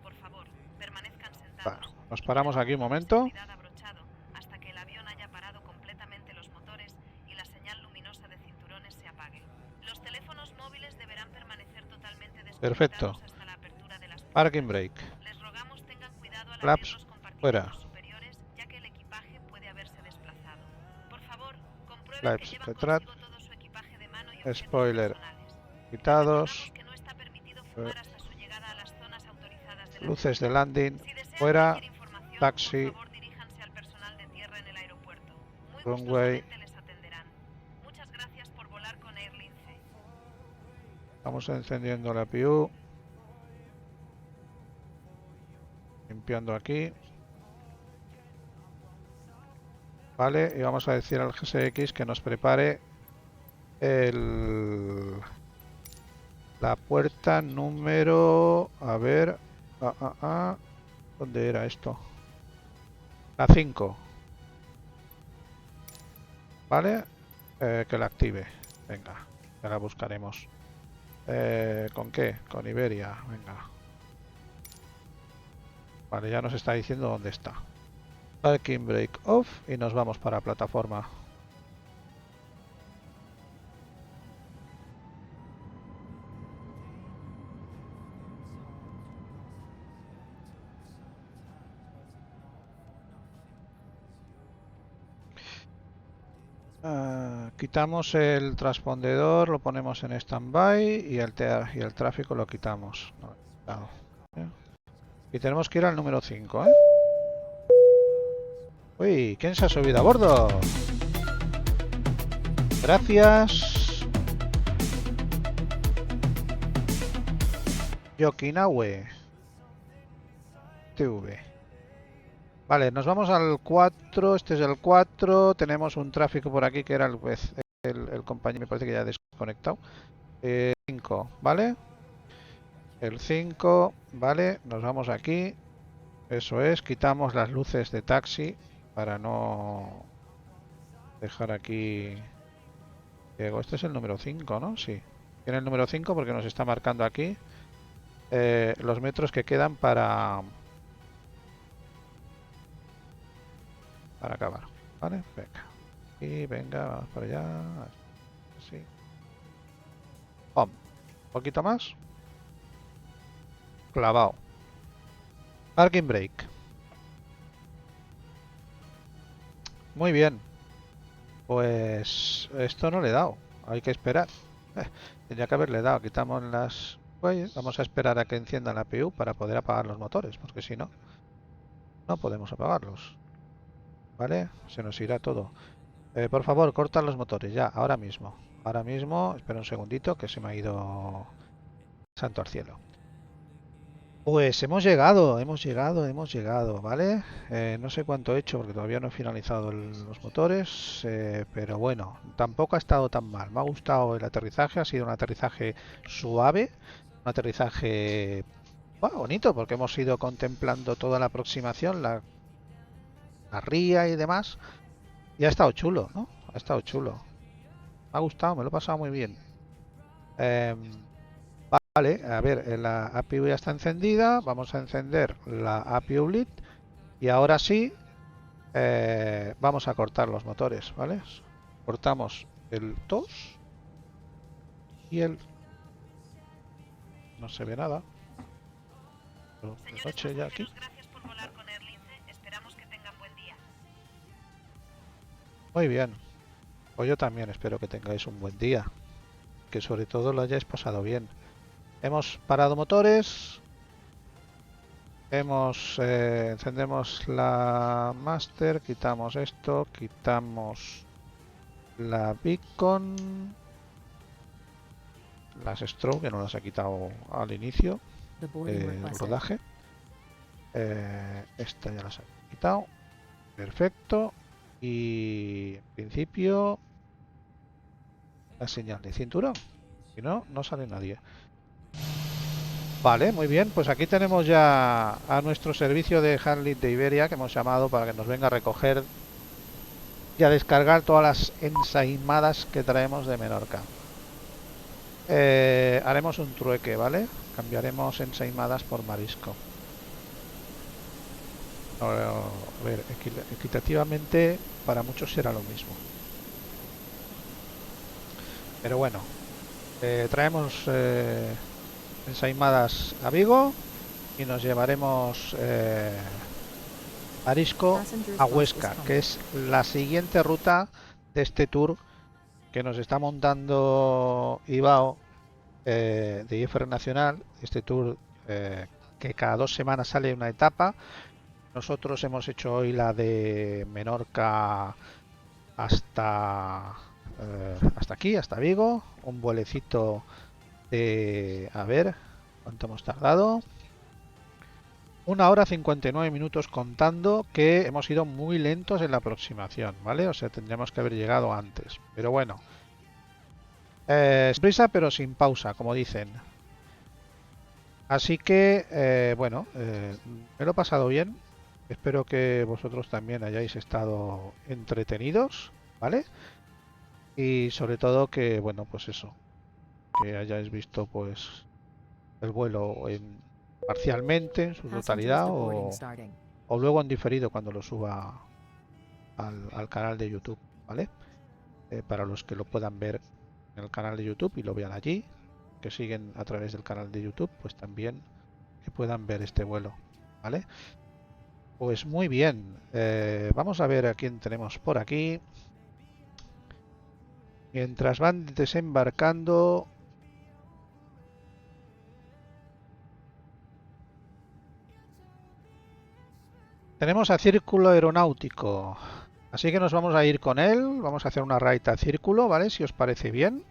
Speaker 7: Por favor, permanezcan
Speaker 3: Vale.
Speaker 7: sentados.
Speaker 3: Nos paramos aquí un momento.
Speaker 7: Seguridad abrochado hasta que el avión haya parado completamente los motores y la señal luminosa de cinturones se apague. Los teléfonos móviles deberán permanecer totalmente
Speaker 3: Perfecto.
Speaker 7: desconectados hasta la apertura de las
Speaker 3: Parking brake.
Speaker 7: Les rogamos tengan cuidado al
Speaker 3: Flaps
Speaker 7: abrir los compartimentos
Speaker 3: fuera.
Speaker 7: superiores, ya que el equipaje puede haberse desplazado. Por favor, comprueben
Speaker 3: Flaps
Speaker 7: que llevan
Speaker 3: detrás.
Speaker 7: consigo todo su equipaje de mano y objetos
Speaker 3: Spoiler
Speaker 7: personales.
Speaker 3: quitados.
Speaker 7: Recordamos que no está permitido fumar hasta su llegada a las zonas autorizadas de la
Speaker 3: Luces de landing
Speaker 7: Si desean
Speaker 3: fuera.
Speaker 7: cualquier información,
Speaker 3: Taxi.
Speaker 7: por favor diríjanse al personal de tierra en el aeropuerto. Muy
Speaker 3: Runway.
Speaker 7: gustosamente les atenderán. Muchas gracias por volar con Air Lince.
Speaker 3: Vamos encendiendo la PU. Limpiando aquí. Vale, y vamos a decir al GSX que nos prepare la puerta número... A ver... ¿Dónde era esto? La 5. Vale, que la active. Venga, ya la buscaremos. ¿Con qué? Con Iberia, venga. Vale, ya nos está diciendo dónde está. Parking brake off y nos vamos para plataforma. Quitamos el transpondedor, lo ponemos en standby y el tráfico lo quitamos. No, claro. Y tenemos que ir al número 5, ¿eh? Uy, ¿quién se ha subido a bordo? Gracias. Yokinawe TV. Vale, nos vamos al 4. Este es el 4. Tenemos un tráfico por aquí que era el compañero, me parece que ya ha desconectado. 5, ¿vale? El 5, vale, nos vamos aquí. Eso es, quitamos las luces de taxi para no dejar aquí... Diego, este es el número 5, ¿no? Sí. Tiene el número 5 porque nos está marcando aquí los metros que quedan para acabar. ¿Vale? Venga. Y venga, vamos para allá. Así. Un poquito más. Clavado. Parking brake. Muy bien. Pues esto no le he dado. Hay que esperar. Tendría que haberle dado. Quitamos las... Pues vamos a esperar a que enciendan la PU para poder apagar los motores, porque si no, no podemos apagarlos. ¿Vale? Se nos irá todo. Por favor, cortan los motores ya, ahora mismo. Ahora mismo, espera un segundito que se me ha ido santo al cielo. Pues hemos llegado, ¿vale? No sé cuánto he hecho porque todavía no he finalizado los motores, pero bueno, tampoco ha estado tan mal. Me ha gustado el aterrizaje, ha sido un aterrizaje suave, un aterrizaje bonito porque hemos ido contemplando toda la aproximación, la ría y demás, y ha estado chulo, ¿no? Ha estado chulo. Me ha gustado, me lo he pasado muy bien. Vale, a ver, la APU ya está encendida. Vamos a encender la APU Lead. Y ahora sí, vamos a cortar los motores, ¿vale? Cortamos el 2 y el... No se ve nada.
Speaker 7: Señores
Speaker 3: Noche ya aquí.
Speaker 7: pasajeros, gracias por volar con Air Lince. Esperamos que tengan buen día.
Speaker 3: Muy bien. Pues yo también espero que tengáis un buen día. Que sobre todo lo hayáis pasado bien. Hemos parado motores. Encendemos la Master. Quitamos esto. Quitamos la Beacon. Las Strobe, que no las ha quitado al inicio
Speaker 4: The boarding
Speaker 3: del
Speaker 4: requested.
Speaker 3: rodaje. Esta ya las ha quitado. Perfecto. Y en principio la señal de cinturón. Si no, no sale nadie. Vale, muy bien. Pues aquí tenemos ya a nuestro servicio de Handling de Iberia que hemos llamado para que nos venga a recoger y a descargar todas las ensaimadas que traemos de Menorca. Haremos un trueque, ¿vale? Cambiaremos ensaimadas por marisco. A ver, equitativamente para muchos será lo mismo. Pero bueno, traemos ensaimadas a Vigo y nos llevaremos marisco
Speaker 4: Passengers
Speaker 3: a
Speaker 4: bus is
Speaker 3: Huesca,
Speaker 4: coming.
Speaker 3: que es la siguiente ruta de este tour que nos está montando Ibao de IFR Nacional. Este tour que cada 2 semanas sale una etapa. Nosotros hemos hecho hoy la de Menorca hasta aquí, hasta Vigo. Un vuelecito de... A ver, ¿cuánto hemos tardado? 1 hora 59 minutos contando que hemos ido muy lentos en la aproximación, ¿vale? O sea, tendríamos que haber llegado antes. Pero bueno. Sin prisa pero sin pausa, como dicen. Así que, bueno, me lo he pasado bien. Espero que vosotros también hayáis estado entretenidos, ¿vale? Y sobre todo que, bueno, pues eso, que hayáis visto pues el vuelo parcialmente en su
Speaker 4: Passengers
Speaker 3: totalidad
Speaker 4: deboarding starting.
Speaker 3: o luego en diferido cuando lo suba al canal de YouTube, ¿vale? Para los que lo puedan ver en el canal de YouTube y lo vean allí, que siguen a través del canal de YouTube, pues también que puedan ver este vuelo, ¿vale? Pues muy bien, vamos a ver a quién tenemos por aquí. Mientras van desembarcando... Tenemos a Círculo Aeronáutico, así que nos vamos a ir con él, vamos a hacer una raid a Círculo, ¿vale? Si os parece bien.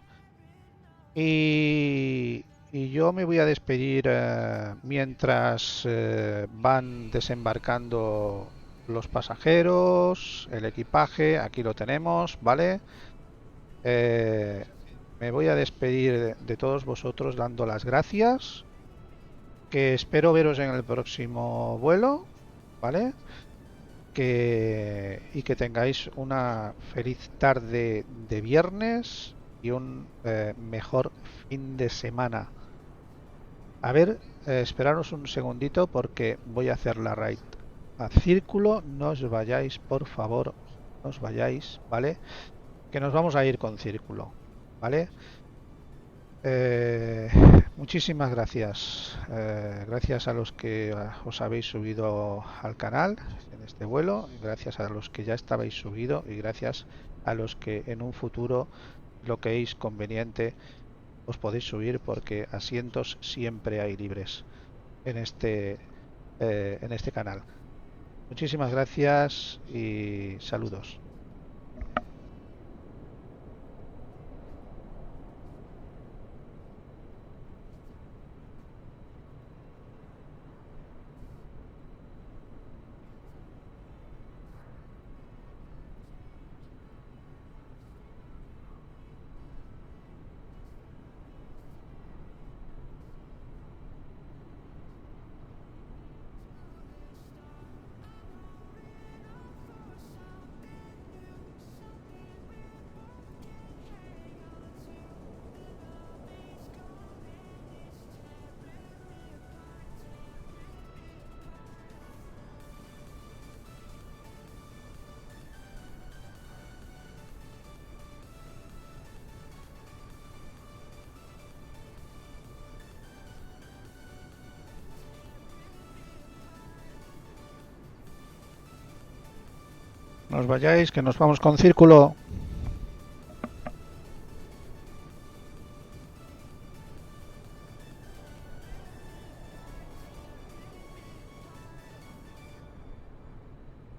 Speaker 3: Y yo me voy a despedir mientras van desembarcando los pasajeros, el equipaje, aquí lo tenemos, ¿vale? Me voy a despedir de todos vosotros dando las gracias, que espero veros en el próximo vuelo. ¿vale? Y que tengáis una feliz tarde de viernes y un mejor fin de semana. A ver, esperaros un segundito porque voy a hacer la raid a círculo. No os vayáis, por favor, no os vayáis, ¿vale? Que nos vamos a ir con círculo, ¿vale? Muchísimas gracias. Gracias a los que os habéis subido al canal en este vuelo, gracias a los que ya estabais subido y gracias a los que en un futuro lo creéis conveniente os podéis subir porque asientos siempre hay libres en este canal. Muchísimas gracias y saludos. No os vayáis, que nos vamos con círculo.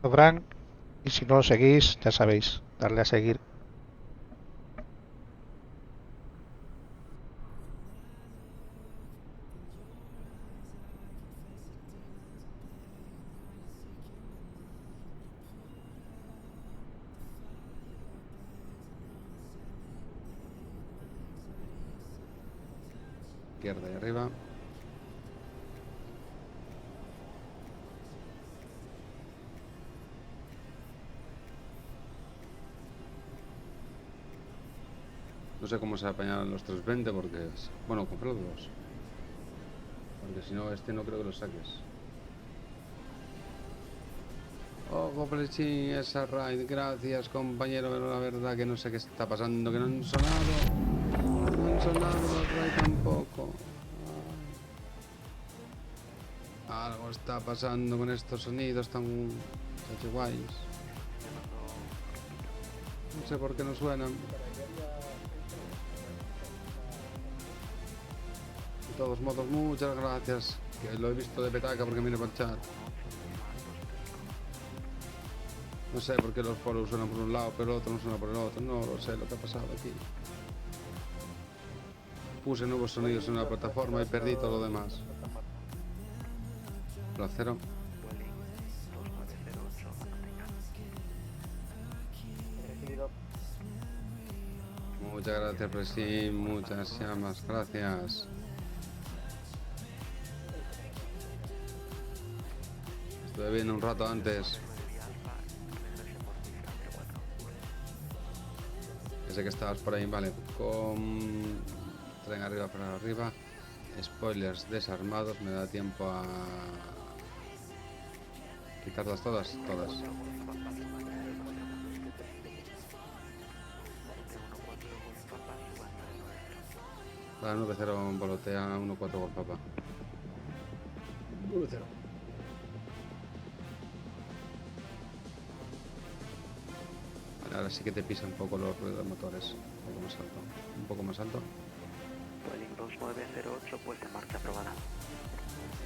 Speaker 3: Fran, y si no lo seguís, ya sabéis, darle a seguir.
Speaker 9: Izquierda y arriba. No sé cómo se apañaron los 320 porque es... Bueno, compré los dos. Porque si no, este no creo que lo saques. Ojo, Plechín, esa raid. Gracias, compañero. Pero la verdad que no sé qué está pasando. Que no han sonado. No han sonado los raid tampoco. Algo está pasando con estos sonidos tan guays. No sé por qué no suenan. De todos modos, muchas gracias. Que lo he visto de petaca porque viene por el chat. No sé por qué los foros suenan por un lado, pero el otro no suena por el otro. No lo sé lo que ha pasado aquí. Puse nuevos sonidos en la plataforma y perdí todo lo demás. Placero. Muchas gracias, Presim. Muchas llamas. Gracias. Estuve viendo un rato antes. Sé que estabas por ahí, vale. Con tren arriba para arriba. Spoilers desarmados. Me da tiempo a quitarlas todas. La 9-0 volotea 1-4 por papa. 9-0. Vale, ahora sí que te pisa un poco los ruidos de motores. Un poco más alto. Un poco más alto.
Speaker 10: Vueling 2908, puesta en marcha aprobada.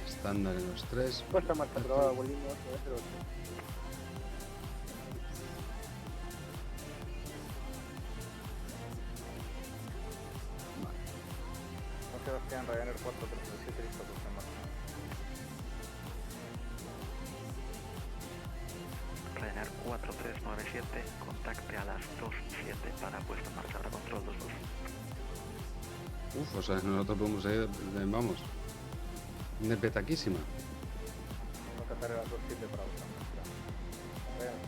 Speaker 9: Estándar en los 3.
Speaker 11: Puesta en marcha aprobada, Vueling 2908. Sebastián, Ryanair 4397, listo, puesta en marcha.
Speaker 10: Ryanair 4397, contacte a las 2.7 para puesta en marcha, ahora control 22.
Speaker 9: O sea, nosotros podemos ir, vamos, de petaquísima.
Speaker 11: Carrera 27 para usar. Ryanair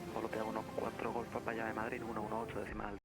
Speaker 11: 4.
Speaker 10: Europea 14 Golf Papaya de Madrid 118 decimal.